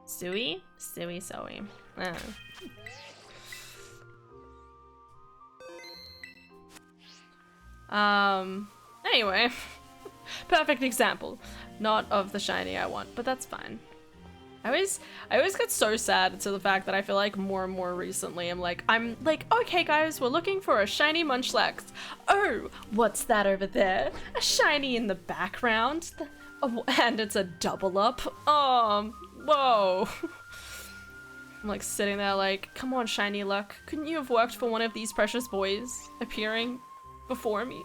Zoe? Zoe. Anyway. Perfect example. Not of the shiny I want, but that's fine. I always get so sad to the fact that I feel like more and more recently I'm like, okay guys, we're looking for a shiny Munchlax. Oh, what's that over there? A shiny in the background? Oh, and it's a double up. Oh, whoa. I'm like sitting there like, come on, shiny luck. Couldn't you have worked for one of these precious boys appearing before me?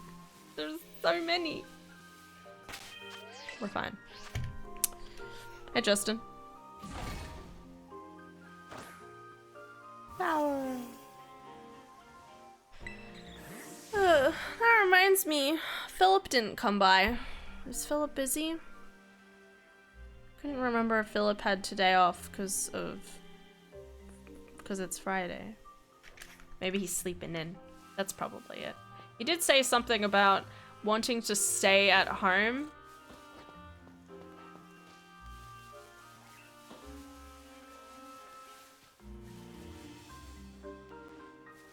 There's so many. We're fine. Hey, Justin. Power. That reminds me, Philip didn't come by. Is Philip busy? Couldn't remember if Philip had today off because it's Friday. Maybe he's sleeping in. That's probably it. He did say something about wanting to stay at home.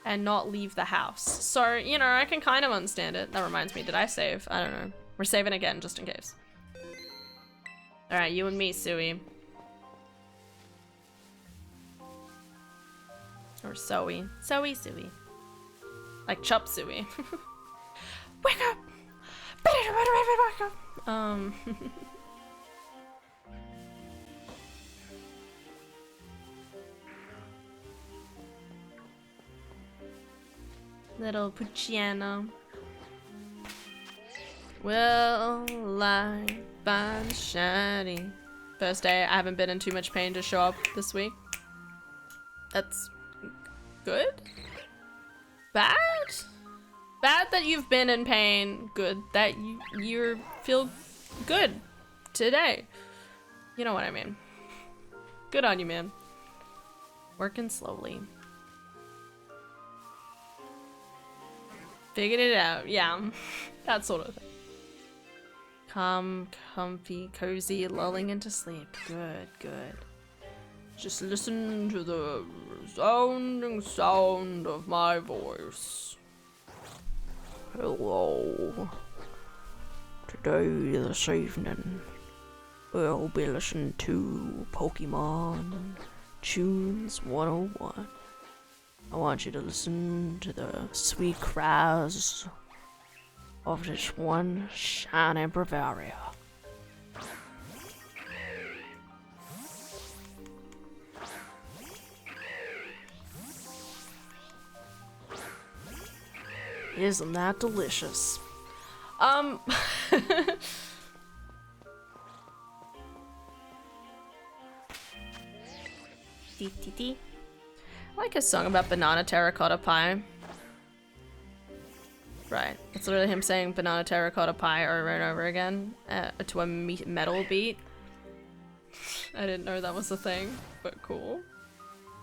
And not leave the house. So, you know, I can kind of understand it. That reminds me, did I save? I don't know. We're saving again, just in case. Alright, you and me, Suey. Or Zoe. Zoe, Suey. Like Chop Suey. Wake up! Wake up! Little Pucciano. Will I find shiny? First day, I haven't been in too much pain to show up this week. That's good? Bad? Bad that you've been in pain. Good that you feel good today. You know what I mean. Good on you, man. Working slowly. Figured it out, yeah. That sort of thing. Calm, comfy, cozy, lulling into sleep. Good, good. Just listen to the resounding sound of my voice. Hello. Today, this evening, we'll be listening to Pokemon Tunes 101. I want you to listen to the sweet cries of this one shiny Bavaria. Isn't that delicious? Dee. I like his song about banana terracotta pie. Right, it's literally him saying banana terracotta pie over and over again to a metal beat. I didn't know that was a thing, but cool.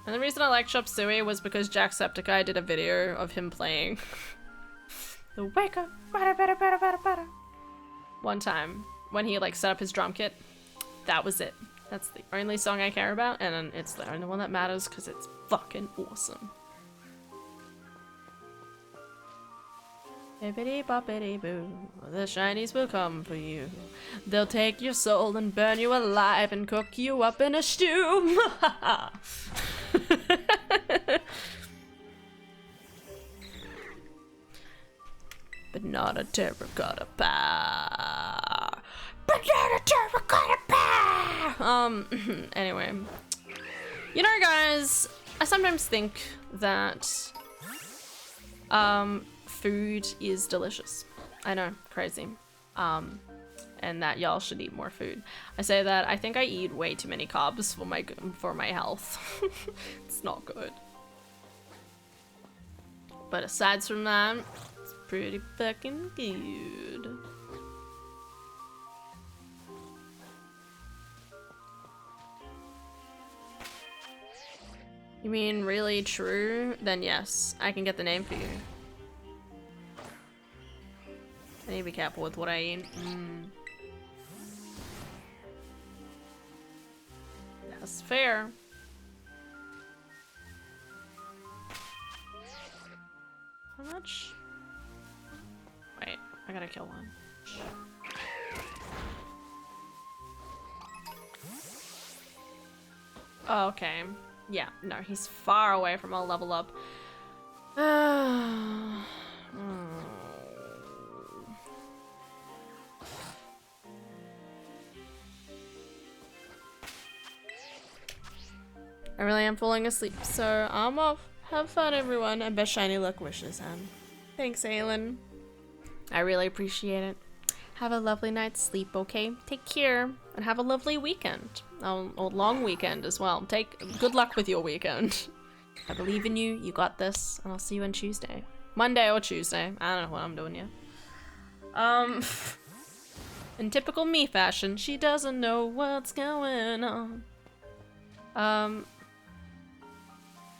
And the reason I like Chop Suey was because Jacksepticeye did a video of him playing the wake up, bada. One time when he like set up his drum kit. That was it. That's the only song I care about, and it's the only one that matters because it's fucking awesome. Bippity boppity boo, the shinies will come for you. They'll take your soul and burn you alive and cook you up in a stew. Banana terracotta pie. Banana terracotta pie. Anyway. You know, guys, I sometimes think that food is delicious. I know, crazy. And that y'all should eat more food. I say that I think I eat way too many carbs for my health. It's not good. But aside from that, it's pretty fucking good. You mean really true? Then yes, I can get the name for you. I need to be careful with what I eat. That's fair. How much? Wait, I gotta kill one. Oh, okay. Yeah, no, he's far away from a level up. I really am falling asleep, so I'm off. Have fun, everyone, and best shiny luck wishes, and thanks, Aylin. I really appreciate it. Have a lovely night's sleep, okay? Take care, and have a lovely weekend. Or long weekend as well. Good luck with your weekend. I believe in you, you got this, and I'll see you on Tuesday. Monday or Tuesday. I don't know what I'm doing yet. In typical me fashion, she doesn't know what's going on.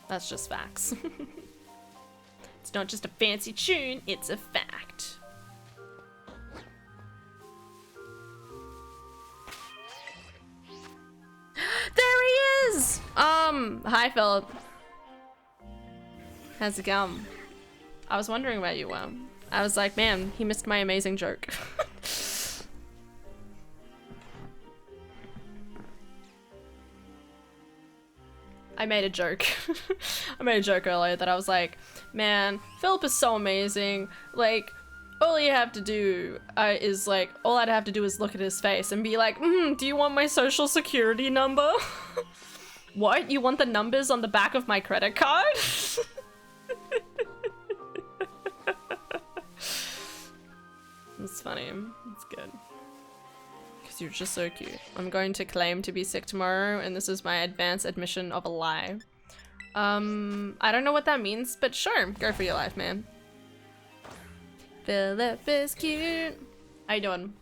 That's just facts. It's not just a fancy tune, it's a fact. There he is! Hi Philip. How's it going? I was wondering about you, I was like, man, he missed my amazing joke. I made a joke. I made a joke earlier that I was like, man, Philip is so amazing. Like, all you have to do is like, all I'd have to do is look at his face and be like, do you want my social security number? What? You want the numbers on the back of my credit card? It's funny. It's good. Because you're just so cute. I'm going to claim to be sick tomorrow, and this is my advance admission of a lie. I don't know what that means, but sure, go for your life, man. Philip is cute. How you doing?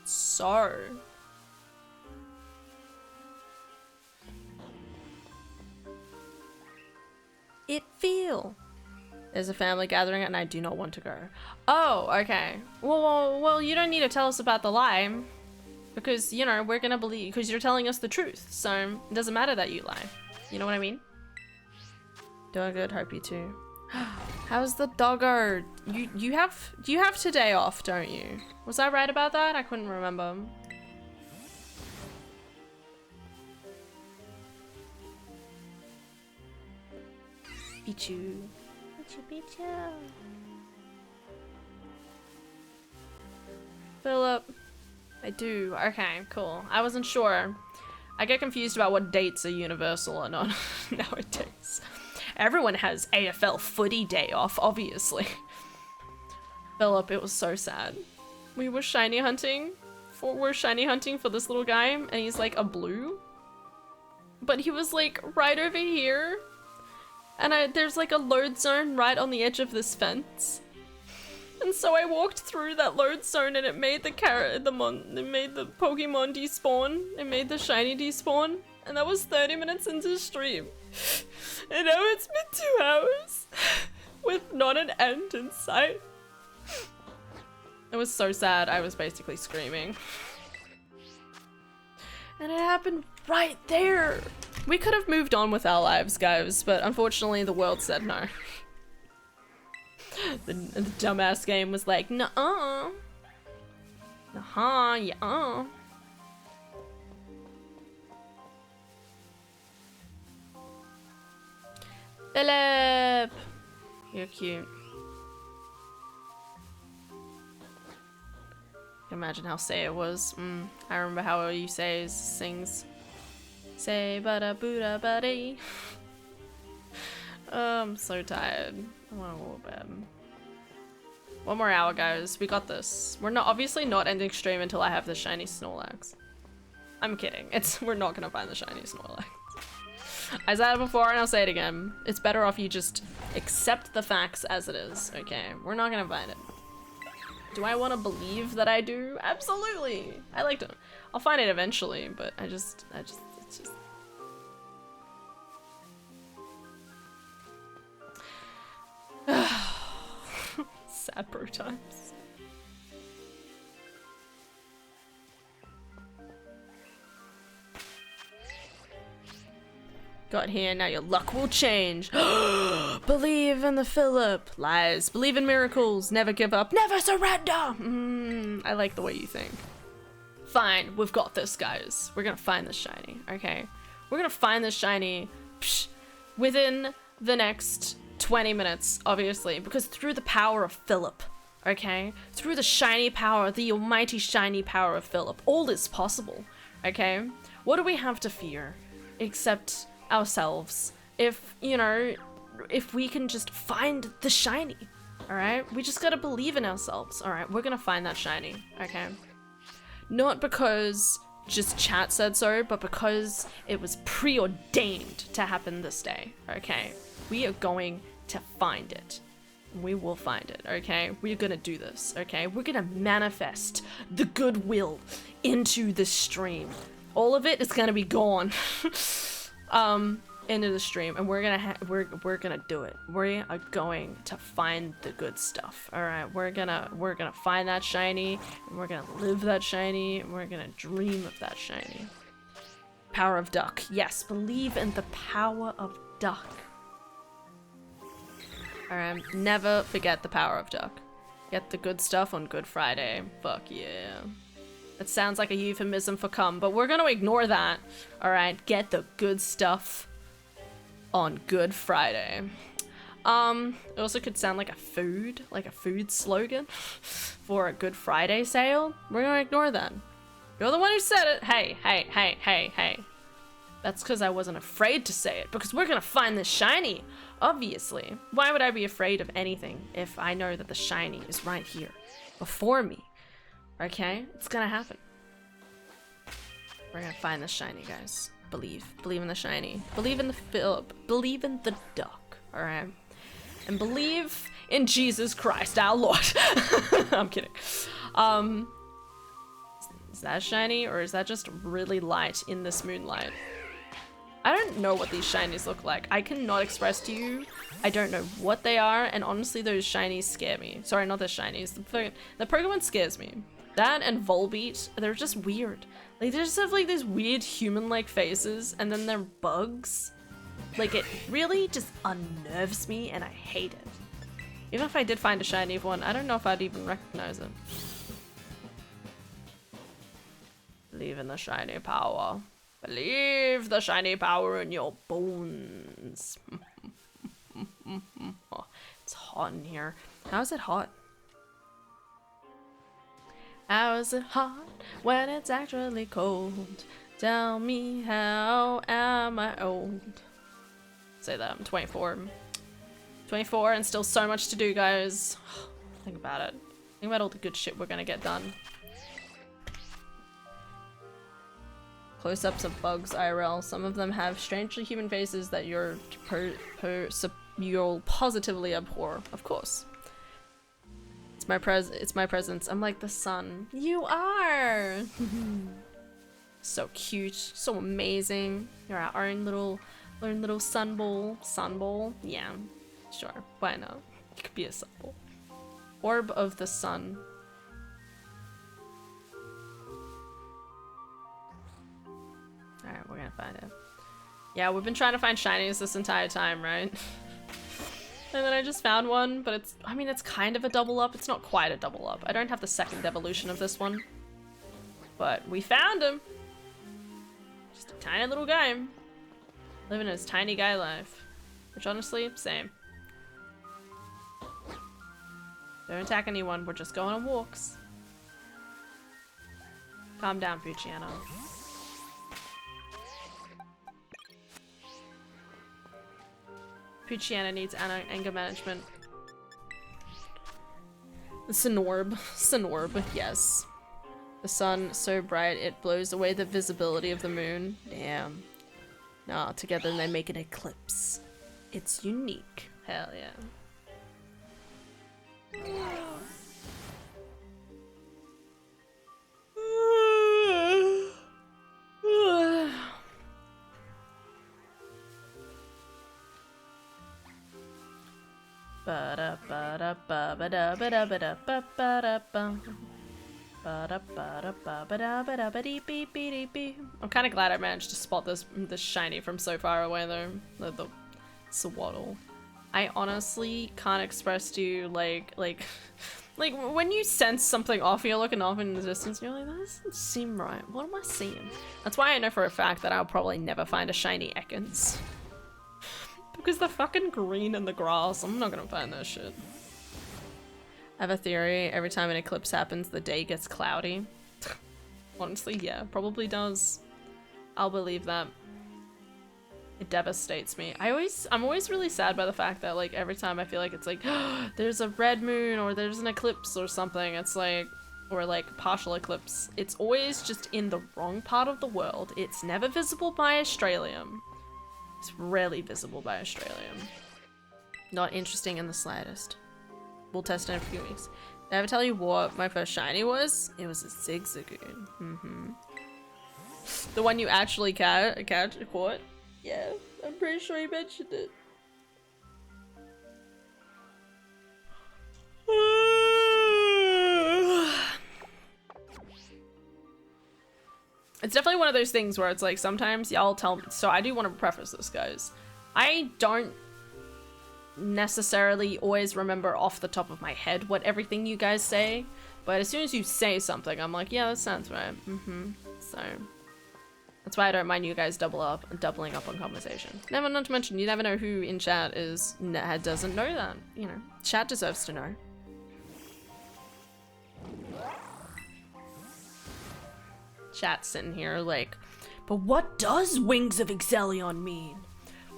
So it feel. There's a family gathering and I do not want to go. Oh, okay. Well, you don't need to tell us about the lie. Because, you know, we're gonna believe, because you're telling us the truth. So, it doesn't matter that you lie. You know what I mean? Doing good, hope you too. How's the doggo? You have today off, don't you? Was I right about that? I couldn't remember. Pichu. Pichu. Philip. I do. Okay, cool. I wasn't sure. I get confused about what dates are universal or not nowadays. Everyone has AFL footy day off, obviously. Philip, it was so sad. We were shiny hunting for this little guy, and he's like a blue. But he was like right over here. And there's like a load zone right on the edge of this fence. And so I walked through that load zone and it made the Pokemon despawn. It made the shiny despawn. And that was 30 minutes into the stream. And now it's been 2 hours with not an end in sight. It was so sad, I was basically screaming. And it happened right there. We could have moved on with our lives, guys, but unfortunately the world said no. The dumbass game was like, nuh-uh. Yeah. Philip! You're cute. I can imagine how say it was. I remember how you sings. Say bada booda buddy. I'm so tired. I want to go to bed. 1 more hour, guys. We got this. We're obviously not ending stream until I have the shiny Snorlax. I'm kidding. We're not gonna find the shiny Snorlax. I said it before and I'll say it again. It's better off you just accept the facts as it is, okay? We're not gonna find it. Do I want to believe that I do? Absolutely! I like to. I'll find it eventually, but it's just... Sad bro times. Got here, now your luck will change. Believe in the Philip. Lies. Believe in miracles. Never give up. Never surrender. I like the way you think. Fine, we've got this, guys. We're gonna find this shiny, okay? We're gonna find this shiny within the next 20 minutes, obviously, because through the power of Philip, okay? Through the shiny power, the almighty shiny power of Philip, all is possible, okay? What do we have to fear except ourselves? If, you know, if we can just find the shiny, all right? We just gotta believe in ourselves, all right? We're gonna find that shiny, okay? Not because just chat said so, but because it was preordained to happen this day, okay? We are going to find it. We will find it, okay? We're gonna do this, okay? We're gonna manifest the goodwill into the stream. All of it is gonna be gone into the stream, and we're gonna do it. We are going to find the good stuff. All right, we're gonna find that shiny, and we're gonna live that shiny, and we're gonna dream of that shiny. Power of duck. Yes, believe in the power of duck. All right, never forget the power of duck. Get the good stuff on Good Friday. Fuck yeah. That sounds like a euphemism for cum, but we're gonna ignore that. All right, get the good stuff on Good Friday. It also could sound like a food slogan for a Good Friday sale. We're gonna ignore that. You're the one who said it. Hey. That's because I wasn't afraid to say it, because we're gonna find the shiny, obviously. Why would I be afraid of anything if I know that the shiny is right here, before me? Okay? It's gonna happen. We're gonna find the shiny, guys. Believe in the shiny. Believe in the Philip. Believe in the duck, all right? And believe in Jesus Christ, our Lord. I'm kidding. Is that shiny, or is that just really light in this moonlight? I don't know what these shinies look like. I cannot express to you. I don't know what they are, and honestly, those shinies scare me. Sorry, not the shinies. The Pokemon scares me. That and Volbeat, they're just weird. Like, they just have like these weird human-like faces, and then they're bugs. Like, it really just unnerves me, and I hate it. Even if I did find a shiny of one, I don't know if I'd even recognize it. Believe in the shiny power. Believe the shiny power in your bones. Oh, it's hot in here. How is it hot? How is it hot when it's actually cold? Tell me, how am I old? Say that, I'm 24. 24 and still so much to do, guys. Think about it. Think about all the good shit we're gonna get done. Close-ups of bugs IRL. Some of them have strangely human faces that you'll positively abhor. Of course. It's my presence. I'm like the sun. You are! So cute. So amazing. You're our own little sun bowl. Sun bowl? Yeah. Sure. Why not? You could be a sun bowl. Orb of the sun. Alright, we're gonna find it. Yeah, we've been trying to find shinies this entire time, right? And then I just found one, but it's kind of a double up. It's not quite a double up. I don't have the second evolution of this one. But we found him! Just a tiny little guy. Living his tiny guy life. Which honestly, same. Don't attack anyone, we're just going on walks. Calm down, Pucciano. Pucciano needs anger management. Sonorb, yes. The sun so bright it blows away the visibility of the moon. Damn. Nah, together they make an eclipse. It's unique. Hell yeah. I'm kind of glad I managed to spot this shiny from so far away though. The Swaddle. I honestly can't express to you, like when you sense something off, you're looking off in the distance, and you're like, that doesn't seem right. What am I seeing? That's why I know for a fact that I'll probably never find a shiny Ekans. Because the fucking green in the grass, I'm not gonna find that shit. I have a theory, every time an eclipse happens, the day gets cloudy. Honestly, yeah, probably does. I'll believe that. It devastates me. I'm always really sad by the fact that, like, every time I feel like it's like, there's a red moon or there's an eclipse or something, it's like, or like partial eclipse, it's always just in the wrong part of the world. It's never visible by Australium. It's rarely visible by Australium. Not interesting in the slightest. We'll test in a few weeks. Did I ever tell you what my first shiny was? It was a Zigzagoon. The one you actually caught? Yeah, I'm pretty sure you mentioned it. It's definitely one of those things where it's like sometimes y'all tell me. So I do want to preface this, guys. I don't necessarily always remember off the top of my head what everything you guys say, but as soon as you say something, I'm like, yeah, that sounds right. So that's why I don't mind you guys doubling up on conversation. Not to mention, you never know who in chat doesn't know that. You know, chat deserves to know. Chat's sitting here like, but what does Wings of Exelion mean?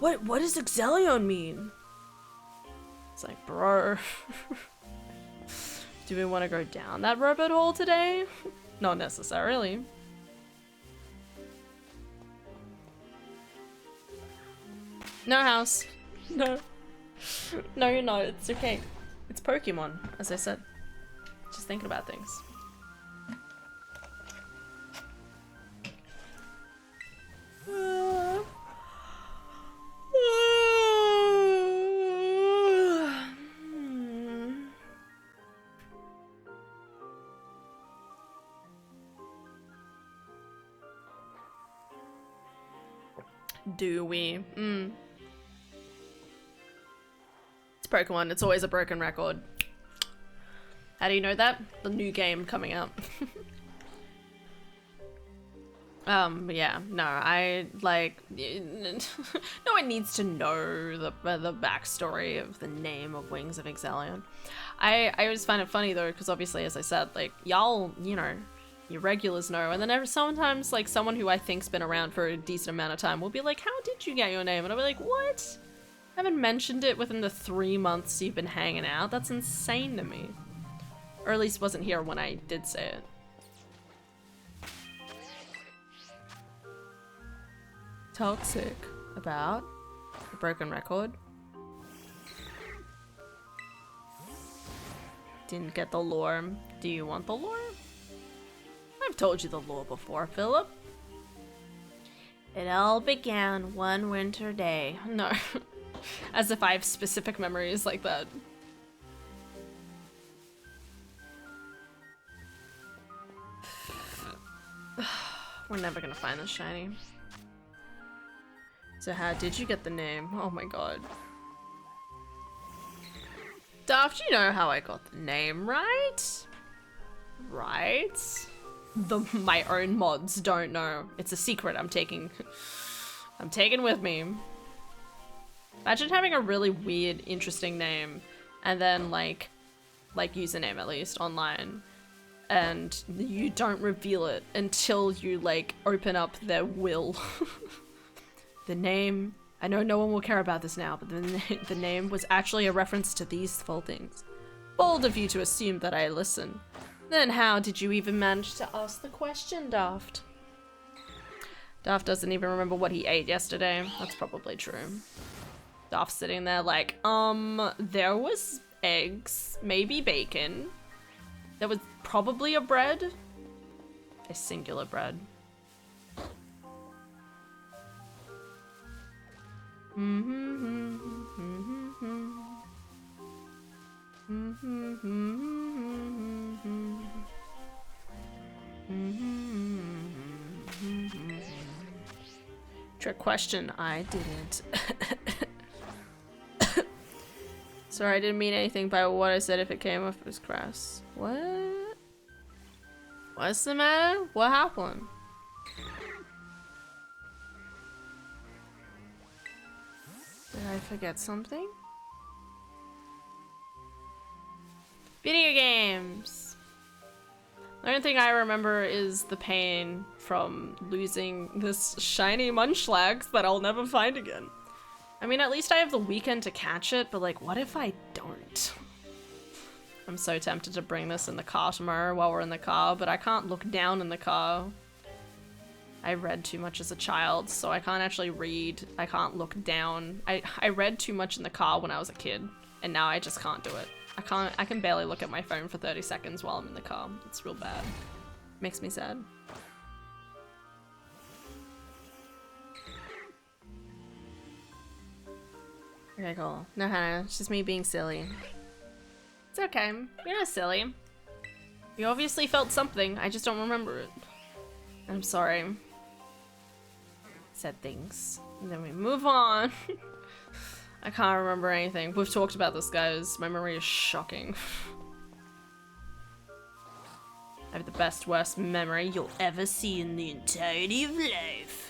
What does Exelion mean? It's like, bro. Do we want to go down that rabbit hole today? Not necessarily. No house. No. No, you're not. It's okay. It's Pokemon, as I said. Just thinking about things. Do we? It's Pokemon. It's always a broken record. How do you know that? The new game coming out. But yeah, no, I like no one needs to know the backstory of the name of Wings of Exelion. I always find it funny though, because obviously, as I said, like y'all, you know, your regulars know, and then sometimes like someone who I think's been around for a decent amount of time will be like, how did you get your name? And I'll be like, what? I haven't mentioned it within the 3 months you've been hanging out. That's insane to me. Or at least wasn't here when I did say it. Toxic about a broken record. Didn't get the lore. Do you want the lore? I've told you the lore before, Philip. It all began one winter day. No. As if I have specific memories like that. We're never gonna find this shiny. So how did you get the name? Oh my god. Daft, you know how I got the name, right? Right? My own mods don't know. It's a secret I'm taking with me. Imagine having a really weird, interesting name and then like username at least online, and you don't reveal it until you like open up their will. The name, I know no one will care about this now, but the name was actually a reference to these full things. Bold of you to assume that I listen. Then how did you even manage to ask the question, Daft? Daft doesn't even remember what he ate yesterday. That's probably true. Daft sitting there like, there was eggs, maybe bacon. There was probably a bread. A singular bread. Trick question, I didn't. Sorry, I didn't mean anything by what I said if it came off as crass. What? What's the matter? What happened? Did I forget something? Video games! The only thing I remember is the pain from losing this shiny Munchlax that I'll never find again. I mean, at least I have the weekend to catch it, but like, what if I don't? I'm so tempted to bring this in the car tomorrow while we're in the car, but I can't look down in the car. I read too much as a child, so I can't actually read. I can't look down. I read too much in the car when I was a kid, and now I just can't do it. I can barely look at my phone for 30 seconds while I'm in the car. It's real bad. Makes me sad. Okay, cool. No, Hannah, it's just me being silly. It's okay. You're not silly. You obviously felt something. I just don't remember it. I'm sorry. Said things. And then we move on. I can't remember anything. We've talked about this, guys. My memory is shocking. I have the best, worst memory you'll ever see in the entirety of life.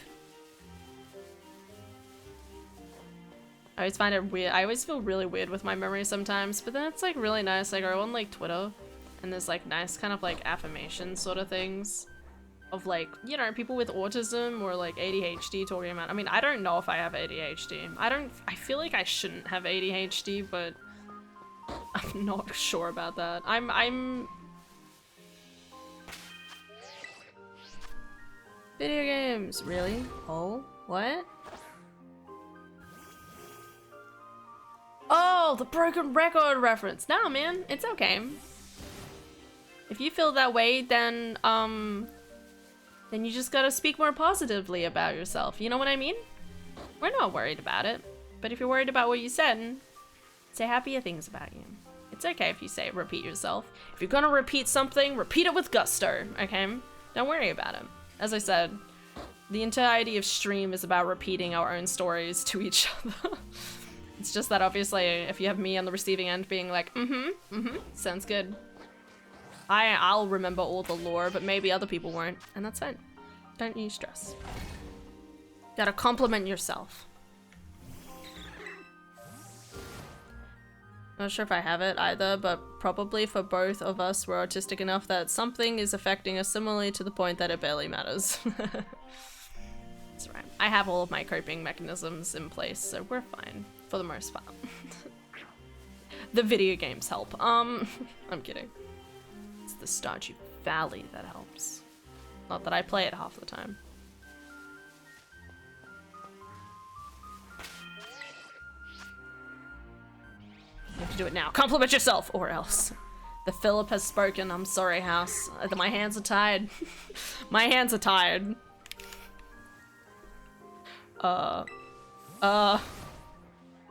I always find it weird. I always feel really weird with my memory sometimes, but then it's like really nice. I go on like Twitter and there's like nice kind of like affirmation sort of things of like, you know, people with autism or like ADHD talking about, I mean, I don't know if I have ADHD. I feel like I shouldn't have ADHD, but I'm not sure about that. I'm video games, really? Oh, what? Oh, the broken record reference. Nah, man, it's okay. If you feel that way, then you just gotta speak more positively about yourself. You know what I mean? We're not worried about it. But if you're worried about what you said, say happier things about you. It's okay if you repeat yourself. If you're gonna repeat something, repeat it with gusto, okay? Don't worry about it. As I said, the entirety of stream is about repeating our own stories to each other. It's just that obviously if you have me on the receiving end being like, sounds good. I'll remember all the lore, but maybe other people won't, and that's fine. Don't you stress. Gotta compliment yourself. Not sure if I have it either, but probably for both of us we're autistic enough that something is affecting us similarly to the point that it barely matters. That's right. I have all of my coping mechanisms in place, so we're fine. For the most part. The video games help. I'm kidding. It's the Stardew Valley that helps. Not that I play it half the time. You have to do it now. Compliment yourself, or else. The Philip has spoken. I'm sorry, house. My hands are tired. My hands are tired.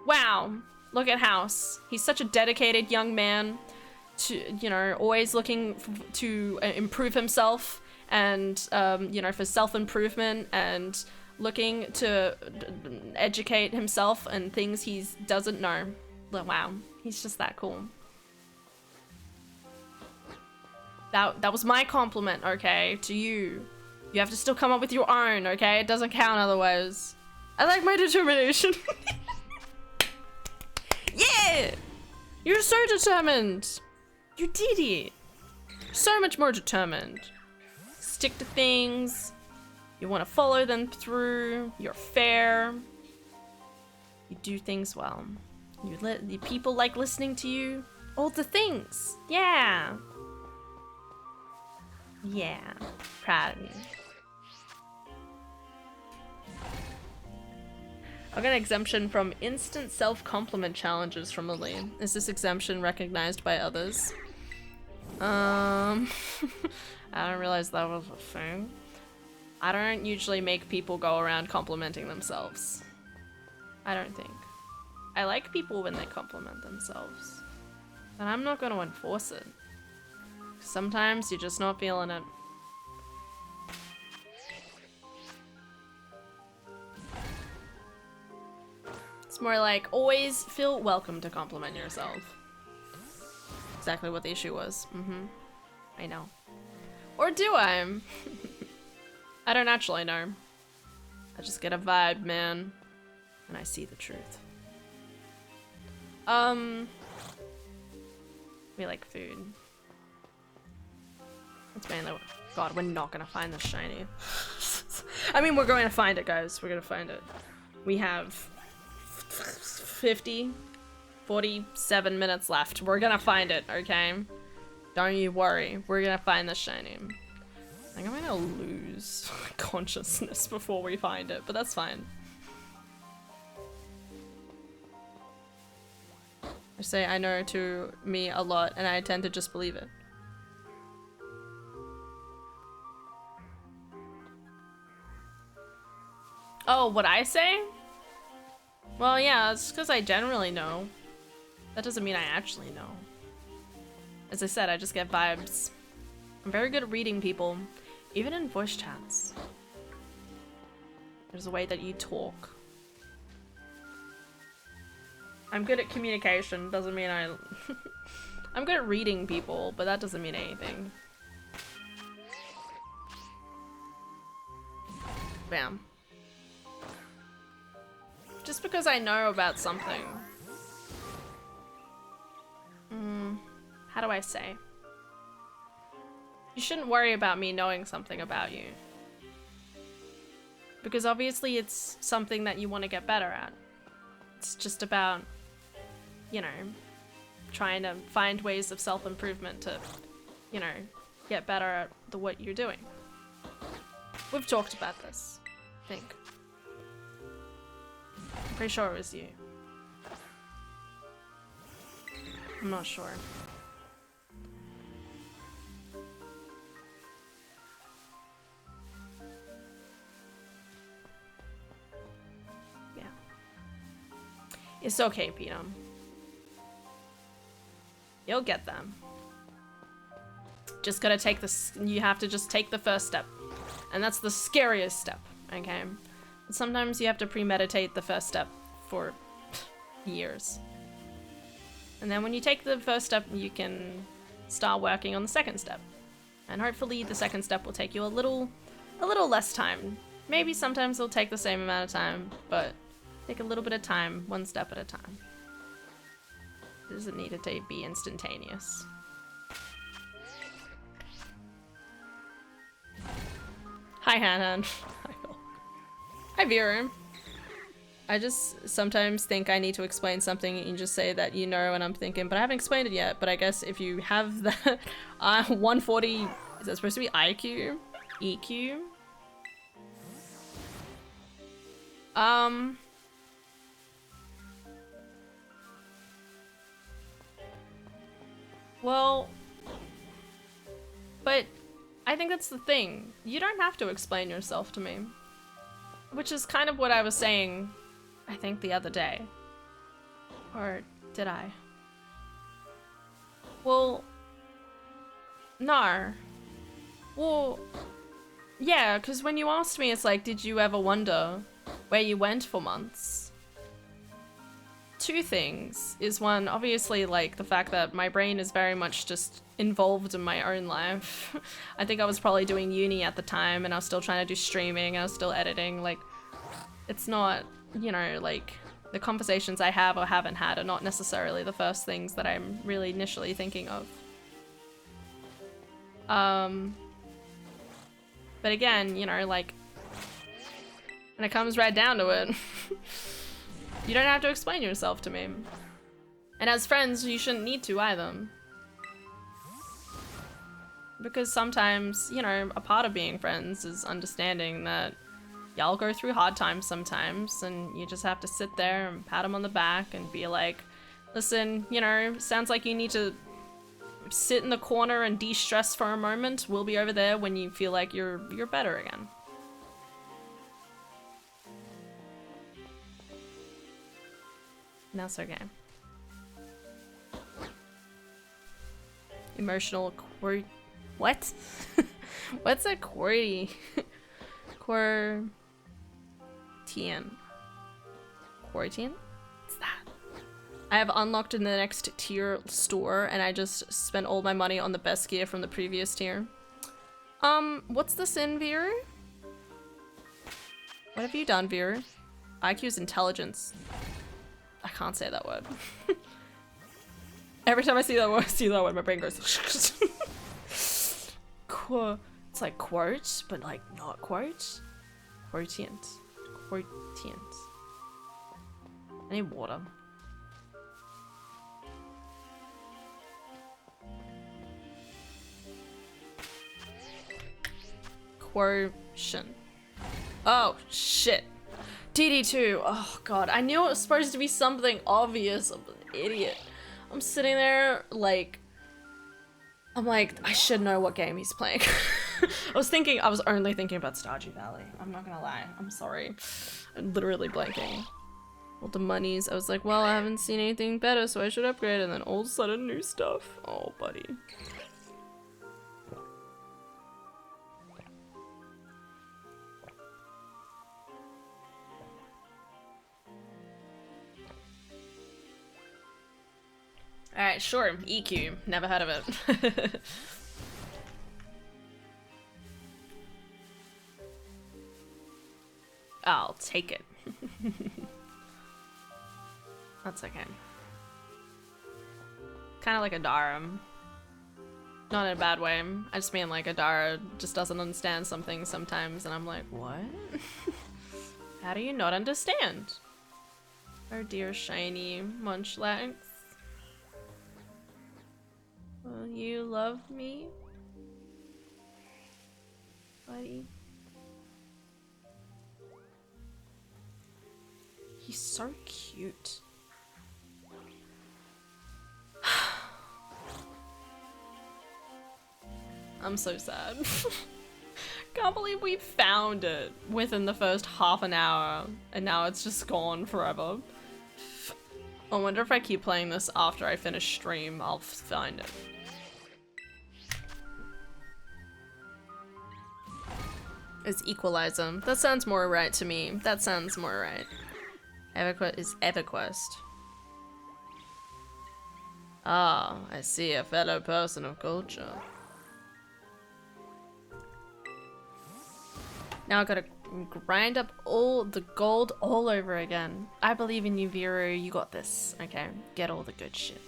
Wow. Look at House. He's such a dedicated young man. To, you know, always looking to improve himself and, you know, for self-improvement and looking to educate himself and things he doesn't know. Wow, he's just that cool. That was my compliment, okay, to you. You have to still come up with your own, okay? It doesn't count otherwise. I like my determination. Yeah! You're so determined. You did it! So much more determined. Stick to things. You want to follow them through. You're fair. You do things well. The people like listening to you. All the things. Yeah. Yeah. Proud of you. I got an exemption from instant self-compliment challenges from Lily. Is this exemption recognized by others? I don't realize that was a thing. I don't usually make people go around complimenting themselves. I don't think. I like people when they compliment themselves. But I'm not going to enforce it. Sometimes you're just not feeling it. It's more like, always feel welcome to compliment yourself. Exactly what the issue was. I know. Or do I? I don't actually know. I just get a vibe, man. And I see the truth. We like food. That's mainly what— God, we're not gonna find this shiny. I mean, we're going to find it, guys. We're gonna find it. We have 47 minutes left. We're gonna find it, okay? Don't you worry. We're gonna find the shiny. I think I'm gonna lose consciousness before we find it, but that's fine. I say I know to me a lot, and I tend to just believe it. Oh, what I say? Well, yeah, it's because I generally know. That doesn't mean I actually know. As I said, I just get vibes. I'm very good at reading people, even in voice chats. There's a way that you talk. I'm good at communication, doesn't mean I... I'm good at reading people, but that doesn't mean anything. Bam. Just because I know about something. How do I say? You shouldn't worry about me knowing something about you. Because obviously it's something that you want to get better at. It's just about, you know, trying to find ways of self-improvement to, you know, get better at what you're doing. We've talked about this, I think. I'm pretty sure it was you. I'm not sure. Yeah. It's okay, Peter. You'll get them. Just gotta take this. You have to just take the first step. And that's the scariest step, okay? But sometimes you have to premeditate the first step for years. And then when you take the first step, you can start working on the second step. And hopefully the second step will take you a little less time. Maybe sometimes it'll take the same amount of time, but take a little bit of time, one step at a time. It doesn't need it to be instantaneous. Hi, Hanan. Hi, Vera. I just sometimes think I need to explain something and you just say that you know, and I'm thinking, but I haven't explained it yet. But I guess if you have that 140, is that supposed to be IQ? EQ? Well, but I think that's the thing. You don't have to explain yourself to me. Which is kind of what I was saying, I think, the other day. Or did I? Well, no. Well, yeah, because when you asked me, it's like, did you ever wonder where you went for months? Two things is one, obviously, like the fact that my brain is very much just involved in my own life. I think I was probably doing uni at the time and I was still trying to do streaming, I was still editing, like, it's not, you know, like, the conversations I have or haven't had are not necessarily the first things that I'm really initially thinking of. But again, you know, like, when it comes right down to it, you don't have to explain yourself to me. And as friends, you shouldn't need to either. Because sometimes, you know, a part of being friends is understanding that y'all go through hard times sometimes, and you just have to sit there and pat them on the back and be like, listen, you know, sounds like you need to sit in the corner and de-stress for a moment. We'll be over there when you feel like you're better again. And that's okay. Emotional quirk. What? What's a QWERTY? Quarantine? I have unlocked in the next tier store, and I just spent all my money on the best gear from the previous tier. What's this in, Veer? What have you done, Veer? IQ's intelligence. I can't say that word. Every time I see that word, my brain goes. It's like quote, but like not quote. Quotient. Quotient. I need water. Quotient. Oh, shit. DD2. Oh, God. I knew it was supposed to be something obvious. I'm an idiot. I'm sitting there, like... I'm like, I should know what game he's playing. I was only thinking about Stardew Valley. I'm not gonna lie. I'm sorry. I'm literally blanking. All the monies. I was like, well, I haven't seen anything better, so I should upgrade. And then all of a sudden, new stuff. Oh, buddy. Alright, sure. EQ. Never heard of it. I'll take it. That's okay. Kind of like Adara. Not in a bad way. I just mean like Adara just doesn't understand some things sometimes, and I'm like, what? How do you not understand? Our dear shiny Munchlax. Will you love me, buddy? He's so cute. I'm so sad. Can't believe we found it within the first half an hour, and now it's just gone forever. I wonder if I keep playing this after I finish stream, I'll find it. It's Equalizer. That sounds more right to me. That sounds more right. EverQuest is EverQuest. Ah, I see, a fellow person of culture. Now I gotta grind up all the gold all over again. I believe in you, Vero. You got this. Okay, get all the good shit.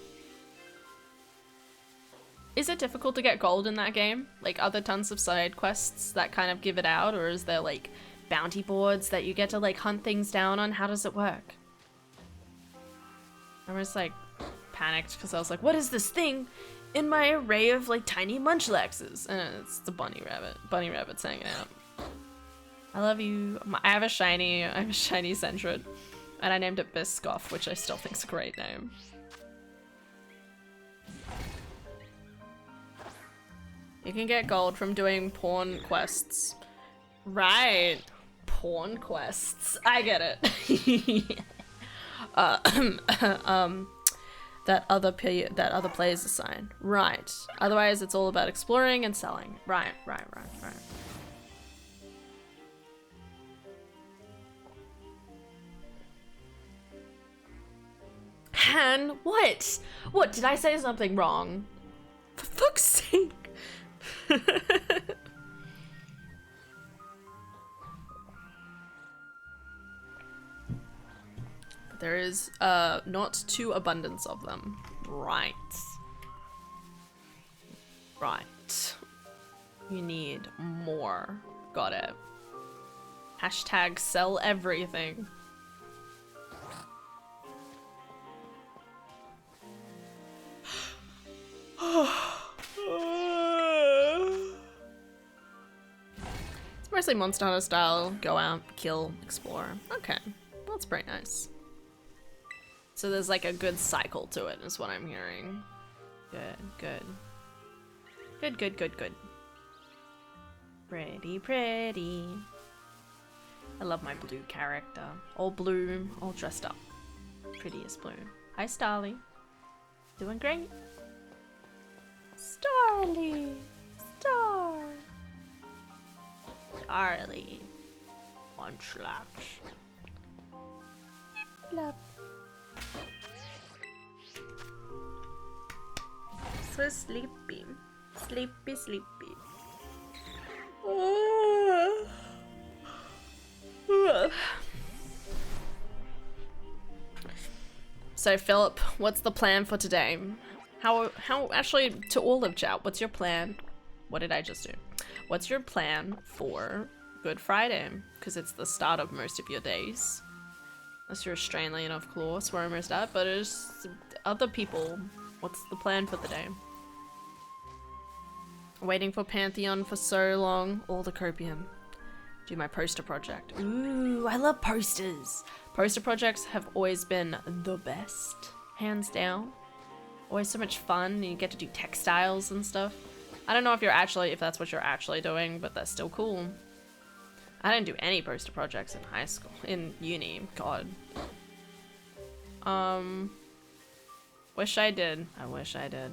Is it difficult to get gold in that game? Like, are there tons of side quests that kind of give it out? Or is there, like, bounty boards that you get to, like, hunt things down on? How does it work? I was, like, panicked because I was like, what is this thing in my array of, like, tiny Munchlaxes? And it's the bunny rabbit. Bunny rabbit's hanging out. I love you. I have a shiny Sentret. And I named it Biscoff, which I still think is a great name. You can get gold from doing pawn quests. Right. Pawn quests. I get it. That other players assign. Right. Otherwise, it's all about exploring and selling. Right. Han, what? What? Did I say something wrong? For fuck's sake. But there is not too abundance of them. Right. You need more. Got it. Hashtag sell everything. It's mostly Monster Hunter style. Go out, kill, explore. Okay, that's pretty nice. So there's like a good cycle to it, is what I'm hearing. Good. Pretty. I love my blue character. All blue, all dressed up. Prettiest blue. Hi, Starly. Doing great. Starly. Starly. Munchlax. Love. so sleepy. Sleepy, sleepy. So Philip, what's the plan for today? How actually to all of chat, what's your plan? What did I just do? What's your plan for Good Friday? Because it's the start of most of your days. Unless you're Australian, of course, we're almost at, but it's other people. What's the plan for the day? Waiting for Pantheon for so long. All the copium. Do my poster project. Ooh, I love posters. Poster projects have always been the best, hands down. Always so much fun, and you get to do textiles and stuff. I don't know if that's what you're actually doing, but that's still cool. I didn't do any poster projects in high school, in uni, god. Wish I did. I wish I did.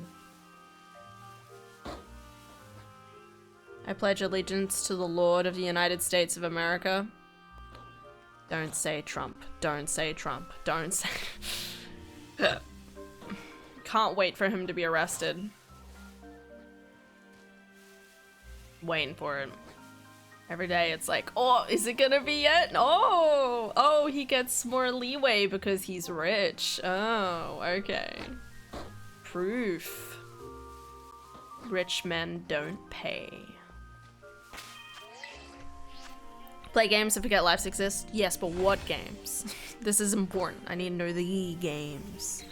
I pledge allegiance to the Lord of the United States of America. Don't say Trump. Don't say Trump. Don't say... Can't wait for him to be arrested. Waiting for it. Every day it's like, oh, is it gonna be yet? Oh, he gets more leeway because he's rich. Oh, okay. Proof. Rich men don't pay. Play games and forget lives exist? Yes, but what games? This is important. I need to know the games.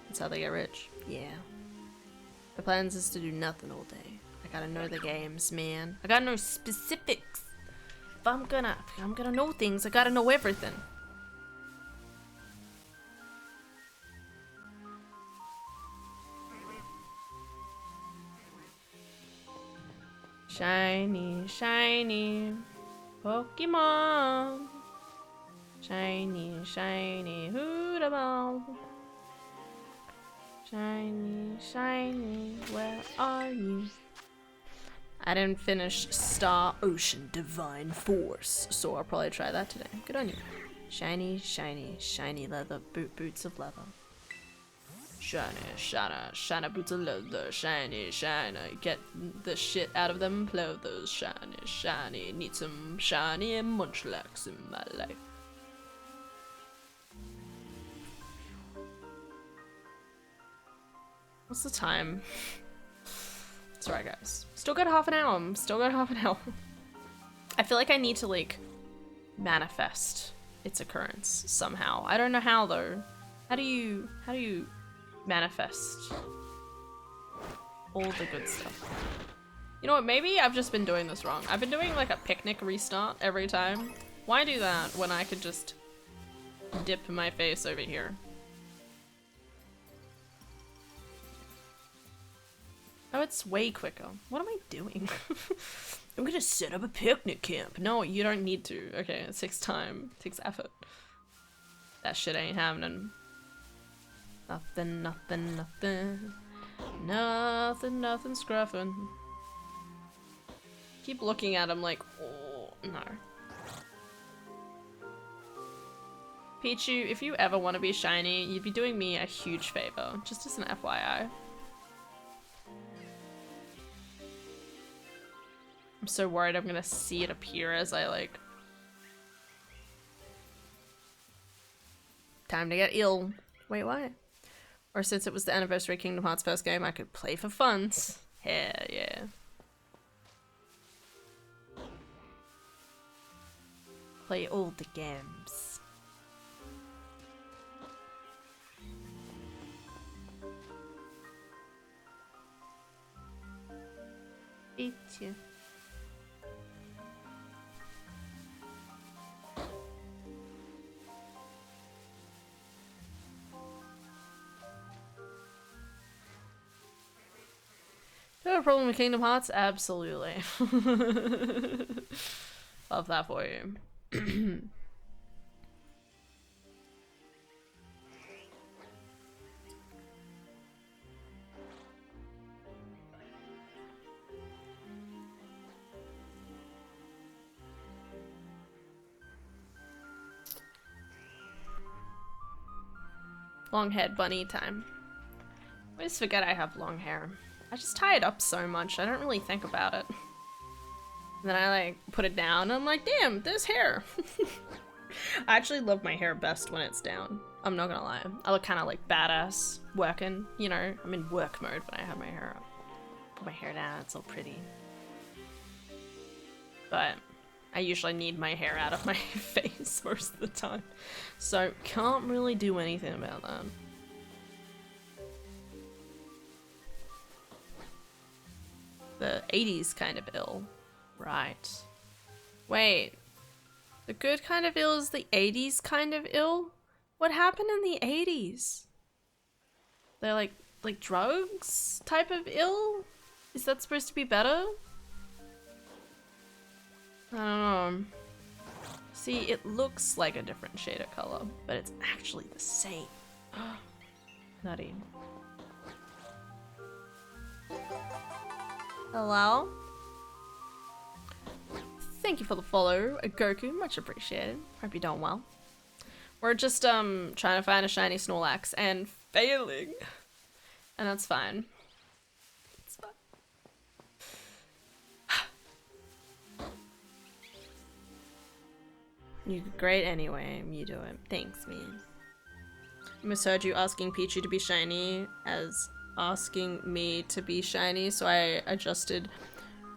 That's how they get rich. Yeah. The plans is to do nothing all day. I gotta know the games, man. I gotta know specifics. If I'm gonna know things, I gotta know everything. Shiny, shiny Pokemon. Shiny, shiny Hoodaball. Shiny, shiny, where are you? I didn't finish Star Ocean Divine Force, so I'll probably try that today. Good on you. Shiny, shiny, shiny leather boots of leather. Shiny, shiny, shiny boots of leather. Shiny, shiny, get the shit out of them clothes. Shiny, shiny, need some shiny Munchlax in my life. What's the time? It's alright, guys. Still got half an hour. Still got half an hour. I feel like I need to, like, manifest its occurrence somehow. I don't know how, though. How do you manifest all the good stuff? You know what? Maybe I've just been doing this wrong. I've been doing, like, a picnic restart every time. Why do that when I could just dip my face over here? Oh, it's way quicker. What am I doing? I'm gonna set up a picnic camp. No, you don't need to. Okay, it takes time. It takes effort. That shit ain't happening. Nothing, nothing, nothing. Nothing, nothing scruffing. Keep looking at him like, oh, no. Pichu, if you ever want to be shiny, you'd be doing me a huge favor. Just as an FYI. I'm so worried I'm gonna see it appear as I, like... Time to get ill. Wait, what? Or since it was the anniversary of Kingdom Hearts' first game, I could play for funds. Hell yeah. Play all the games. Eat you. Do you have a problem with Kingdom Hearts? Absolutely. Love that for you. Long-haired bunny time. I always forget I have long hair. I just tie it up so much, I don't really think about it. And then I like put it down and I'm like, damn, there's hair. I actually love my hair best when it's down. I'm not gonna lie. I look kind of like badass working, you know? I'm in work mode when I have my hair up. Put my hair down, it's all pretty. But I usually need my hair out of my face most of the time. So can't really do anything about that. The 80s kind of ill. Right. Wait. The good kind of ill is the 80s kind of ill? What happened in the 80s? They're like drugs type of ill? Is that supposed to be better? I don't know. See, it looks like a different shade of color, but it's actually the same. Nutty. Hello? Thank you for the follow, Goku. Much appreciated. Hope you're doing well. We're just trying to find a shiny Snorlax and failing. And that's fine. It's fine. You're great anyway. You do it. Thanks, man. I misheard you asking Pichu to be shiny as asking me to be shiny, so I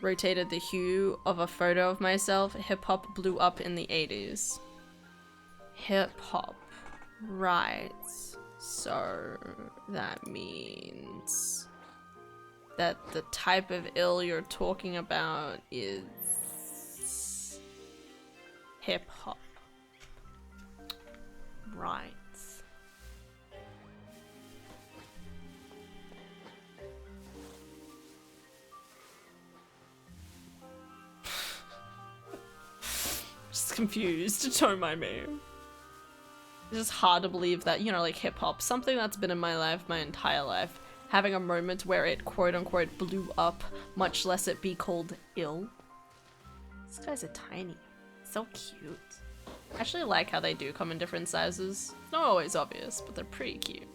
rotated the hue of a photo of myself. Hip-hop blew up in the 80s. Hip-hop. Right. So that means that the type of ill you're talking about is hip-hop. Right. Just confused, don't mind me. It's just hard to believe that, you know, like hip-hop, something that's been in my life my entire life, having a moment where it quote-unquote blew up, much less it be called ill. These guys are tiny. So cute. I actually like how they do come in different sizes. It's not always obvious, but they're pretty cute.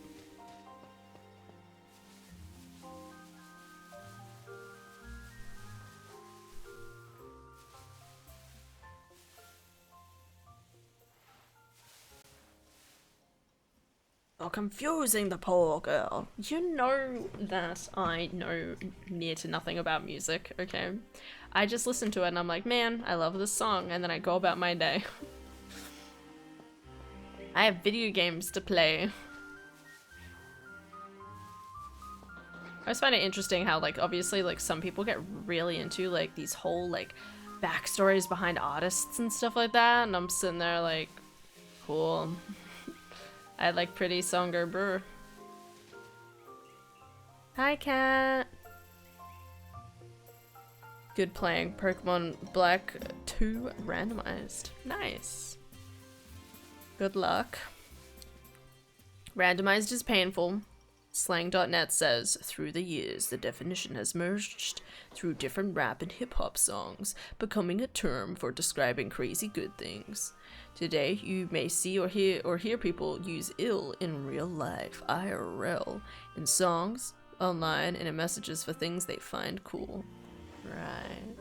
You're confusing the poor girl. You know that I know near to nothing about music, okay? I just listen to it and I'm like, man, I love this song, and then I go about my day. I have video games to play. I just find it interesting how, like, obviously, like, some people get really into, like, these whole, like, backstories behind artists and stuff like that, and I'm sitting there like, cool. I like pretty Songer Brewer. Hi, cat. Good playing. Pokemon Black 2 randomized. Nice. Good luck. Randomized is painful. Slang.net says, through the years, the definition has merged through different rap and hip-hop songs, becoming a term for describing crazy good things. Today, you may see or hear people use ill in real life, IRL, in songs, online, and in messages for things they find cool. Right.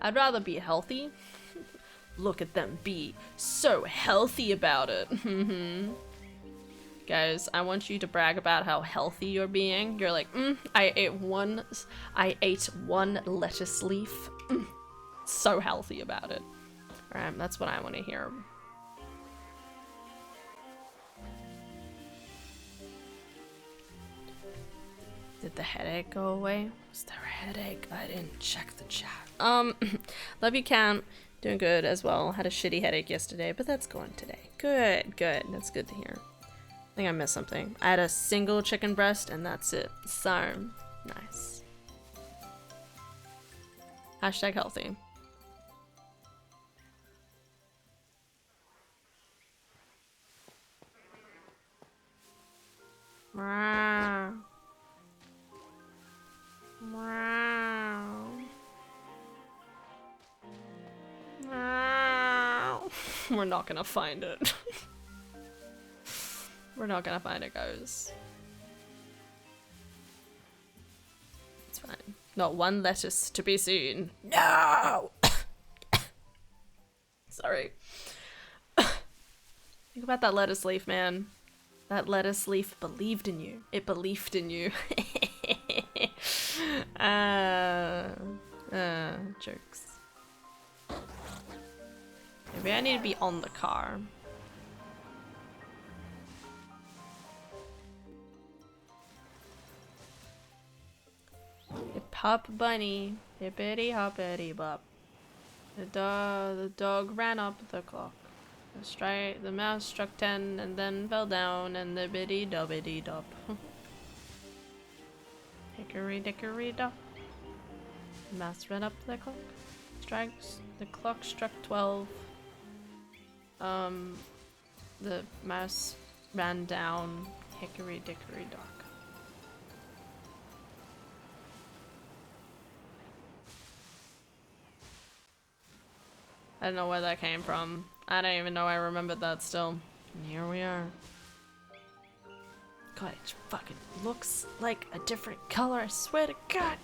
I'd rather be healthy. Look at them be so healthy about it. Guys, I want you to brag about how healthy you're being. You're like, I ate one lettuce leaf. So healthy about it. Alright, that's what I want to hear. Did the headache go away? Was there a headache? I didn't check the chat. Love you, Cam. Doing good as well. Had a shitty headache yesterday, but that's gone today. Good, good. That's good to hear. I think I missed something. I had a single chicken breast and that's it. So, nice. Hashtag healthy. Wow. Wow. Wow. We're not gonna find it. We're not gonna find it, guys. It's fine. Not one lettuce to be seen. No! Sorry. Think about that lettuce leaf, man. That lettuce leaf believed in you. It believed in you. Jokes. Maybe I need to be on the car. Hip hop bunny, hippity hoppity bop. The dog ran up the clock. The mouse struck 10 and then fell down, and the biddy dobbity dop. Hickory dickory dock. The mouse ran up the clock. The clock struck 12. The mouse ran down. Hickory dickory dock. I don't know where that came from. I don't even know I remembered that still. And here we are. God, it fucking looks like a different color, I swear to God.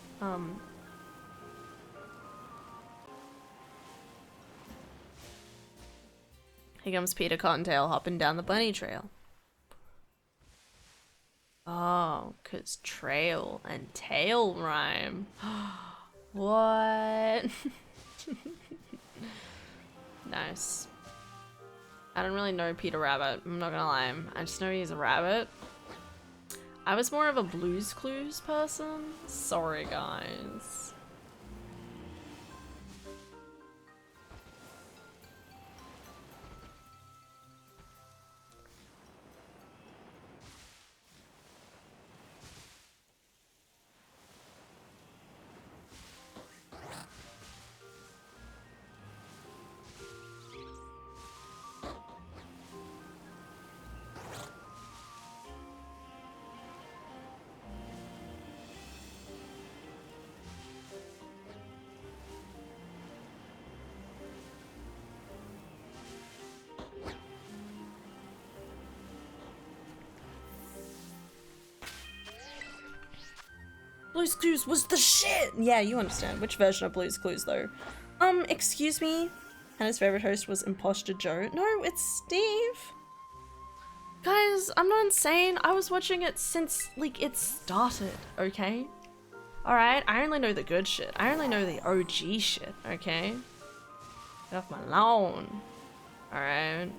Here comes Peter Cottontail hopping down the bunny trail. Oh, 'cause trail and tail rhyme. What? Nice. I don't really know Peter Rabbit, I'm not gonna lie. I just know he's a rabbit. I was more of a Blue's Clues person. Sorry, guys. Blue's Clues was the shit! Yeah, you understand. Which version of Blue's Clues, though? Excuse me? Hannah's favorite host was Imposter Joe. No, it's Steve! Guys, I'm not insane. I was watching it since, like, it started, okay? Alright, I only know the good shit. I only know the OG shit, okay? Get off my lawn. Alright.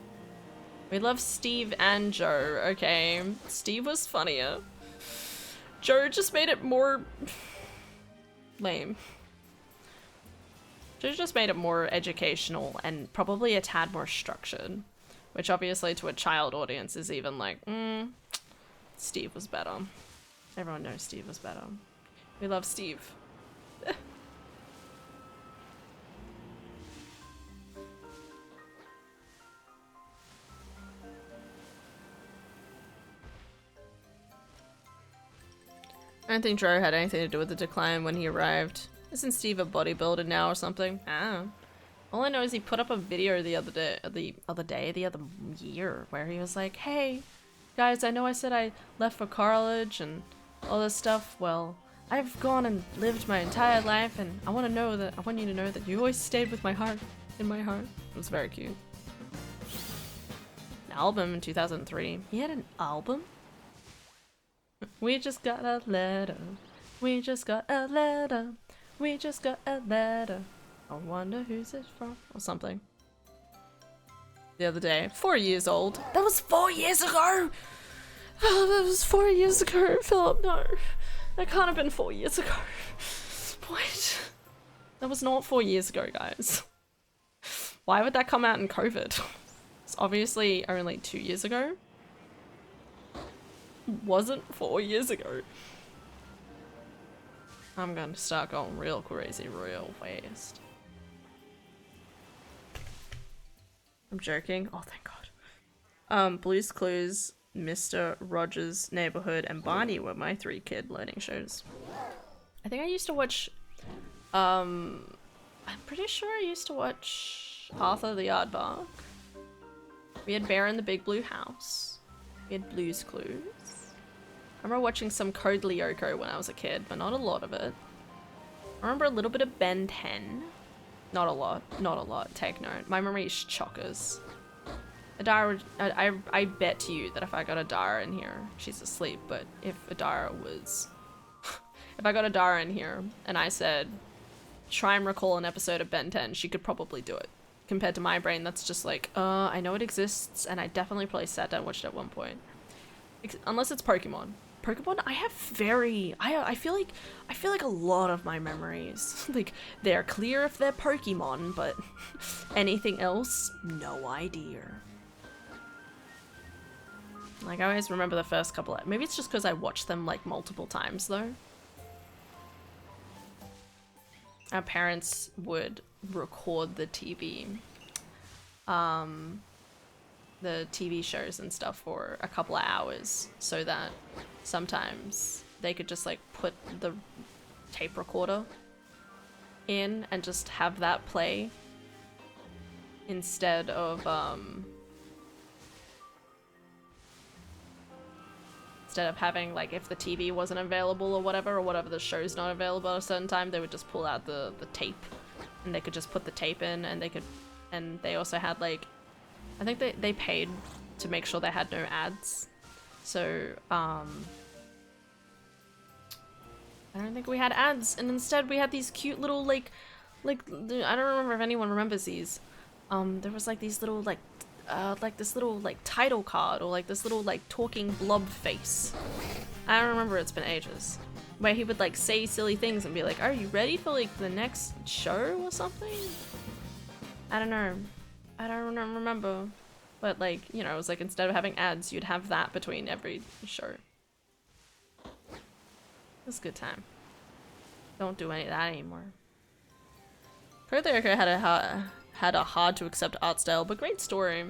We love Steve and Joe, okay? Steve was funnier. Joe just made it more lame. Joe just made it more educational and probably a tad more structured, which obviously to a child audience is even like, Steve was better. Everyone knows Steve was better. We love Steve. I don't think Joe had anything to do with the decline when he arrived. Isn't Steve a bodybuilder now or something? I don't know. All I know is he put up a video the other year, where he was like, hey, guys, I know I said I left for college and all this stuff. Well, I've gone and lived my entire life, and I want you to know that you always stayed with my heart, in my heart. It was very cute. An album in 2003. He had an album? We just got a letter. We just got a letter. We just got a letter. I wonder who's it from? Or something. The other day. 4 years old. That was 4 years ago! Oh, that was 4 years ago, Philip. No. That can't have been 4 years ago. What? That was not 4 years ago, guys. Why would that come out in COVID? It's obviously only 2 years ago. Wasn't 4 years ago. I'm going to start going real crazy real fast. I'm joking. Oh, thank God. Blue's Clues, Mr. Rogers' Neighborhood, and Barney were my 3 kid learning shows. I think I used to watch, I'm pretty sure I used to watch Arthur the Aardvark. We had Bear in the Big Blue House. We had Blue's Clues. I remember watching some Code Lyoko when I was a kid, but not a lot of it. I remember a little bit of Ben 10. Not a lot. Not a lot. Take note. My memory is chockers. Adara, I bet to you that if I got Adara in here, she's asleep, but if Adara was... if I got Adara in here and I said, try and recall an episode of Ben 10, she could probably do it. Compared to my brain, that's just like, I know it exists, and I definitely probably sat down and watched it at one point. Unless it's Pokemon. Pokemon, I have very... I feel like a lot of my memories, like, they're clear if they're Pokemon, but anything else, no idea. Like, I always remember the first couple of... Maybe it's just because I watched them, like, multiple times, though. Our parents would record the TV shows and stuff for a couple of hours so that sometimes they could just like put the tape recorder in and just have that play instead of having, like, if the TV wasn't available or whatever the show's not available at a certain time, they would just pull out the tape and they could just put the tape in, and they also had, like, I think they paid to make sure they had no ads. So, I don't think we had ads, and instead we had these cute little, like, I don't remember if anyone remembers these. There was, like, these little, like this little, like, title card, or, like, this little, like, talking blob face. I don't remember, it's been ages. Where he would, like, say silly things and be like, are you ready for, like, the next show or something? I don't know. I don't remember. But, like, you know, it was like, instead of having ads, you'd have that between every show. It was a good time. Don't do any of that anymore. Code Lyoko had a hard to accept art style, but great story.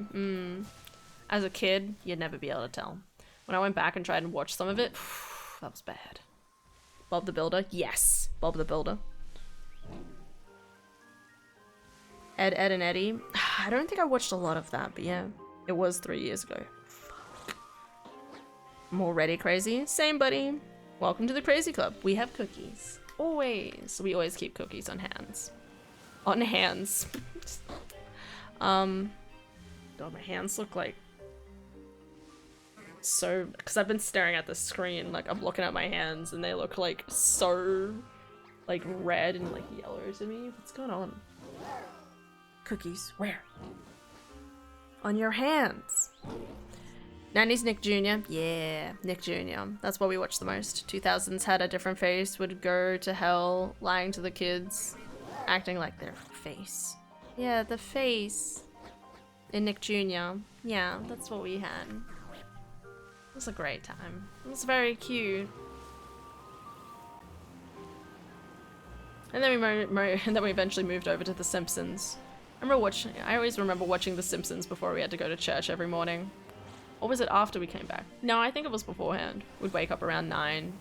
As a kid, you'd never be able to tell. When I went back and tried and watched some of it, that was bad. Bob the Builder? Yes! Bob the Builder. Ed, Ed and Eddie? I don't think I watched a lot of that, but yeah. It was 3 years ago. Fuck. I'm already crazy? Same, buddy. Welcome to the Crazy Club. We have cookies. Always. We always keep cookies on hands. On hands. God, my hands look like... so... because I've been staring at the screen, like, I'm looking at my hands, and they look, like, so... like, red and, like, yellow to me. What's going on? Cookies. Where? On your hands. 90s Nick Jr. Yeah, Nick Jr. That's what we watched the most. 2000s had a different face, would go to hell, lying to the kids, acting like their face. Yeah, the face. In Nick Jr. Yeah, that's what we had. It was a great time. It was very cute. And then we eventually moved over to The Simpsons. I always remember watching The Simpsons before we had to go to church every morning. Or was it after we came back? No, I think it was beforehand. We'd wake up around 9.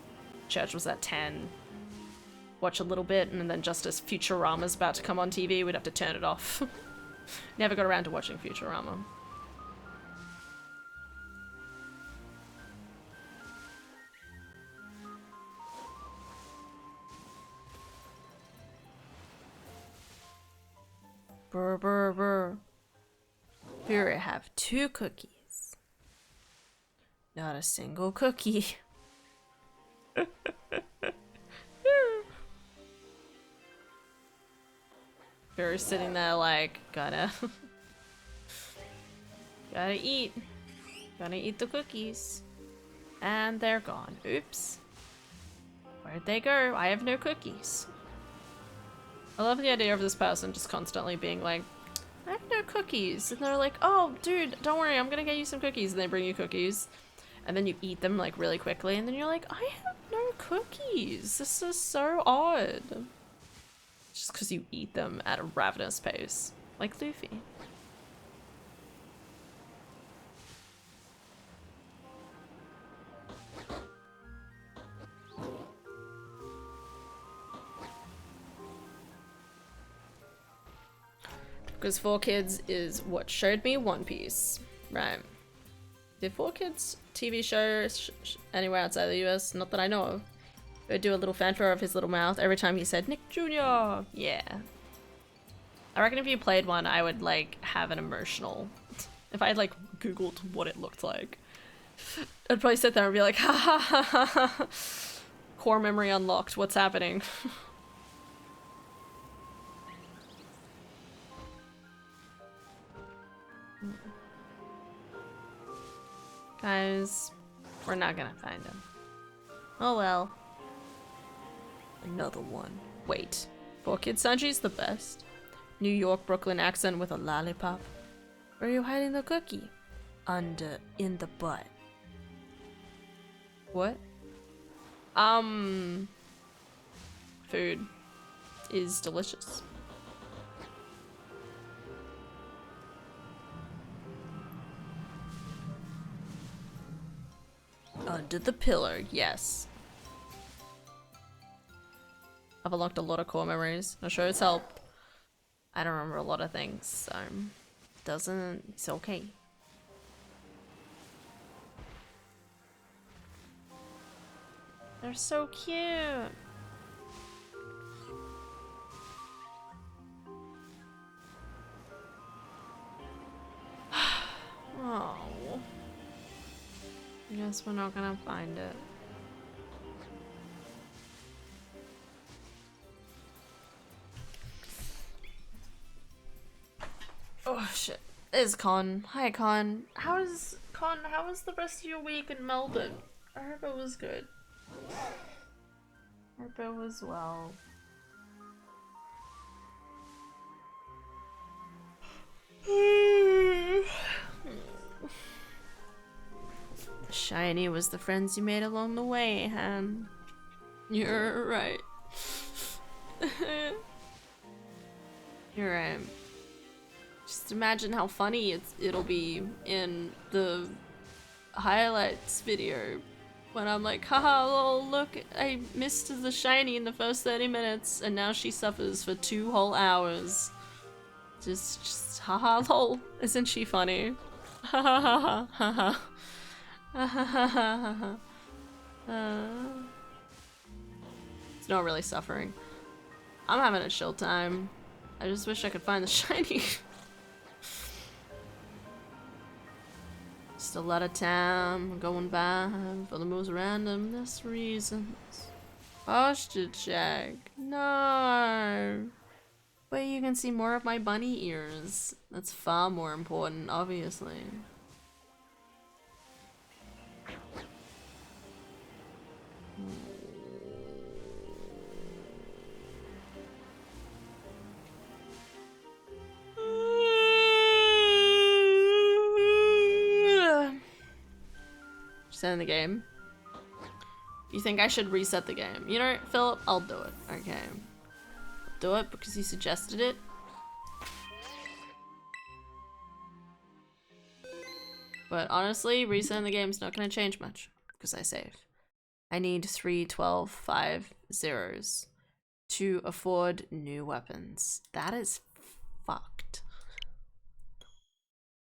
Church was at 10. Watch a little bit, and then just as Futurama's about to come on TV, we'd have to turn it off. Never got around to watching Futurama. Brr, brr, brr. Here I have 2 cookies. Not a single cookie. You're sitting there like, gotta eat. Gotta eat the cookies. And they're gone. Oops. Where'd they go? I have no cookies. I love the idea of this person just constantly being like, I have no cookies. And they're like, oh, dude, don't worry, I'm gonna get you some cookies. And they bring you cookies. And then you eat them, like, really quickly. And then you're like, I have no cookies. This is so odd. Just because you eat them at a ravenous pace. Like Luffy. Because 4 Kids is what showed me One Piece. Right. Did 4Kids TV show anywhere outside the US? Not that I know of. They would do a little fanfare of his little mouth every time he said Nick Jr. Yeah. I reckon if you played one, I would like have an emotional. If I had like Googled what it looked like, I'd probably sit there and be like, ha ha ha ha ha. Core memory unlocked. What's happening? Guys, we're not gonna find him. Oh well. Another one. Wait. 4Kids Sanji's the best. New York, Brooklyn accent with a lollipop. Where are you hiding the cookie? In the butt. What? Food is delicious. Under the pillar, yes. I've unlocked a lot of core memories. I'm sure it's helped. I don't remember a lot of things, so it's okay. They're so cute. Oh. I guess we're not gonna find it. Oh shit. There's Con. Hi Con. How was the rest of your week in Melbourne? I hope it was good. Hope it was well. The shiny was the friends you made along the way, Han. You're right. You're right. Just imagine how funny it'll be in the highlights video when I'm like, haha, lol, look, I missed the shiny in the first 30 minutes and now she suffers for 2 whole hours. Just haha, lol, isn't she funny? Ha ha ha ha ha ha. It's not really suffering. I'm having a chill time. I just wish I could find the shiny. Just a lot of time going by for the most randomness reasons. Posture check. No. But you can see more of my bunny ears. That's far more important, obviously. Just end the game. You think I should reset the game? You know, Philip, I'll do it. Okay. I'll do it because you suggested it. But honestly, resetting the game's not gonna change much because I save. I need 3 12 5 zeros to afford new weapons. That is fucked.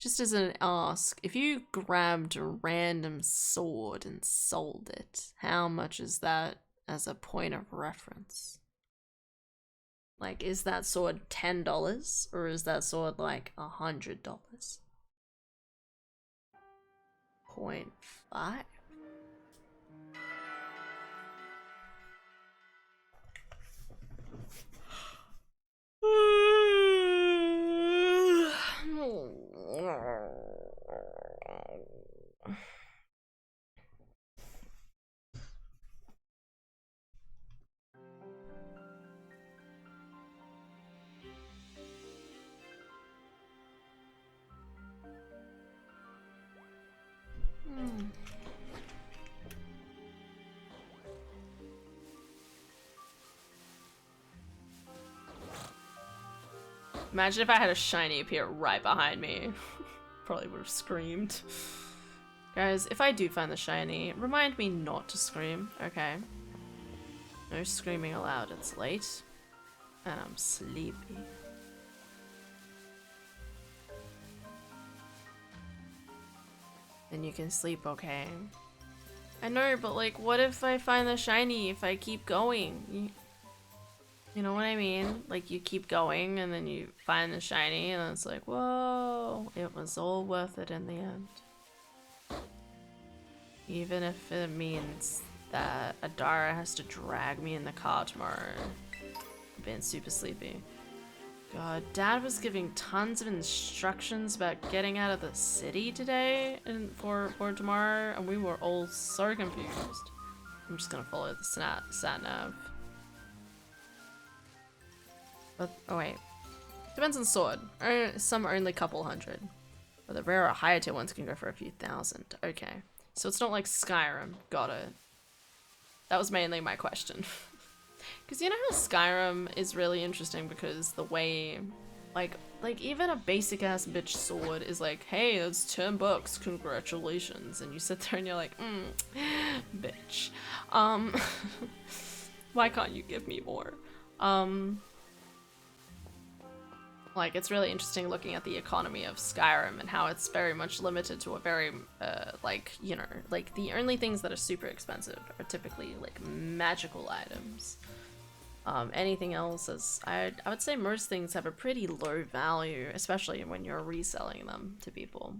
Just as an ask, if you grabbed a random sword and sold it, how much is that as a point of reference? Like, is that sword $10 or is that sword like $100? 0.5? Imagine if I had a shiny appear right behind me. Probably would have screamed. Guys, if I do find the shiny, remind me not to scream, okay? No screaming allowed, it's late. And I'm sleepy. then you can sleep okay. I know, but like, what if I find the shiny if I keep going? You know what I mean? Like, you keep going and then you find the shiny and it's like, whoa, it was all worth it in the end. Even if it means that Adara has to drag me in the car tomorrow. I'm being super sleepy. God, Dad was giving tons of instructions about getting out of the city today and for tomorrow, and we were all so confused. I'm just gonna follow the sat nav. But, oh wait. Depends on sword. Some are only a couple hundred. But the rarer higher tier ones can go for a few thousand. Okay. So it's not like Skyrim. Got it. That was mainly my question. Because you know how Skyrim is really interesting because the way, like even a basic ass bitch sword is like, hey, it's 10 bucks, congratulations. And you sit there and you're like, bitch. Why can't you give me more? Like, it's really interesting looking at the economy of Skyrim and how it's very much limited to a very, like, you know, like, the only things that are super expensive are typically, like, magical items. Anything else is, I would say most things have a pretty low value, especially when you're reselling them to people.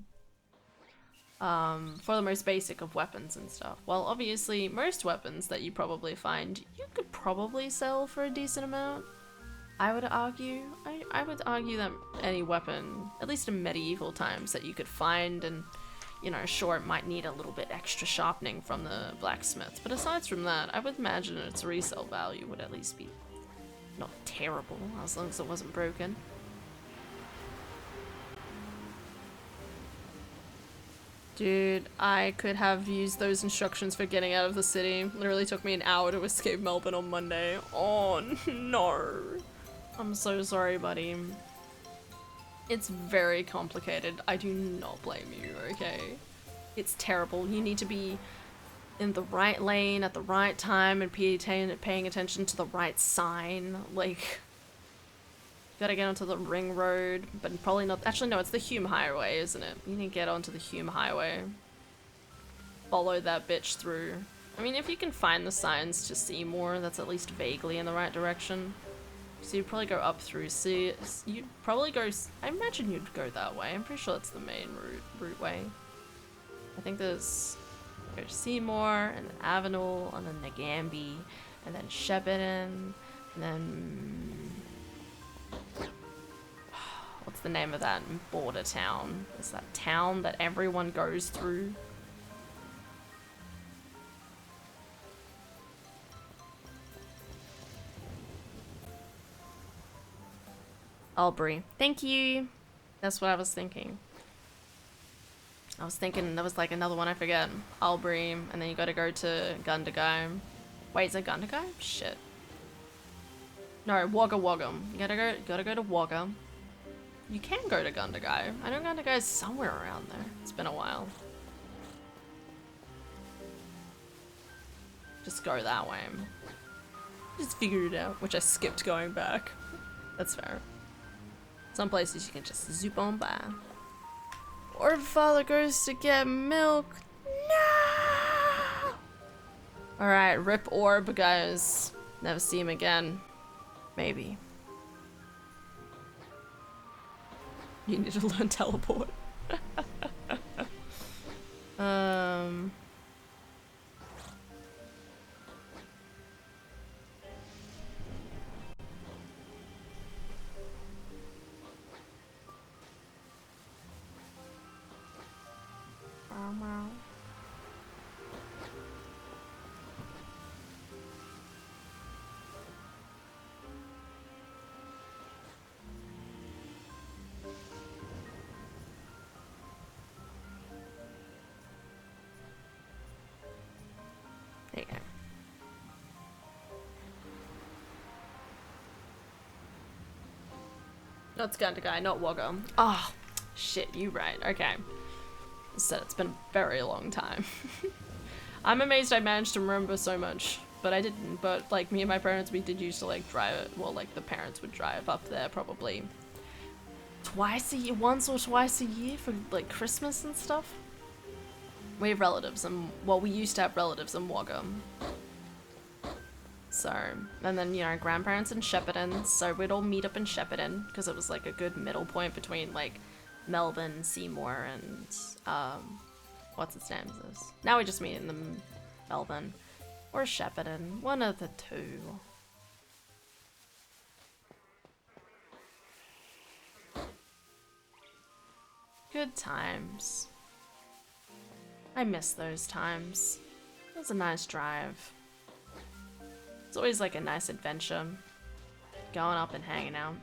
For the most basic of weapons and stuff. Well, obviously, most weapons that you probably find, you could probably sell for a decent amount. I would argue. I would argue that any weapon, at least in medieval times, that you could find and, you know, sure, it might need a little bit extra sharpening from the blacksmith, but aside from that, I would imagine its resale value would at least be not terrible, as long as it wasn't broken. Dude, I could have used those instructions for getting out of the city. Literally took me an hour to escape Melbourne on Monday. Oh no. I'm so sorry, buddy. It's very complicated. I do not blame you, okay? It's terrible. You need to be in the right lane at the right time and paying attention to the right sign. Like, you gotta get onto the ring road, but probably not. Actually, no, it's the Hume Highway, isn't it? You need to get onto the Hume Highway. Follow that bitch through. I mean, if you can find the signs to see more, that's at least vaguely in the right direction. So you'd probably go up through, see, you'd probably go, I imagine you'd go that way. I'm pretty sure that's the main route way. I think there's, go to Seymour, and then Avenel, and then Nagambie, and then Shepparton, and then, what's the name of that border town? It's that town that everyone goes through. Albury. Thank you. That's what I was thinking. I was thinking there was like another one I forget. Albury, and then you gotta go to Gundagai. Wait, is it Gundagai? Shit. No, Wagga Wagga. You gotta go to Wagga. You can go to Gundagai. I know Gundagai is somewhere around there. It's been a while. Just go that way. Just figured it out, which I skipped going back. That's fair. Some places you can just zoop on by. Orb father goes to get milk. No! Alright, rip Orb, guys. Never see him again. Maybe. You need to learn teleport. There you go. No, it's Gundagai, not Wagga. Oh, shit, you right. Okay. Said it's been a very long time. I'm amazed I managed to remember so much, but I didn't. But like me and my parents, we did used to like drive it. Well, like the parents would drive up there probably twice a year, once or twice a year for like Christmas and stuff. We have relatives and well, we used to have relatives in Wagga. So, and then, you know, grandparents in Shepparton, so we'd all meet up in Shepparton, because it was like a good middle point between like Melbourne, Seymour, and what's its name is this? Now we just meet in the Melbourne or Shepparton, one of the two. Good times. I miss those times. It was a nice drive. It's always like a nice adventure. Going up and hanging out.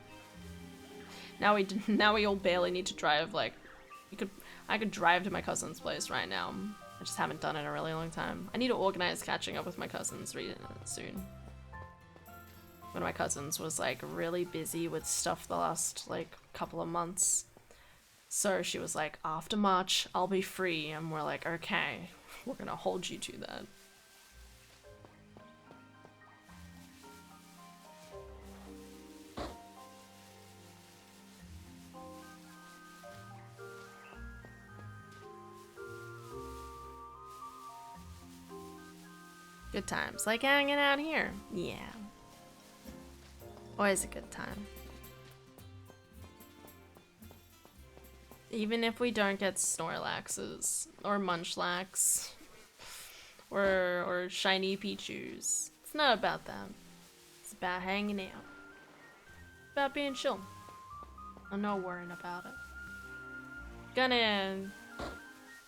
Now we all barely need to drive. Like, I could drive to my cousin's place right now. I just haven't done it in a really long time. I need to organize catching up with my cousins soon. One of my cousins was like really busy with stuff the last like couple of months. So she was like, after March, I'll be free. And we're like, okay, we're gonna hold you to that. Good times, like hanging out here. Yeah. Always a good time. Even if we don't get Snorlaxes, or Munchlax, or shiny Pichus. It's not about that. It's about hanging out. It's about being chill. I'm not worrying about it. Gonna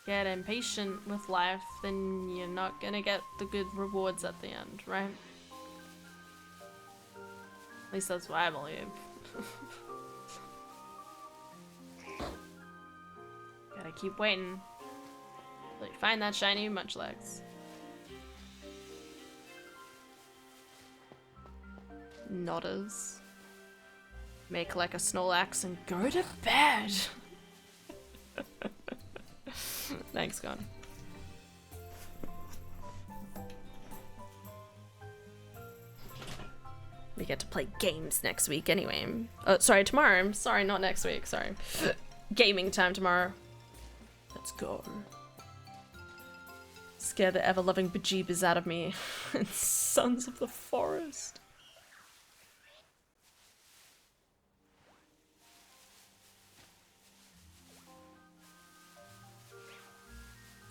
get impatient with life, then you're not gonna get the good rewards at the end, right? At least that's what I believe. Gotta keep waiting till you find that shiny Munchlax. Nodders. Make like a Snorlax and go to bed! Thanks, God. We get to play games next week anyway. Sorry, tomorrow. Sorry, not next week. Sorry. Gaming time tomorrow. Let's go. Scare the ever-loving bejeebers out of me. And Sons of the Forest.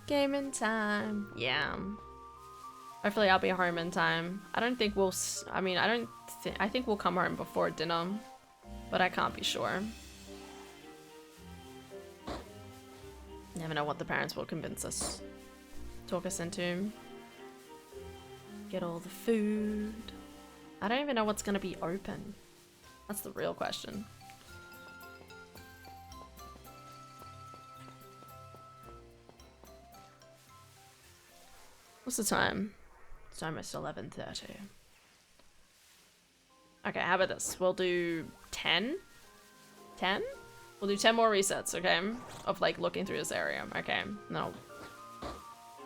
Gaming time. Yeah. Hopefully I'll be home in time. I don't think we'll... I think we'll come home before dinner. But I can't be sure. Never know what the parents will convince us. Talk us into. Get all the food. I don't even know what's gonna be open. That's the real question. What's the time? It's almost 11:30. Okay, how about this? We'll do 10? 10? We'll do 10 more resets, okay? Of like looking through this area, okay? No.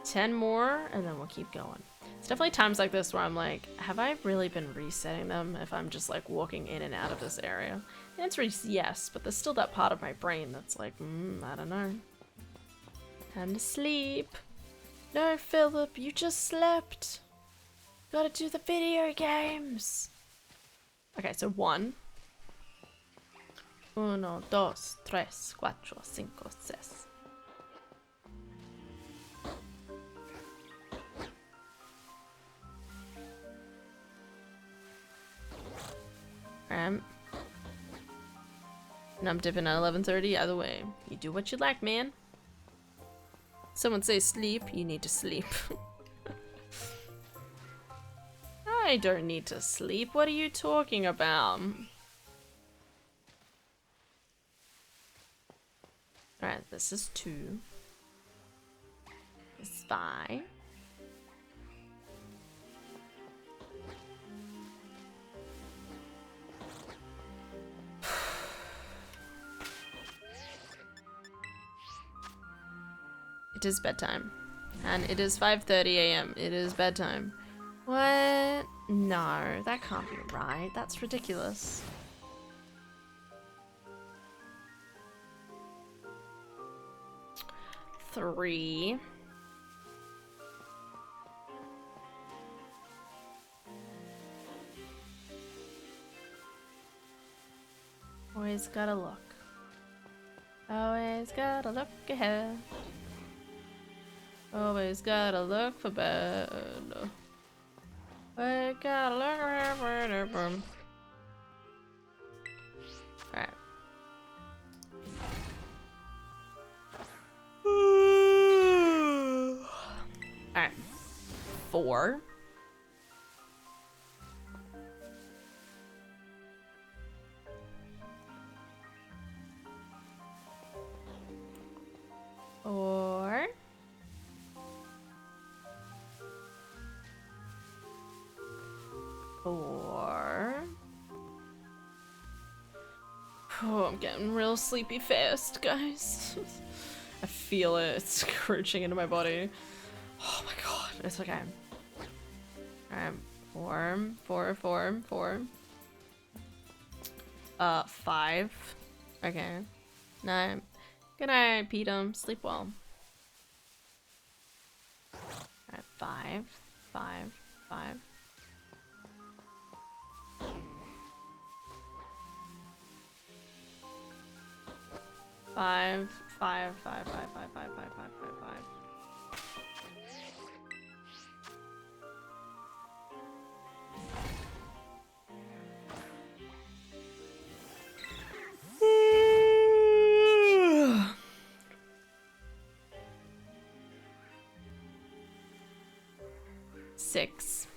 10 more, and then we'll keep going. It's definitely times like this where I'm like, have I really been resetting them if I'm just like walking in and out of this area? The answer is yes, but there's still that part of my brain that's like, I don't know. Time to sleep. No, Philip, you just slept. Gotta do the video games. Okay, so 1. 1, 2, 3, 4, 5, 6. Alright. And I'm dipping at 11:30, either way. You do what you like, man. Someone say sleep, you need to sleep. I don't need to sleep. What are you talking about? Alright, this is 2. This is 5. It is bedtime. And it is 5:30 a.m. It is bedtime. What? No, that can't be right. That's ridiculous. Three. Always gotta look. Always gotta look ahead. Always gotta look for better. We gotta look around. Alright. Alright. 4. Or 4. Oh, I'm getting real sleepy fast, guys. I feel it. It's scratching into my body. Oh my god. It's okay. Alright. 4. 5. Okay. 9. Good night, Peter. Sleep well. Alright, 5. 5. 5. 5. 5. 5. 5. 5. 5. 5. 5. 5. 5. Six.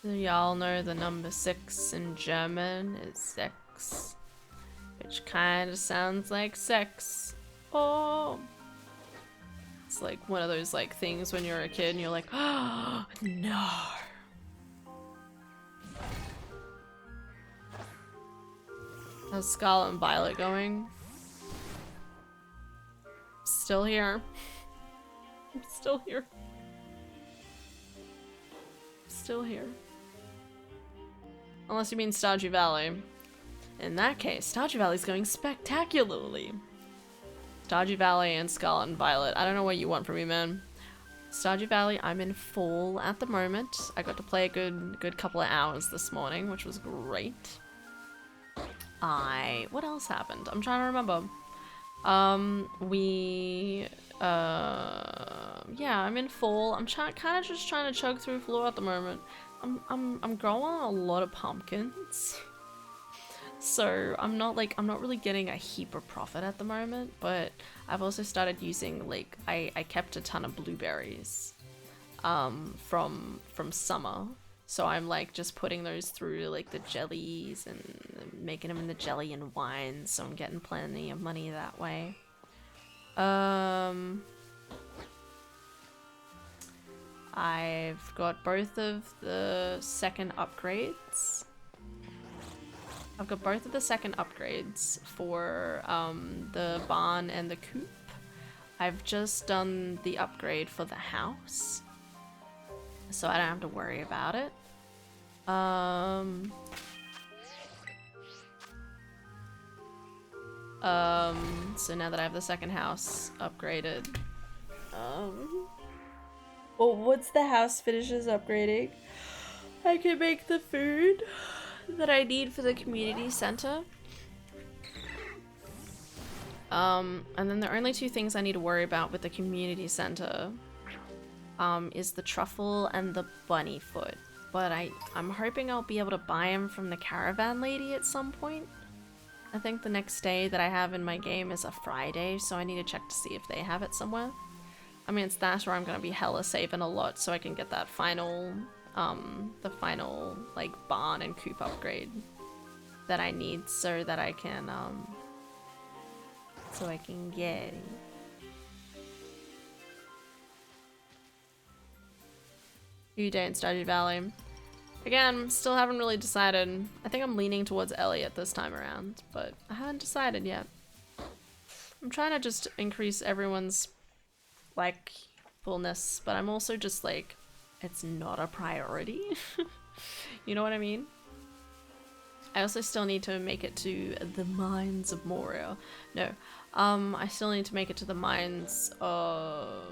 Do y'all know the number 6 in German is sex? Which kind of sounds like sex. Oh. It's like one of those like things when you're a kid and you're like, oh no. How's Scarlet and Violet going? Still here. I'm still here. Still here. Unless you mean Stardew Valley. In that case, Stardew Valley's going spectacularly. Stardew Valley and Scarlet and Violet. I don't know what you want from me, man. Stardew Valley, I'm in fall at the moment. I got to play a good couple of hours this morning, which was great. What else happened? I'm trying to remember. Yeah, I'm in fall. I'm kind of just trying to chug through floor at the moment. I'm growing a lot of pumpkins. So I'm not really getting a heap of profit at the moment, but I've also started using like I kept a ton of blueberries from summer. So I'm like just putting those through like the jellies and making them in the jelly and wine, so I'm getting plenty of money that way. I've got both of the second upgrades. I've got both of the second upgrades for the barn and the coop. I've just done the upgrade for the house, so I don't have to worry about it. So now that I have the second house upgraded, well, once the house finishes upgrading, I can make the food that I need for the community center. And then the only two things I need to worry about with the community center is the truffle and the bunny foot. But I'm hoping I'll be able to buy them from the caravan lady at some point. I think the next day that I have in my game is a Friday, so I need to check to see if they have it somewhere. I mean, it's that or I'm gonna be hella saving a lot so I can get that final, the final, like, barn and coop upgrade that I need so that I can, get it. New day in Stardew Valley. Again, still haven't really decided. I think I'm leaning towards Elliot this time around, but I haven't decided yet. I'm trying to just increase everyone's, like, fullness, but I'm also just like, it's not a priority. You know what I mean? I also still need to make it to the Mines of Moria. No, I still need to make it to the Mines of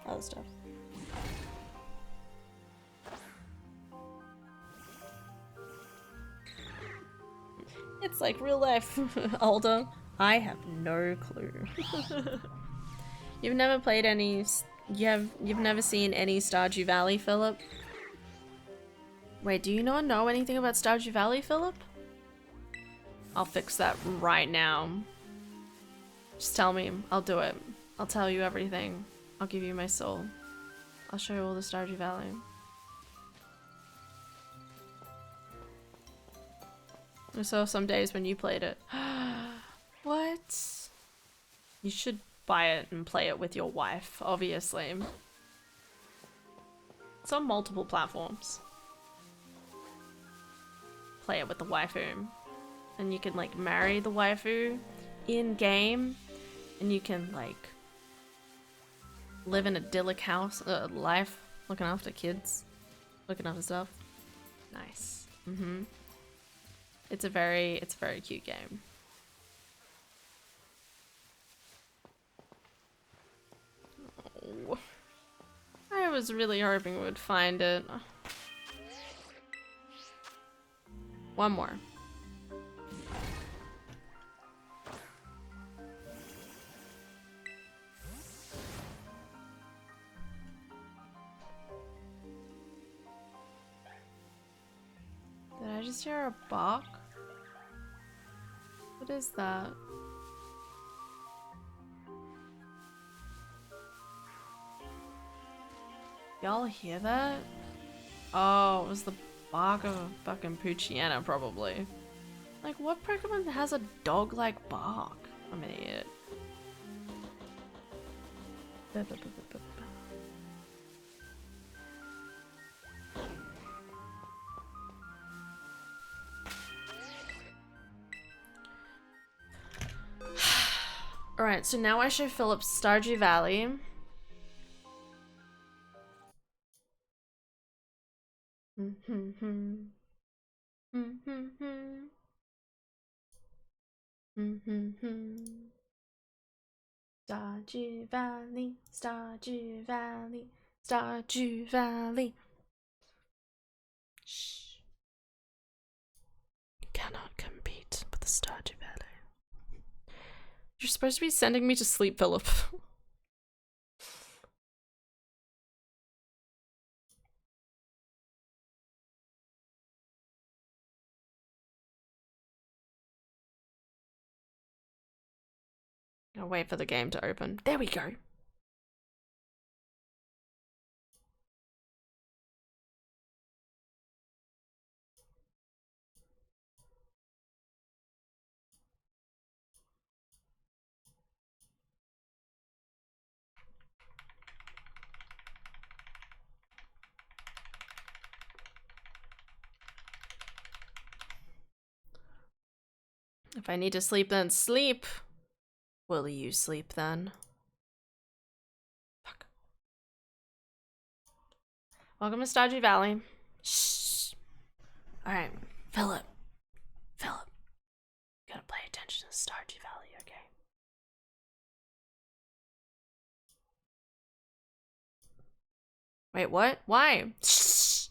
other stuff. It's like real life. Older. I have no clue. You've never played any. You've never seen any Stardew Valley, Philip? Wait, do you not know anything about Stardew Valley, Philip? I'll fix that right now. Just tell me. I'll do it. I'll tell you everything. I'll give you my soul. I'll show you all the Stardew Valley. I saw some days when you played it. What? You should buy it and play it with your wife, obviously. It's on multiple platforms. Play it with the waifu. And you can like marry the waifu in game. And you can like live in a idyllic house, life, looking after kids, looking after stuff. Nice. Mm-hmm. It's a very cute game. Oh. I was really hoping we would find it. One more. Did I just hear a bark? What is that? Y'all hear that? Oh, it was the bark of a fucking Poochiana, probably. Like, what Pokemon has a dog-like bark? I'm an idiot. Alright, so now I show Philip Stardew Valley. Stardew Valley, Stardew Valley, Stardew Valley. Shh. You cannot compete with the Stardew Valley. You're supposed to be sending me to sleep, Philip. I'll wait for the game to open. There we go. If I need to sleep, then sleep. Will you sleep then? Fuck. Welcome to Stardew Valley. Shh. Alright, Philip. Philip. You gotta pay attention to Stardew Valley, okay? Wait, what? Why? Shh.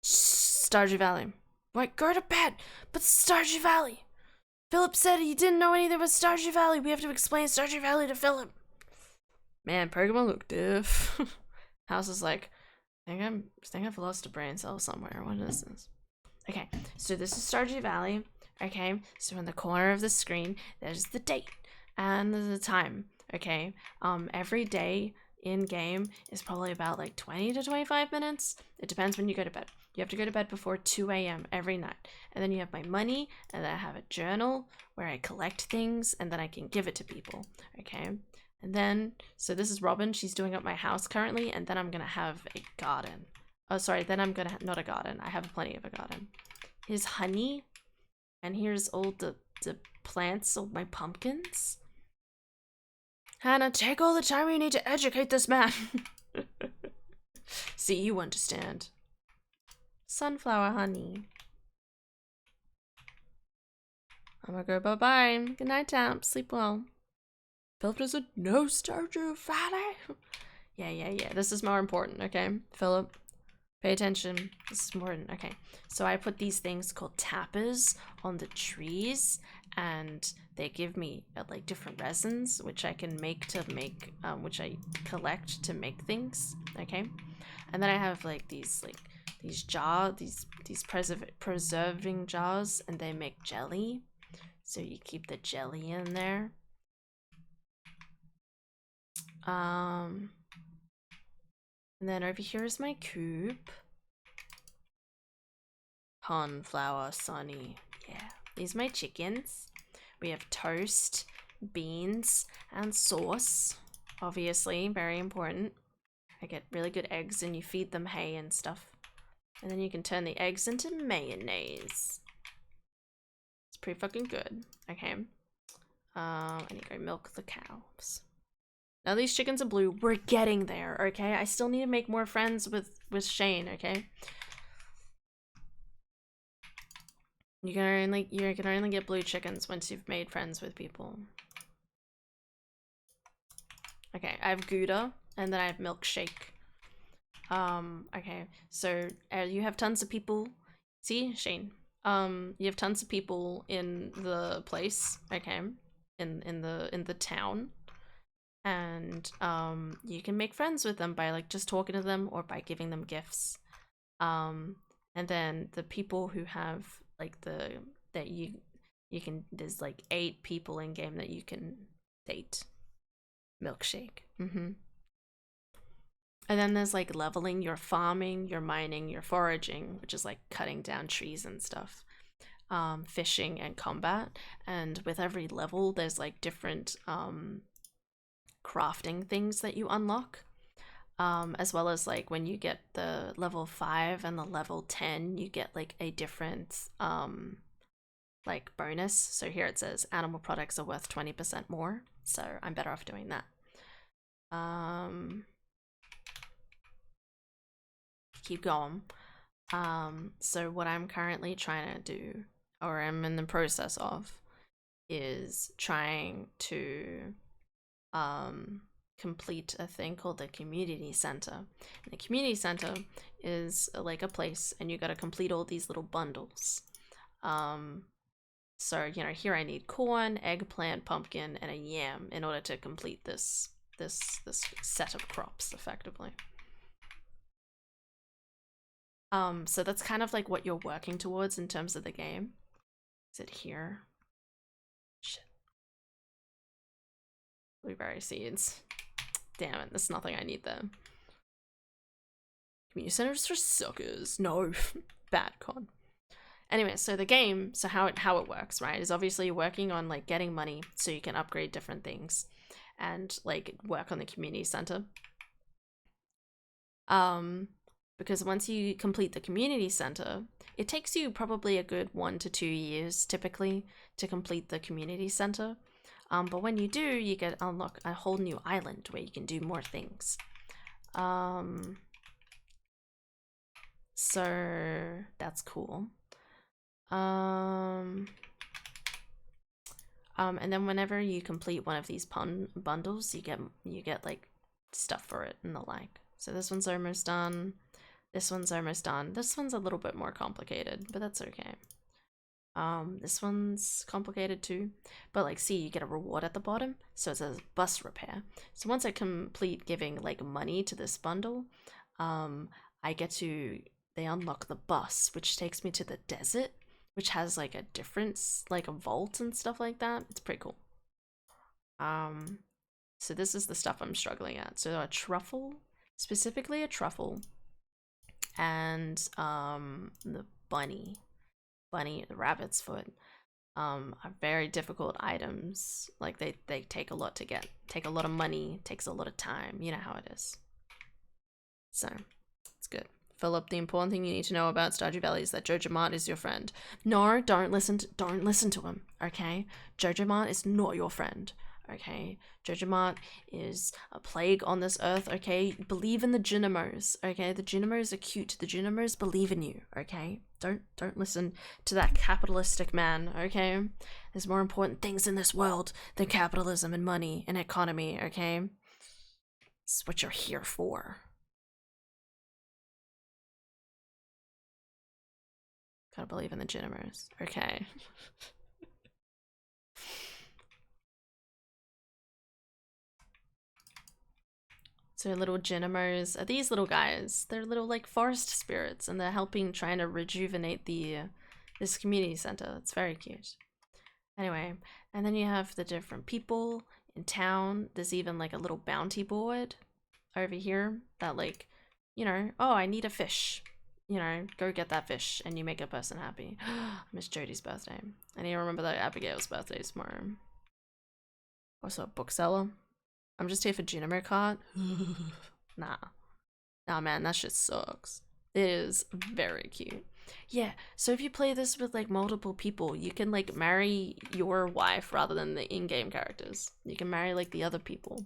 Shh. Stardew Valley. Wait, go to bed. But Stardew Valley. Philip said he didn't know anything about Stardew Valley. We have to explain Stardew Valley to Philip. Man, Pokemon look diff. House is like, I think I've lost a brain cell somewhere. What is this? Okay, so this is Stardew Valley. Okay, so in the corner of the screen, there's the date and the time. Okay, every day in game is probably about like 20 to 25 minutes. It depends when you go to bed. You have to go to bed before 2 a.m. every night. And then you have my money, and then I have a journal where I collect things, and then I can give it to people, okay? And then, so this is Robin. She's doing up my house currently, and then I'm gonna have a garden. Oh, sorry, then I'm gonna, not a garden. I have plenty of a garden. Here's honey, and here's all the plants of my pumpkins. Hannah, take all the time you need to educate this man. See, you understand. sunflower honey. I'm gonna go bye-bye. Good night, Tap. Sleep well. Philip does a no Stardew Valley. Yeah. This is more important, okay? Philip, pay attention. This is important. Okay. So I put these things called tappers on the trees, and they give me like different resins, which I can make which I collect to make things. Okay. And then I have like these preserving jars, and they make jelly. So you keep the jelly in there. And then over here is my coop. Cornflower Sunny. Yeah. These are my chickens. We have toast, beans, and sauce. Obviously, very important. I get really good eggs, and you feed them hay and stuff. And then you can turn the eggs into mayonnaise. It's pretty fucking good. Okay. I need to go milk the cows. Now these chickens are blue. We're getting there, okay? I still need to make more friends with Shane, okay? You can only get blue chickens once you've made friends with people. Okay, I have Gouda, and then I have Milkshake. Okay, so you have tons of people. See, Shane. You have tons of people in the place, okay? In the town. And you can make friends with them by like just talking to them or by giving them gifts. And then the people who have like there's like 8 people in game that you can date. Milkshake. And then there's like leveling, your farming, your mining, your foraging, which is like cutting down trees and stuff. Fishing and combat. And with every level there's like different crafting things that you unlock. As well as like when you get the level 5 and the level 10, you get like a different like bonus. So here it says animal products are worth 20% more, so I'm better off doing that. Keep going. So what I'm currently trying to do, or I'm in the process of, is trying to complete a thing called the community center. And the community center is like a place, and you got to complete all these little bundles. So you know, here I need corn, eggplant, pumpkin, and a yam in order to complete this set of crops effectively. So that's kind of like what you're working towards in terms of the game. Is it here? Shit. Blueberry seeds. Damn it, there's nothing I need there. Community centers for suckers. No. Bad con. Anyway, so the game, so how it works, right, is obviously you're working on like getting money so you can upgrade different things and like work on the community center. Because once you complete the community center, it takes you probably a good 1 to 2 years typically to complete the community center. But when you do, you get unlock a whole new island where you can do more things. So that's cool. And then whenever you complete one of these bundles, you get like stuff for it and the like. So this one's almost done. This one's almost done. This one's a little bit more complicated, but that's okay. This one's complicated too, but like, see, you get a reward at the bottom, so it says bus repair. So once I complete giving like money to this bundle, they unlock the bus, which takes me to the desert, which has like a difference, like a vault and stuff like that. It's pretty cool. So this is the stuff I'm struggling at. So a truffle, specifically a truffle, and the the rabbit's foot, are very difficult items. Like they take a lot to get, take a lot of money, takes a lot of time. You know how it is. So it's good. Philip, the important thing you need to know about Stardew Valley is that Jojo Mart is your friend. No, don't listen to him, okay? Jojo Mart is not your friend, okay? Jojamart is a plague on this earth, okay? Believe in the Junimos, okay? The Junimos are cute. The Junimos believe in you, okay? Don't listen to that capitalistic man, okay? There's more important things in this world than capitalism and money and economy, okay? It's what you're here for. Gotta believe in the Junimos, okay? So little Junimos are these little guys. They're little like forest spirits, and they're helping trying to rejuvenate the this community center. It's very cute. Anyway, and then you have the different people in town. There's even like a little bounty board over here that like, you know, oh, I need a fish. You know, go get that fish, and you make a person happy. Miss Jodie's birthday. I need to remember that Abigail's birthday is tomorrow. Also a bookseller. I'm just here for Junimo cart. Nah. Nah, man, that shit sucks. It is very cute. Yeah, so if you play this with like multiple people, you can like marry your wife rather than the in-game characters. You can marry like the other people.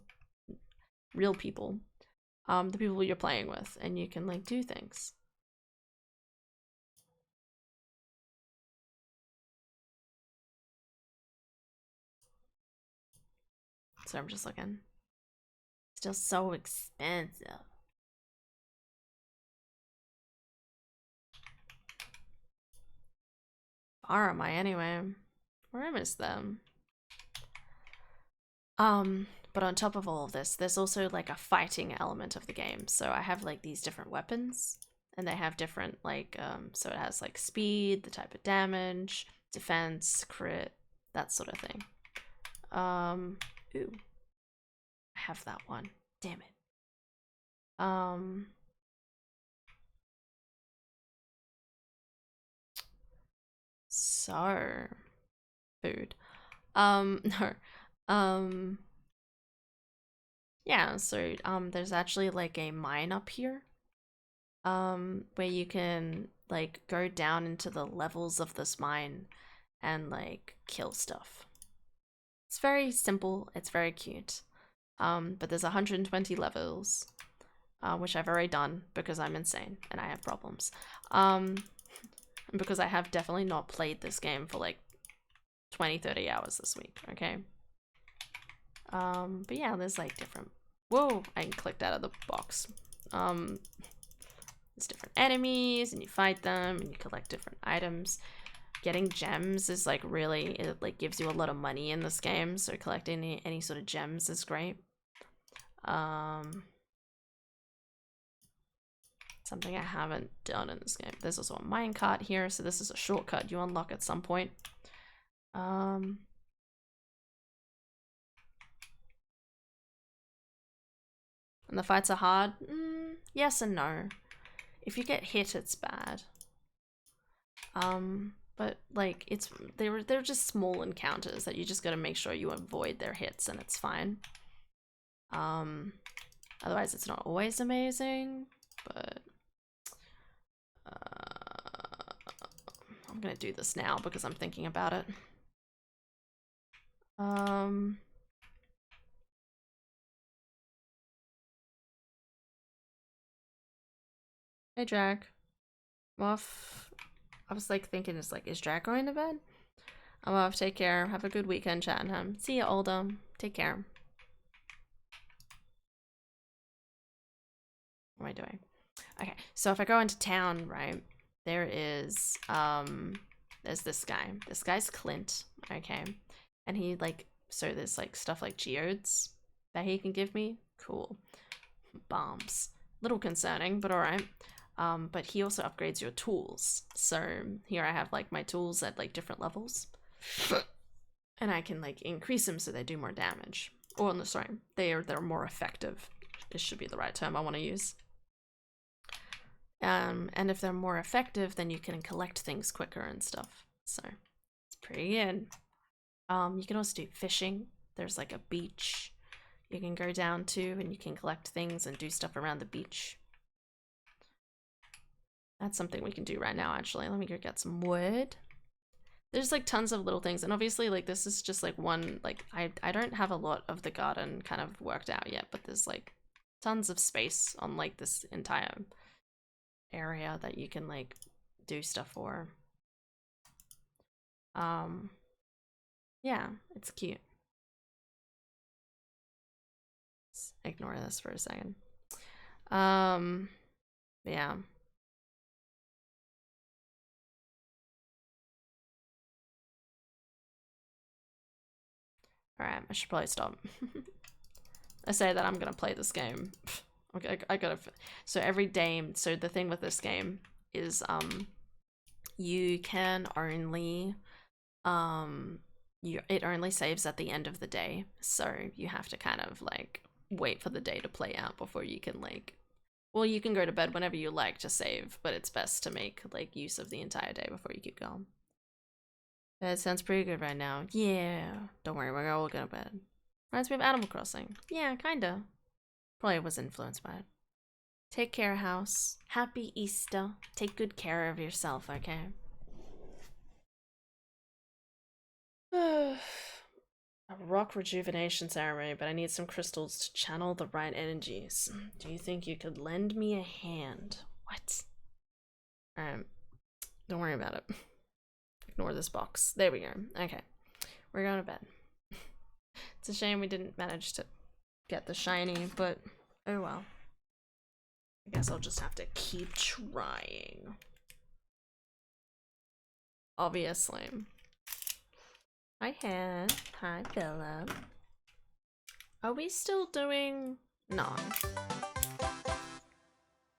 Real people. The people you're playing with, and you can like do things. So I'm just looking. Still so expensive. Far am I anyway? Where am I them? But on top of all of this, there's also like a fighting element of the game. So I have like these different weapons, and they have different like so it has like speed, the type of damage, defense, crit, that sort of thing. Ooh. I have that one. Damn it. So food. No. Yeah, so there's actually like a mine up here. Where you can like go down into the levels of this mine and like kill stuff. It's very simple, it's very cute. But there's 120 levels, which I've already done because I'm insane and I have problems. And because I have definitely not played this game for like 20-30 hours this week, okay? But yeah, there's like different, whoa, I clicked out of the box. There's different enemies and you fight them and you collect different items. Getting gems is like really, it like gives you a lot of money in this game, so collecting any sort of gems is great. Something I haven't done in this game. There's also a minecart here, so this is a shortcut you unlock at some point. And the fights are hard? Yes and no. If you get hit, it's bad. But like they're just small encounters that you just gotta make sure you avoid their hits and it's fine. Otherwise it's not always amazing, but I'm gonna do this now because I'm thinking about it. Hey Jack. I'm off. I was like thinking, it's like, is Jack going to bed? I'm off. Take care. Have a good weekend, Chattenham. See ya, Oldham. Take care. What am I doing? Okay, so if I go into town, right, there is there's this guy. This guy's Clint, okay, and he like, so there's like stuff like geodes that he can give me. Cool. Bombs. Little concerning, but all right. But he also upgrades your tools. So here I have like my tools at like different levels. And I can like increase them so they do more damage. Or no, sorry, they're more effective. This should be the right term I want to use. And if they're more effective, then you can collect things quicker and stuff. So it's pretty good. You can also do fishing. There's like a beach you can go down to and you can collect things and do stuff around the beach. That's something we can do right now, actually. Let me go get some wood. there's like tons of little things, and obviously like this is just like one, like I don't have a lot of the garden kind of worked out yet, but there's like tons of space on like this entire area that you can like do stuff for. Yeah, it's cute. Let's ignore this for a second. Yeah. Alright, I should probably stop. I say that I'm gonna play this game. Okay, I gotta. So every day, so the thing with this game is, you can only, it only saves at the end of the day. So you have to kind of like wait for the day to play out before you can like, well, you can go to bed whenever you like to save, but it's best to make like use of the entire day before you keep going. That sounds pretty good right now. Yeah, don't worry, we're all going to bed. Reminds me of Animal Crossing. Yeah, kinda. Probably was influenced by it. Take care, house. Happy Easter. Take good care of yourself, okay? A rock rejuvenation ceremony, but I need some crystals to channel the right energies. Do you think you could lend me a hand? What? Alright. Don't worry about it. Ignore this box. There we go. Okay. We're going to bed. It's a shame we didn't manage to get the shiny, but oh well. I guess I'll just have to keep trying. Obviously. Hi, Han. Hi, Philip. Are we still doing... No.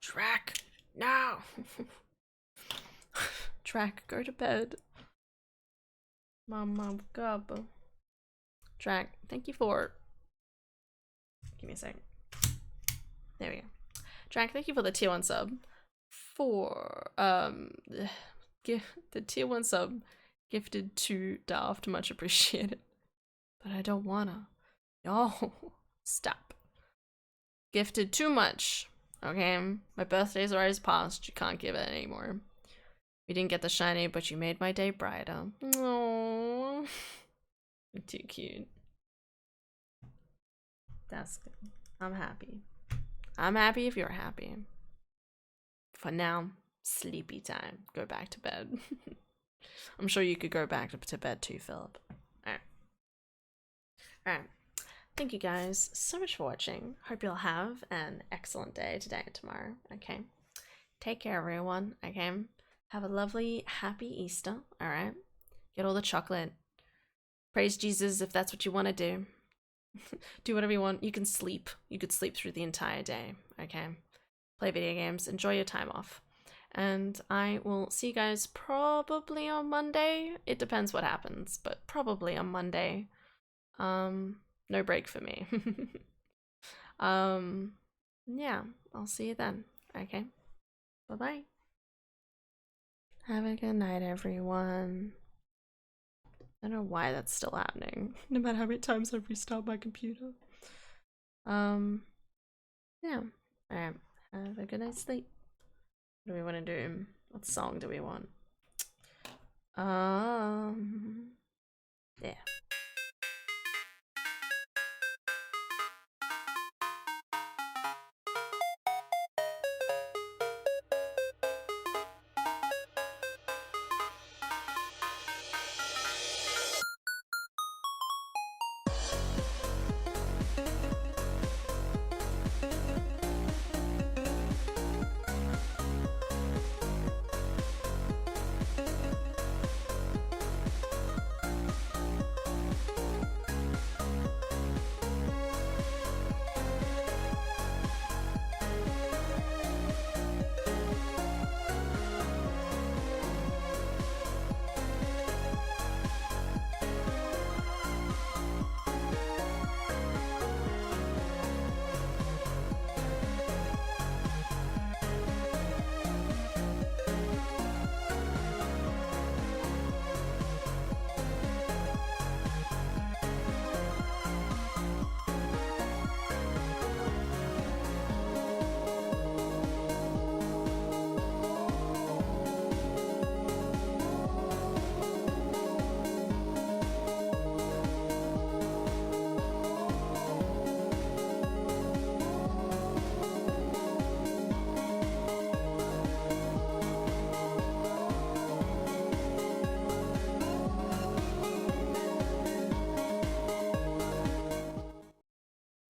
Drac, no! Drac, go to bed. Mama, gobble. Drac, thank you for... Give me a second. There we go. Drac, thank you for the tier 1 sub. For, the tier 1 sub gifted to Daft, much appreciated. But I don't wanna. No, stop. Gifted too much. Okay, my birthday's already passed. You can't give it anymore. You didn't get the shiny, but you made my day brighter. Aww. You're too cute. That's good. I'm happy. I'm happy if you're happy. For now, sleepy time. Go back to bed. I'm sure you could go back to bed too, Philip. Alright. Alright. Thank you guys so much for watching. Hope you'll have an excellent day today and tomorrow. Okay. Take care, everyone. Okay. Have a lovely, happy Easter. Alright. Get all the chocolate. Praise Jesus if that's what you want to do. Do whatever you want. You can sleep. You could sleep through the entire day. Okay. Play video games. Enjoy your time off. And I will see you guys probably on Monday. It depends what happens, but probably on Monday. No break for me. Yeah, I'll see you then. Okay. Bye-bye. Have a good night, everyone. I don't know why that's still happening, no matter how many times I restart my computer. Yeah. Alright. Have a good night's sleep. What do we want to do? What song do we want? Yeah.